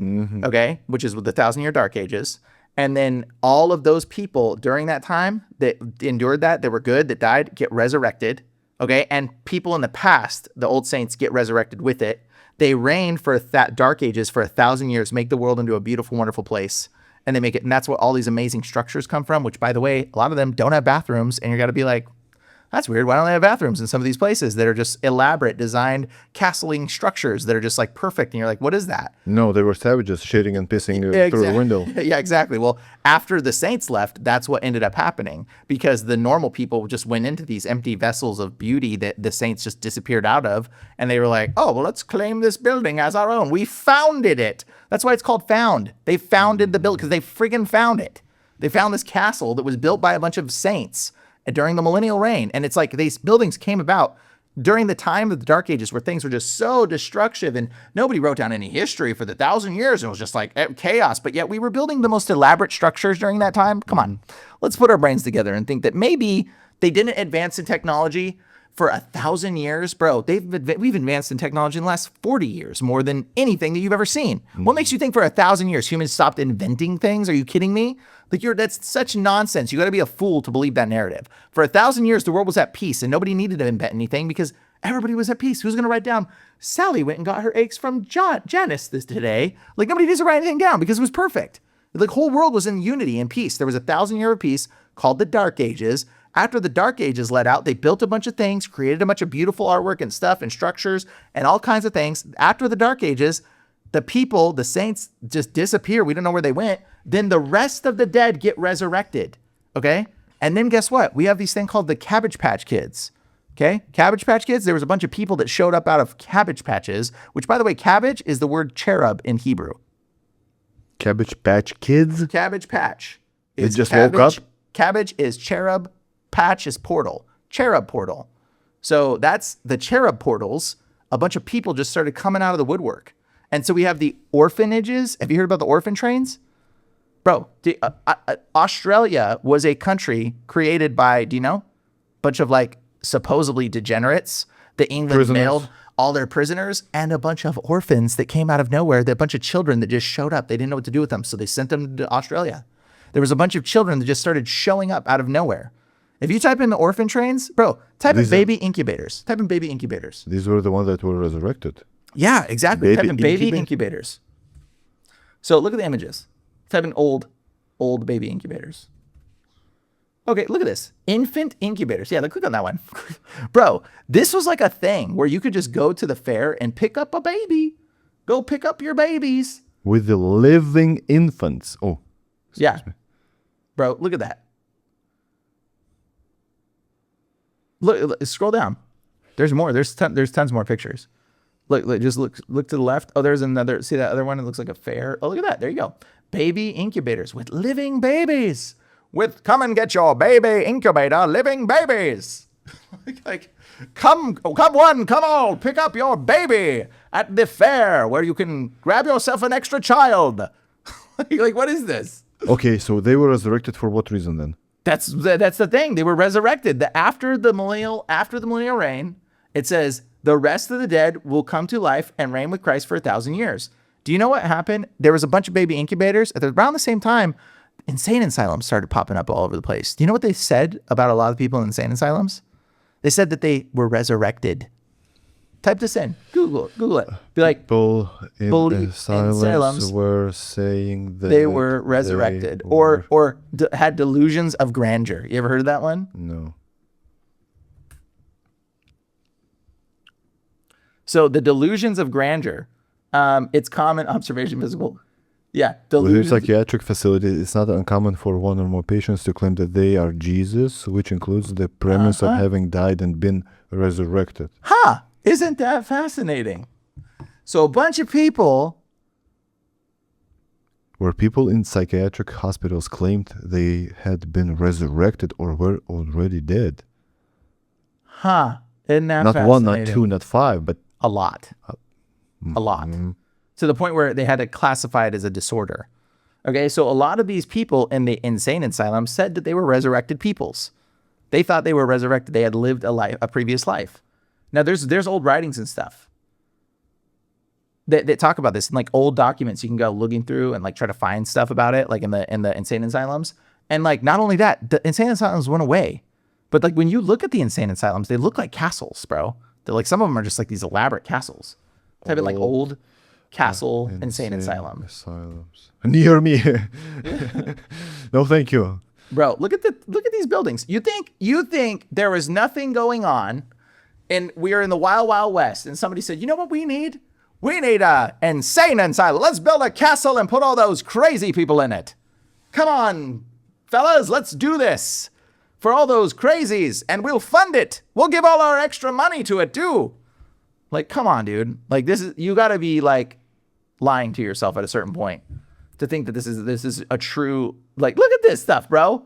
okay, which is the 1,000-year dark ages. And then all of those people during that time that endured that were good, that died, get resurrected, okay? And people in the past, the old saints, get resurrected with it. They reign for that dark ages for 1,000 years, make the world into a beautiful, wonderful place. And they make it, and that's what all these amazing structures come from, which, by the way, a lot of them don't have bathrooms, and you're got to be like, that's weird. Why don't they have bathrooms in some of these places that are just elaborate, designed, castling structures that are just like perfect? And you're like, what is that? No, they were savages shitting and pissing through the window. Yeah, exactly. Well, after the saints left, that's what ended up happening because the normal people just went into these empty vessels of beauty that the saints just disappeared out of. And they were like, oh, well, let's claim this building as our own. We founded it. That's why it's called found. They founded the building because they friggin' found it. They found this castle that was built by a bunch of saints during the millennial reign. And it's like these buildings came about during the time of the dark ages where things were just so destructive and nobody wrote down any history for the 1,000 years. It was just like chaos. But yet we were building the most elaborate structures during that time. Come on, let's put our brains together and think that maybe they didn't advance in technology for 1,000 years. Bro, we've advanced in technology in the last 40 years more than anything that you've ever seen. What makes you think for 1,000 years humans stopped inventing things? Are you kidding me? Like that's such nonsense. You got to be a fool to believe that narrative. For 1,000 years, the world was at peace and nobody needed to invent anything because everybody was at peace. Who's going to write down, Sally went and got her eggs from Janice today? Like nobody needs to write anything down because it was perfect. The whole world was in unity and peace. There was 1,000 year of peace called the Dark Ages. After the Dark Ages let out, they built a bunch of things, created a bunch of beautiful artwork and stuff and structures and all kinds of things. After the Dark Ages, the people, the saints just disappear. We don't know where they went. Then the rest of the dead get resurrected. Okay. And then guess what? We have these thing called the Cabbage Patch Kids. Okay, Cabbage Patch Kids. There was a bunch of people that showed up out of cabbage patches, which, by the way, cabbage is the word cherub in Hebrew. Cabbage Patch Kids? Cabbage Patch They is just cabbage. woke up? Cabbage is cherub. Patch is portal. Cherub portal. So that's the cherub portals. A bunch of people just started coming out of the woodwork. And so we have the orphanages. Have you heard about the orphan trains? Bro, Australia was a country created by, do you know? Bunch of like supposedly degenerates that England Prisoners. mailed all their prisoners and a bunch of orphans that came out of nowhere. A bunch of children that just showed up. They didn't know what to do with them. So they sent them to Australia. There was a bunch of children that just started showing up out of nowhere. If you type in the orphan trains, bro, type in baby incubators. Type in baby incubators. These were the ones that were resurrected. Yeah, exactly. Type in baby Incubator? incubators. So look at the images. Type in old baby incubators. Okay, look at this. Infant incubators. Yeah, click on that one. Bro, this was like a thing where you could just go to the fair and pick up a baby. Go pick up your babies. With the living infants. Oh. Yeah. Bro, look at that. Look, scroll down. There's more. There's tons more pictures. Look, just look to the left. Oh, there's another. See that other one? It looks like a fair. Oh, look at that. There you go. Baby incubators with living babies. Come and get your baby incubator, living babies. like, come one, come all, pick up your baby at the fair where you can grab yourself an extra child. like, what is this? Okay, so they were resurrected for what reason then? That's the thing. They were resurrected. After the millennial reign, it says the rest of the dead will come to life and reign with Christ for 1,000 years. Do you know what happened? There was a bunch of baby incubators. Around the same time, insane asylums started popping up all over the place. Do you know what they said about a lot of people in insane asylums? They said that they were resurrected. Type this in. Google it. Be like, People in asylums asylums were saying that they were resurrected or had delusions of grandeur. You ever heard of that one? No. So the delusions of grandeur, it's common observation visible. Yeah. Within Delusions. psychiatric facilities, it's not uncommon for one or more patients to claim that they are Jesus, which includes the premise of having died and been resurrected. Ha! Isn't that fascinating? So a bunch of people. Where people in psychiatric hospitals claimed they had been resurrected or were already dead. Huh. Isn't that Not fascinating? one, not two, not five, but A lot. A lot. To the point where they had to classify it as a disorder. Okay, so a lot of these people in the insane asylum said that they were resurrected peoples. They thought they were resurrected. They had lived a previous life. Now, there's old writings and stuff that talk about this in like old documents. You can go looking through and like try to find stuff about it, like in the insane asylums. And like not only that, the insane asylums went away. But like when you look at the insane asylums, they look like castles, bro. They're like some of them are just like these elaborate castles. Type in like old castle insane asylum. Asylums. Near me. No, thank you. Bro, look at these buildings. You think there was nothing going on, and we are in the wild, wild west, and somebody said, you know what we need? We need a insane asylum. Let's build a castle and put all those crazy people in it. Come on, fellas, let's do this for all those crazies, and we'll fund it. We'll give all our extra money to it too. Like, come on, dude. Like you gotta be like lying to yourself at a certain point to think that this is a true, like, look at this stuff, bro.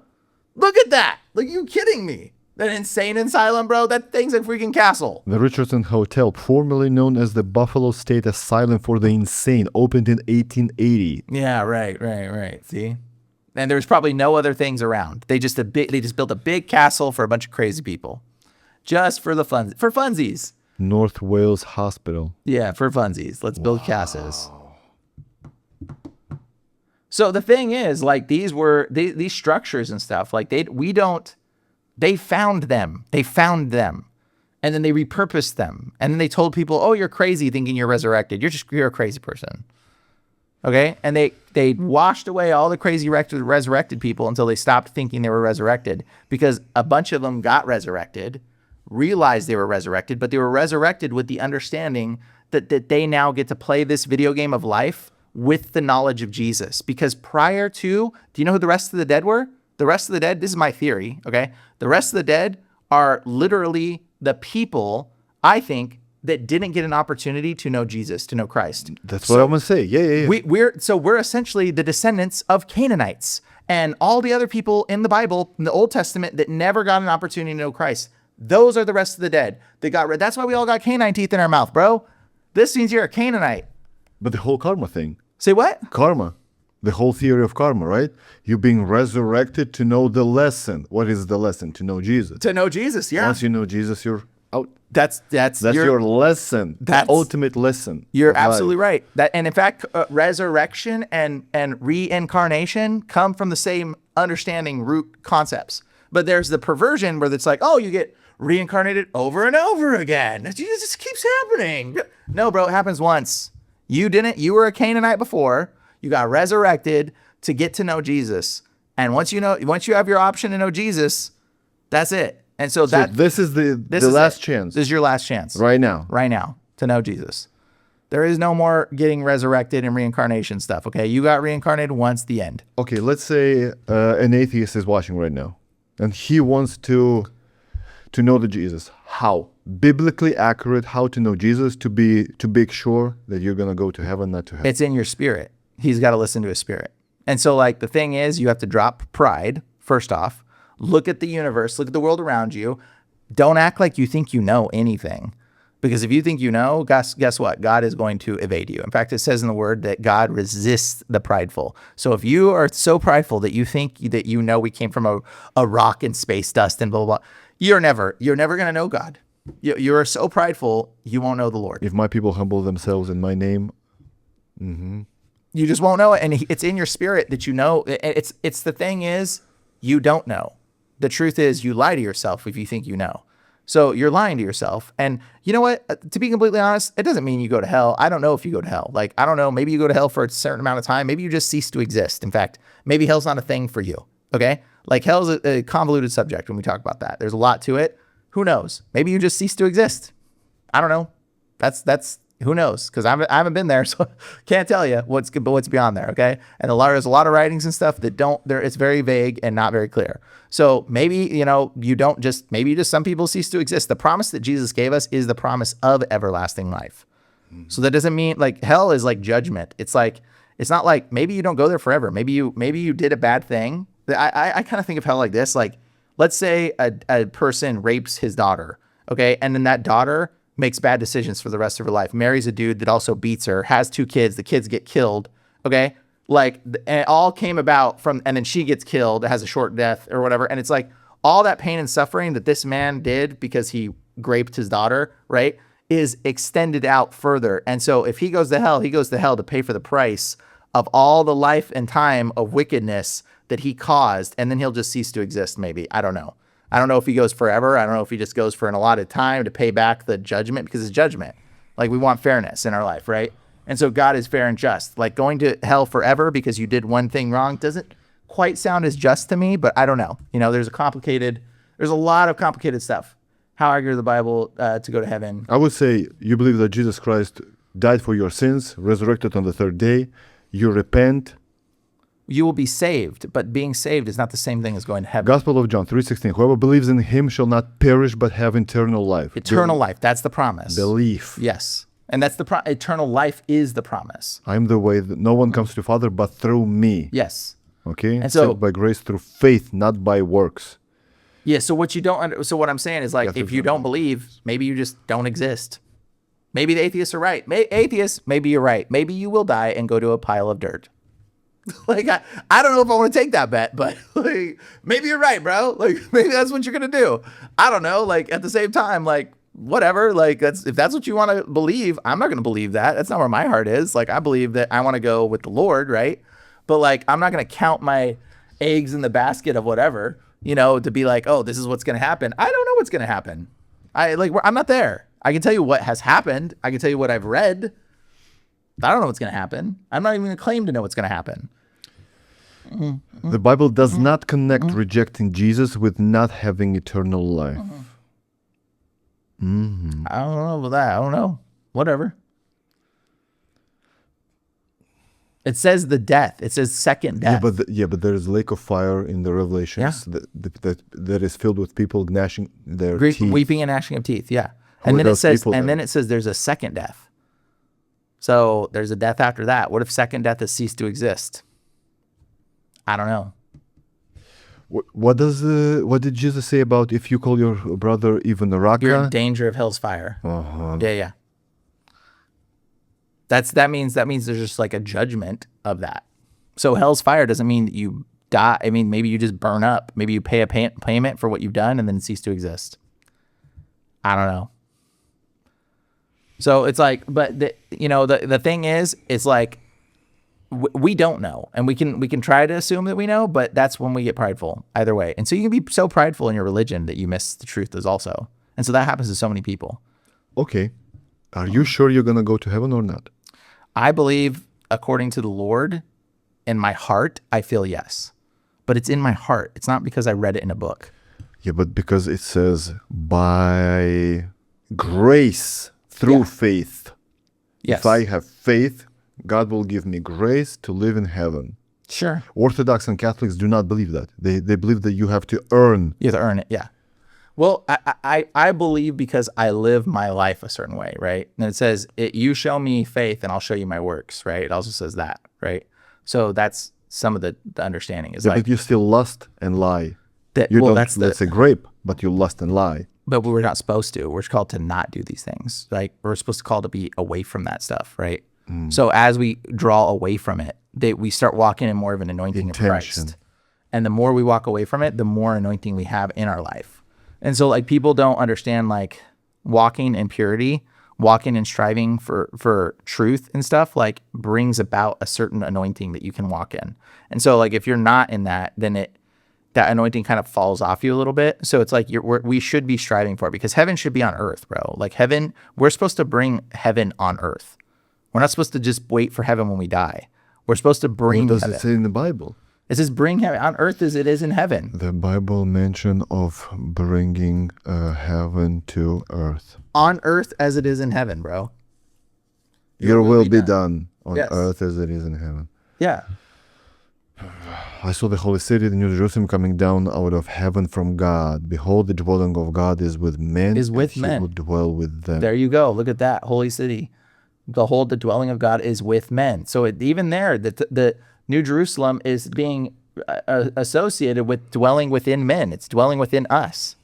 Look at that. Like, you kidding me? That insane asylum, bro, that thing's a freaking castle. The Richardson Hotel, formerly known as the Buffalo State Asylum for the Insane, opened in 1880. Yeah, right. See? And there was probably no other things around. They just built a big castle for a bunch of crazy people. Just for funsies. North Wales Hospital. Yeah, for funsies. Let's build castles. So the thing is, like, these structures and stuff, like they found them. And then they repurposed them. And then they told people, oh, you're crazy thinking you're resurrected. You're a crazy person. Okay? And they washed away all the crazy resurrected people until they stopped thinking they were resurrected, because a bunch of them got resurrected, realized they were resurrected, but they were resurrected with the understanding that they now get to play this video game of life with the knowledge of Jesus. Because prior to, do you know who the rest of the dead were? The rest of the dead, this is my theory, okay? The rest of the dead are literally the people, I think, that didn't get an opportunity to know Jesus, to know Christ. That's what I'm gonna say. Yeah. We're essentially the descendants of Canaanites and all the other people in the Bible, in the Old Testament, that never got an opportunity to know Christ. Those are the rest of the dead. That's why we all got canine teeth in our mouth, bro. This means you're a Canaanite. But the whole karma thing. Say what? Karma. The whole theory of karma, right? You being resurrected to know the lesson. What is the lesson? To know Jesus. To know Jesus, yeah. Once you know Jesus, you're out. That's your lesson. That's the ultimate lesson. You're of absolutely life. right. And in fact, resurrection and reincarnation come from the same understanding root concepts. But there's the perversion where it's like, oh, you get reincarnated over and over again. It just keeps happening. No, bro, it happens once. You were a Canaanite before. You got resurrected to get to know Jesus. And once you have your option to know Jesus, that's it. And so this is the last chance. This is your last chance. Right now. Right now to know Jesus. There is no more getting resurrected and reincarnation stuff. Okay. You got reincarnated once, the end. Okay. Let's say an atheist is watching right now and he wants to know the Jesus. How? Biblically accurate, how to know Jesus to make sure that you're going to go to heaven, not to hell. It's in your spirit. He's got to listen to his spirit. And so like the thing is, you have to drop pride first off. Look at the universe, look at the world around you. Don't act like you think you know anything. Because if you think you know, guess what? God is going to evade you. In fact, it says in the word that God resists the prideful. So if you are so prideful that you think that you know we came from a rock and space dust and blah, blah, blah, you're never going to know God. You are so prideful, you won't know the Lord. If my people humble themselves in my name, you just won't know it. And it's in your spirit that you know. It's the thing is, you don't know. The truth is, you lie to yourself if you think you know. So you're lying to yourself. And you know what? To be completely honest, it doesn't mean you go to hell. I don't know if you go to hell. Like, I don't know. Maybe you go to hell for a certain amount of time. Maybe you just cease to exist. In fact, maybe hell's not a thing for you. Okay? Like, hell's a convoluted subject when we talk about that. There's a lot to it. Who knows? Maybe you just cease to exist. I don't know. That's who knows? Because I haven't been there, so can't tell you what's beyond there. Okay, and there's a lot of writings and stuff that it's very vague and not very clear. So maybe maybe just some people cease to exist. The promise that Jesus gave us is the promise of everlasting life. So that doesn't mean like hell is like judgment. It's not like maybe you don't go there forever. Maybe you did a bad thing. I kind of think of hell like this. Like, let's say a person rapes his daughter, okay, and then that daughter makes bad decisions for the rest of her life, marries a dude that also beats her, has 2 kids, the kids get killed, okay? Like, and it all came about and then she gets killed, has a short death or whatever, and it's like all that pain and suffering that this man did because he raped his daughter, right, is extended out further. And so if he goes to hell, to pay for the price of all the life and time of wickedness that he caused, and then he'll just cease to exist maybe. I don't know. I don't know if he goes forever. I don't know if he just goes for an allotted time to pay back the judgment, because it's judgment. Like, we want fairness in our life, right? And so God is fair and just. Like, going to hell forever because you did one thing wrong doesn't quite sound as just to me, but I don't know. There's a lot of complicated stuff. How I agree with the Bible to go to heaven. I would say you believe that Jesus Christ died for your sins, resurrected on the 3rd day. You repent. You will be saved, but being saved is not the same thing as going to heaven. Gospel of John 3:16. Whoever believes in him shall not perish but have eternal life. Eternal life. That's the promise. Belief. Yes. And that's eternal life is the promise. I am the way that no one comes to the Father but through me. Yes. Okay? And so, saved by grace through faith, not by works. Yeah, so what I'm saying is, like, if you don't believe, maybe you just don't exist. Maybe the atheists are right. Atheists, maybe you're right. Maybe you will die and go to a pile of dirt. Like, I don't know if I want to take that bet, but like, maybe you're right, bro. Like, maybe that's what you're going to do. I don't know. Like, at the same time, like, whatever, like, if that's what you want to believe, I'm not going to believe that. That's not where my heart is. Like, I believe that I want to go with the Lord, right? But like, I'm not going to count my eggs in the basket of whatever, to be like, oh, this is what's going to happen. I don't know what's going to happen. I'm not there. I can tell you what has happened. I can tell you what I've read. I don't know what's going to happen. I'm not even going to claim to know what's going to happen. The Bible does not connect rejecting Jesus with not having eternal life. I don't know about that. I don't know. Whatever. It says the death. It says second death. But there is lake of fire in the Revelations that is filled with people gnashing their teeth. Weeping and gnashing of teeth. Yeah. And then it says there's a second death. So there's a death after that. What if second death has ceased to exist? I don't know. What did Jesus say about if you call your brother even a raka? You're in danger of hell's fire. Uh-huh. Yeah. That means there's just like a judgment of that. So hell's fire doesn't mean that you die. I mean, maybe you just burn up. Maybe you pay a payment for what you've done and then cease to exist. I don't know. So it's like, but the thing is, it's like we don't know, and we can try to assume that we know, but that's when we get prideful. Either way, and so you can be so prideful in your religion that you miss the truth as also, and so that happens to so many people. Okay, are you sure you're gonna go to heaven or not? I believe, according to the Lord, in my heart, I feel yes. But it's in my heart. It's not because I read it in a book. Yeah, but because it says by grace through faith. Yes. If I have faith, God will give me grace to live in heaven. Sure. Orthodox and Catholics do not believe that. They believe that you have to earn. You have to earn it, yeah. Well, I believe because I live my life a certain way, right? And it says, you show me faith and I'll show you my works, right? It also says that, right? So that's some of the understanding. Is but you still lust and lie. Let's say grape, but you lust and lie. But we're not supposed to. We're called to not do these things. Like we're supposed to call to be away from that stuff, right? So as we draw away from it, we start walking in more of an anointing of Christ. And the more we walk away from it, the more anointing we have in our life. And so like people don't understand like walking in purity, walking and striving for truth and stuff like brings about a certain anointing that you can walk in. And so like if you're not in that, then that anointing kind of falls off you a little bit. So it's like we should be striving for it because heaven should be on earth, bro. Like heaven, we're supposed to bring heaven on earth. We're not supposed to just wait for heaven when we die. We're supposed to bring What does heaven. it say in the Bible? It says bring heaven on earth as it is in heaven. The Bible mention of bringing heaven to earth. On earth as it is in heaven, bro. Your will be done on earth as it is in heaven. Yeah. I saw the holy city, the New Jerusalem, coming down out of heaven from God. Behold, the dwelling of God is with men. Is with He men. will dwell with them. There you go. Look at that. Holy city. Behold, the dwelling of God is with men. So even there, the New Jerusalem is being associated with dwelling within men. It's dwelling within us.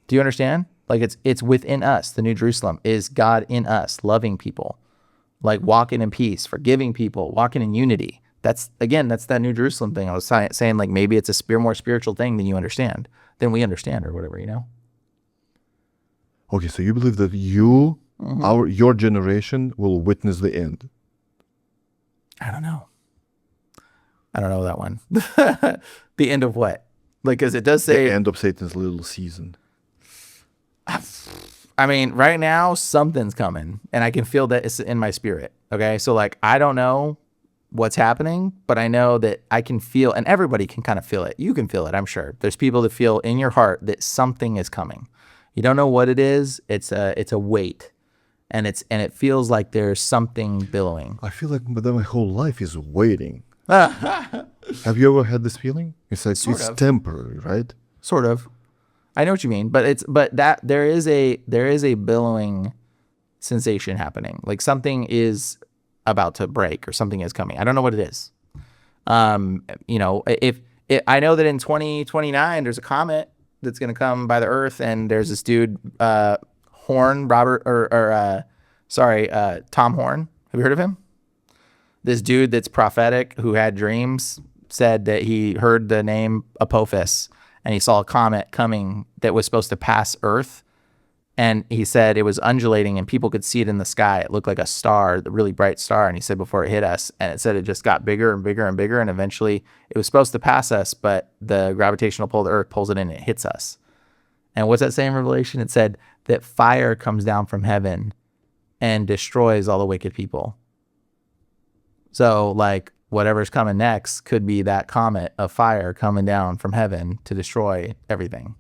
Do you understand? Like it's within us. The New Jerusalem is God in us, loving people, like walking in peace, forgiving people, walking in unity. That's that New Jerusalem thing. I was saying like maybe it's a more spiritual thing than we understand or whatever, you know? Okay, so you believe that your generation will witness the end? I don't know that one. The end of what? Like, because it does say... The end of Satan's little season. I mean, right now, something's coming. And I can feel that it's in my spirit. Okay? So, like, I don't know what's happening, but I know that I can feel, and everybody can kind of feel it. You can feel it, I'm sure. There's people that feel in your heart that something is coming. You don't know what it is. It's a weight. And it feels like there's something billowing. I feel like my whole life is waiting. Have you ever had this feeling? It's like it's temporary, right? Sort of. I know what you mean, but there is a billowing sensation happening. Like something is about to break or something is coming. I don't know what it is. I know that in 2029 there's a comet that's going to come by the Earth, and there's this dude Tom Horn. Have you heard of him? This dude that's prophetic who had dreams said that he heard the name Apophis and he saw a comet coming that was supposed to pass Earth. And he said it was undulating and people could see it in the sky. It looked like a star, the really bright star. And he said before it hit us, and it said it just got bigger and bigger and bigger. And eventually it was supposed to pass us, but the gravitational pull of the Earth pulls it in and it hits us. And what's that say in Revelation? It said that fire comes down from heaven and destroys all the wicked people. So like whatever's coming next could be that comet of fire coming down from heaven to destroy everything.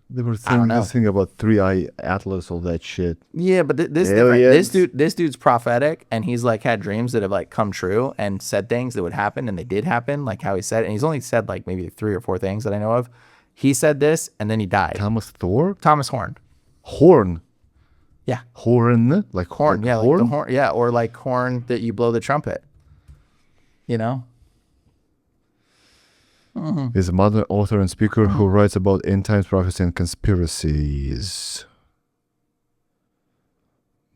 They were I don't saying know. this thing about 3-eye atlas, all that shit. Yeah, but this Aliens. different. This dude's prophetic, and he's like had dreams that have like come true and said things that would happen, and they did happen, like how he said. And he's only said like maybe 3 or 4 things that I know of. He said this, and then he died. Thomas Thor? Thomas Horn. Horn. Yeah, Horn? Like horn. like Yeah, horn? like the horn. Yeah, or like horn that you blow the trumpet. You know. Is a modern author and speaker who writes about end times prophecy and conspiracies.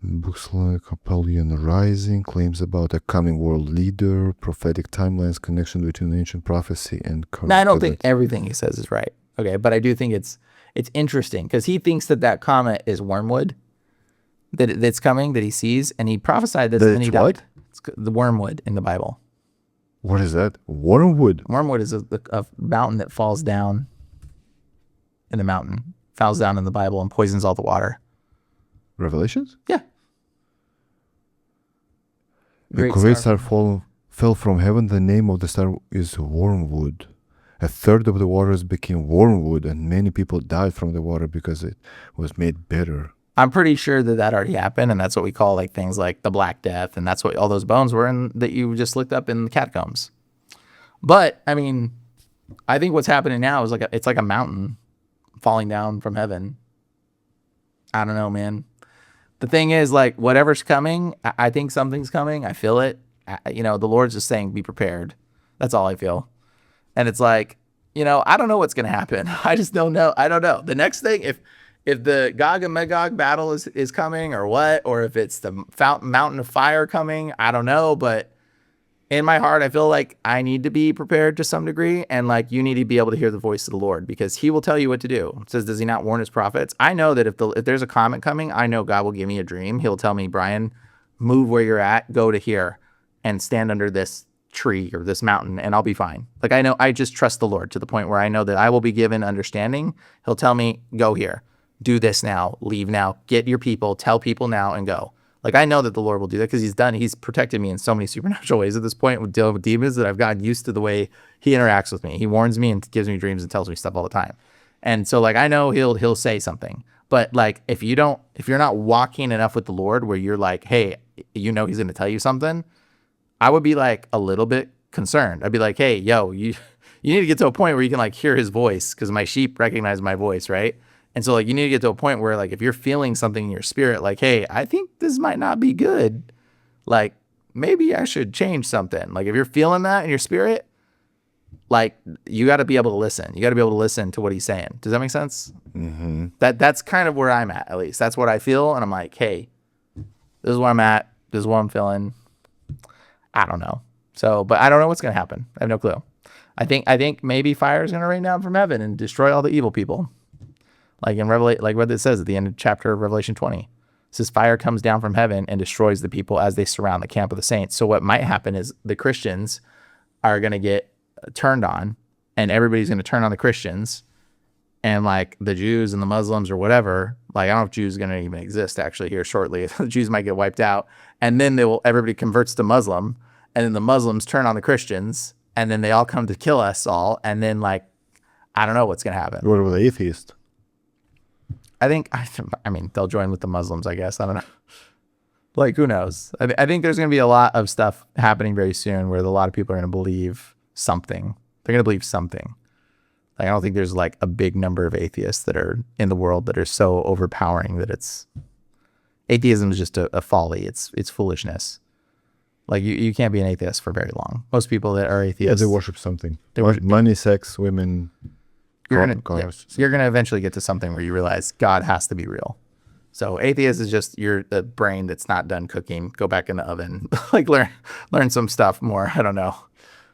Books like Apollyon Rising, claims about a coming world leader, prophetic timelines, connection between ancient prophecy and current. Now, I don't events. think everything he says is right. Okay, but I do think it's interesting because he thinks that comet is wormwood that's coming that he sees, and he prophesied this, That and then he it's what? died. It's the wormwood in the Bible. What is that? Wormwood. Wormwood is a mountain that falls down in the mountain, falls down in the Bible, and poisons all the water. Revelations? Yeah. A great star fell from heaven. The name of the star is Wormwood. A third of the waters became wormwood, and many people died from the water because it was made bitter. I'm pretty sure that already happened, and that's what we call like things like the Black Death, and that's what all those bones were in that you just looked up in the catacombs. But I mean, I think what's happening now is it's like a mountain falling down from heaven. I don't know, man. The thing is, like, whatever's coming, I think something's coming. I feel it. The Lord's just saying, be prepared. That's all I feel. And it's like, I don't know what's going to happen. I just don't know. I don't know. The next thing, if the Gog and Magog battle is coming or what, or if it's the mountain of fire coming, I don't know. But in my heart, I feel like I need to be prepared to some degree. And like, you need to be able to hear the voice of the Lord because he will tell you what to do. It says, does he not warn his prophets? I know that if there's a comet coming, I know God will give me a dream. He'll tell me, Brian, move where you're at, go to here and stand under this tree or this mountain and I'll be fine. Like, I know, I just trust the Lord to the point where I know that I will be given understanding. He'll tell me, go here, do this now, leave now, get your people, tell people now and go. Like, I know that the Lord will do that because he's protected me in so many supernatural ways at this point with dealing with demons that I've gotten used to the way he interacts with me. He warns me and gives me dreams and tells me stuff all the time. And so like, I know he'll say something, but like, if you're not walking enough with the Lord where you're like, hey, he's going to tell you something, I would be like a little bit concerned. I'd be like, hey, yo, you need to get to a point where you can like hear his voice because my sheep recognize my voice, right? And so like, you need to get to a point where like, if you're feeling something in your spirit, like, hey, I think this might not be good. Like, maybe I should change something. Like, if you're feeling that in your spirit, like, you got to be able to listen. You got to be able to listen to what he's saying. Does that make sense? Mm-hmm. That's kind of where I'm at least. That's what I feel. And I'm like, hey, this is where I'm at. This is what I'm feeling. I don't know. So, but I don't know what's going to happen. I have no clue. I think maybe fire is going to rain down from heaven and destroy all the evil people. Like in Revelation, like what it says at the end of chapter of Revelation 20. It says fire comes down from heaven and destroys the people as they surround the camp of the saints. So what might happen is the Christians are going to get turned on and everybody's going to turn on the Christians, and like the Jews and the Muslims or whatever, like, I don't know if Jews are going to even exist actually here shortly. The Jews might get wiped out, and then everybody converts to Muslim, and then the Muslims turn on the Christians, and then they all come to kill us all. And then like, I don't know what's going to happen. What about the atheist? I mean, they'll join with the Muslims, I guess. I don't know. Like, who knows? I think there's going to be a lot of stuff happening very soon where a lot of people are going to believe something. They're going to believe something. Like, I don't think there's like a big number of atheists that are in the world that are so overpowering that atheism is just a folly. It's foolishness. Like, you can't be an atheist for very long. Most people that are atheists, Yeah, they worship something. They worship money, sex, women. you're gonna eventually get to something where you realize God has to be real. So atheist is just the brain that's not done cooking. Go back in the oven, like learn some stuff more. I don't know.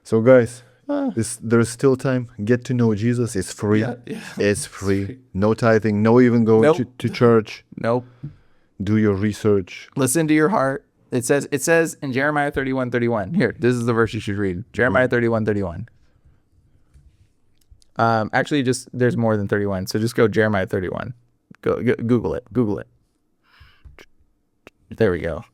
So guys, there's still time. Get to know Jesus. It's free. Yeah. It's free. No tithing. No even going Nope. to church. Nope. Do your research. Listen to your heart. It says in Jeremiah 31:31. Here, this is the verse you should read. Jeremiah 31:31. Actually, there's more than 31. So just go Jeremiah 31. Go Google it. Google it. There we go.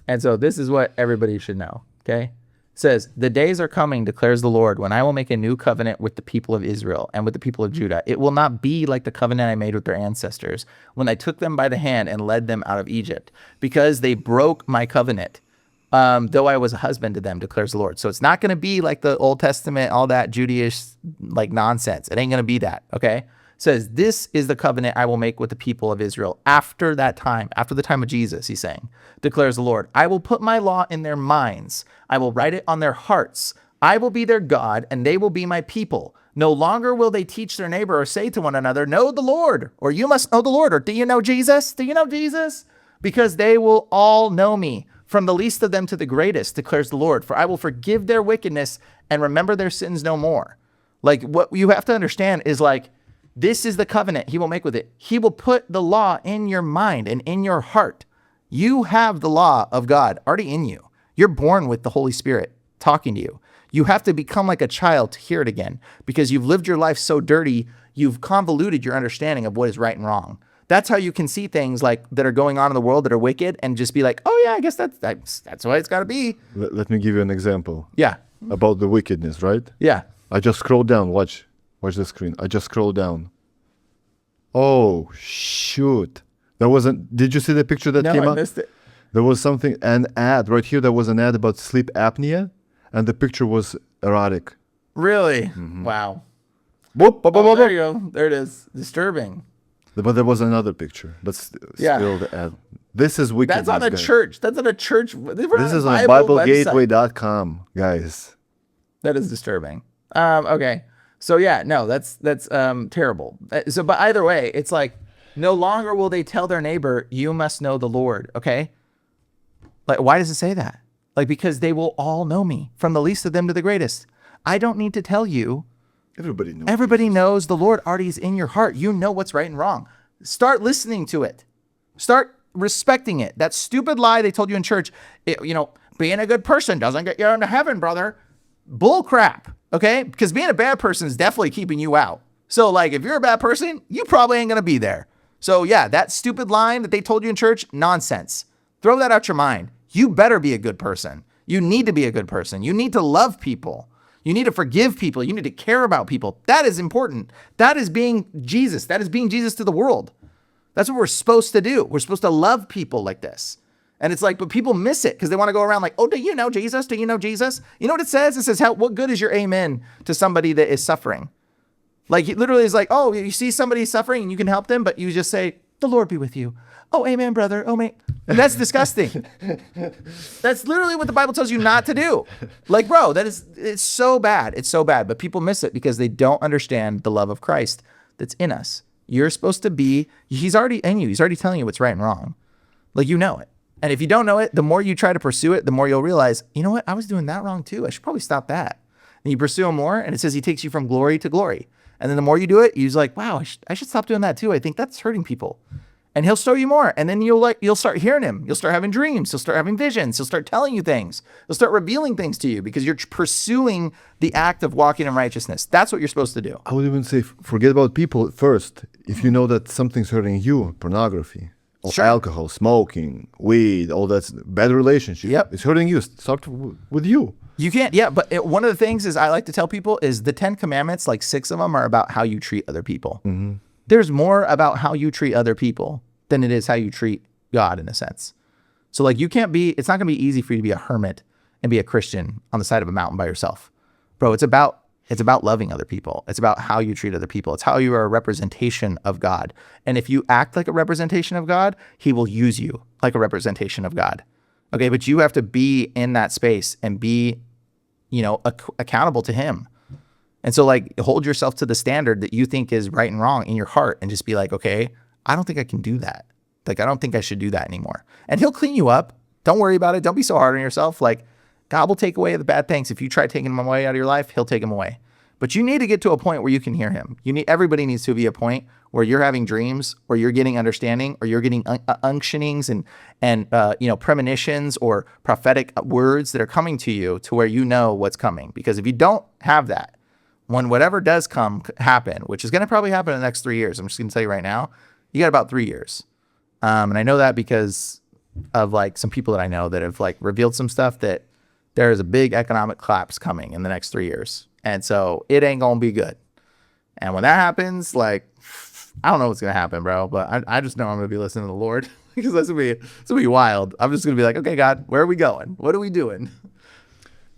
And so this is what everybody should know. Okay. says, the days are coming, declares the Lord, when I will make a new covenant with the people of Israel and with the people of Judah. It will not be like the covenant I made with their ancestors when I took them by the hand and led them out of Egypt, because they broke my covenant, though I was a husband to them, declares the Lord. So it's not going to be like the Old Testament, all that Judaish like nonsense. It ain't going to be that, okay? Says, this is the covenant I will make with the people of Israel after that time, after the time of Jesus, he's saying, declares the Lord. I will put my law in their minds. I will write it on their hearts. I will be their God, and they will be my people. No longer will they teach their neighbor or say to one another, know the Lord, or you must know the Lord, or do you know Jesus? Do you know Jesus? Because they will all know me, from the least of them to the greatest, declares the Lord. For I will forgive their wickedness and remember their sins no more. Like, what you have to understand is, like, this is the covenant he will make with it. He will put the law in your mind and in your heart. You have the law of God already in you. You're born with the Holy Spirit talking to you. You have to become like a child to hear it again, because you've lived your life so dirty, you've convoluted your understanding of what is right and wrong. That's how you can see things like that are going on in the world that are wicked and just be like, oh yeah, I guess that's what it's got to be. Let me give you an example. Yeah. About the wickedness, right? Yeah. I just scrolled down. Watch the screen. I just scrolled down. Oh, shoot. Did you see the picture that came No, I up? missed it. There was an ad right here. There was an ad about sleep apnea, and the picture was erotic. Really? Wow. Boop, boop, boop, Oh, boop, there boop. you go. There it is. Disturbing. But there was another picture. But Yeah. still the ad. This is wicked. That's on a church. That's on a church. This is on website. BibleGateway.com, guys. That is disturbing. Okay. So yeah, no, that's terrible. So, but either way, it's like, no longer will they tell their neighbor, you must know the Lord. Okay. Like, why does it say that? Like, because they will all know me, from the least of them to the greatest. I don't need to tell you. Everybody knows. Everybody knows the Lord already is in your heart. You know what's right and wrong. Start listening to it. Start respecting it. That stupid lie they told you in church, being a good person doesn't get you into heaven, brother. Bull crap. Okay? Because being a bad person is definitely keeping you out. So, like, if you're a bad person, you probably ain't going to be there. So, yeah, that stupid line that they told you in church, nonsense. Throw that out your mind. You better be a good person. You need to be a good person. You need to love people. You need to forgive people. You need to care about people. That is important. That is being Jesus. That is being Jesus to the world. That's what we're supposed to do. We're supposed to love people like this. And it's like, but people miss it because they want to go around like, oh, do you know Jesus? Do you know Jesus? You know what it says? It says, what good is your amen to somebody that is suffering? Like, it literally is like, oh, you see somebody suffering and you can help them, but you just say, the Lord be with you. Oh, amen, brother. Oh, mate. And that's disgusting. That's literally what the Bible tells you not to do. Like, bro, it's so bad. It's so bad. But people miss it because they don't understand the love of Christ that's in us. You're supposed to be, he's already in you. He's already telling you what's right and wrong. Like, you know it. And if you don't know it, the more you try to pursue it, the more you'll realize, you know what? I was doing that wrong too. I should probably stop that. And you pursue him more, and it says he takes you from glory to glory. And then the more you do it, you're like, wow, I should stop doing that too. I think that's hurting people. And he'll show you more. And then you'll start hearing him. You'll start having dreams. You'll start having visions. He'll start telling you things. He'll start revealing things to you because you're pursuing the act of walking in righteousness. That's what you're supposed to do. I would even say, forget about people first. If you know that something's hurting you, pornography, or Sure. alcohol, smoking, weed, all that's bad relationship. Yep. It's hurting you. Start with you. You can't, yeah, but one of the things is I like to tell people is the 10 commandments, like 6 of them are about how you treat other people. Mm-hmm. There's more about how you treat other people than it is how you treat God in a sense. So like it's not gonna be easy for you to be a hermit and be a Christian on the side of a mountain by yourself. Bro, it's about loving other people. It's about how you treat other people. It's how you are a representation of God. And if you act like a representation of God, he will use you like a representation of God. Okay, but you have to be in that space and be, accountable to him. And so like hold yourself to the standard that you think is right and wrong in your heart and just be like, okay, I don't think I can do that. Like, I don't think I should do that anymore. And he'll clean you up. Don't worry about it. Don't be so hard on yourself. Like, God will take away the bad things. If you try taking them away out of your life, he'll take them away. But you need to get to a point where you can hear him. Everybody needs to be a point where you're having dreams, or you're getting understanding, or you're getting unctionings and premonitions or prophetic words that are coming to you to where you know what's coming. Because if you don't have that, when whatever does happen, which is going to probably happen in the next 3 years, I'm just going to tell you right now, you got about 3 years. And I know that because of like some people that I know that have like revealed some stuff that there is a big economic collapse coming in the next 3 years. And so it ain't going to be good. And when that happens, like, I don't know what's going to happen, bro, but I just know I'm going to be listening to the Lord because it's going to be wild. I'm just going to be like, okay, God, where are we going? What are we doing?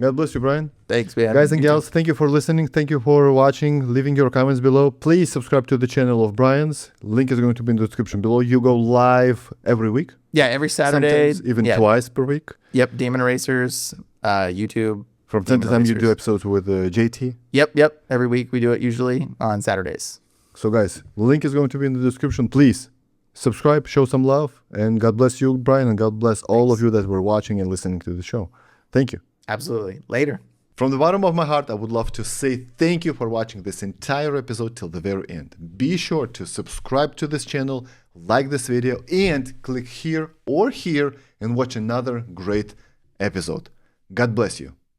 God bless you, Brian. Thanks, man. Guys and gals, thank you for listening. Thank you for watching, leaving your comments below. Please subscribe to the channel of Brian's. Link is going to be in the description below. You go live every week. Yeah, every Saturday. Sometimes even twice per week. Yep, Demon Erasers, YouTube. From time to time, you do episodes with JT. Yep. Every week we do it usually on Saturdays. So, guys, link is going to be in the description. Please subscribe, show some love, and God bless you, Brian, and God bless all of you that were watching and listening to the show. Thank you. Absolutely. Later. From the bottom of my heart, I would love to say thank you for watching this entire episode till the very end. Be sure to subscribe to this channel, like this video, and click here or here and watch another great episode. God bless you.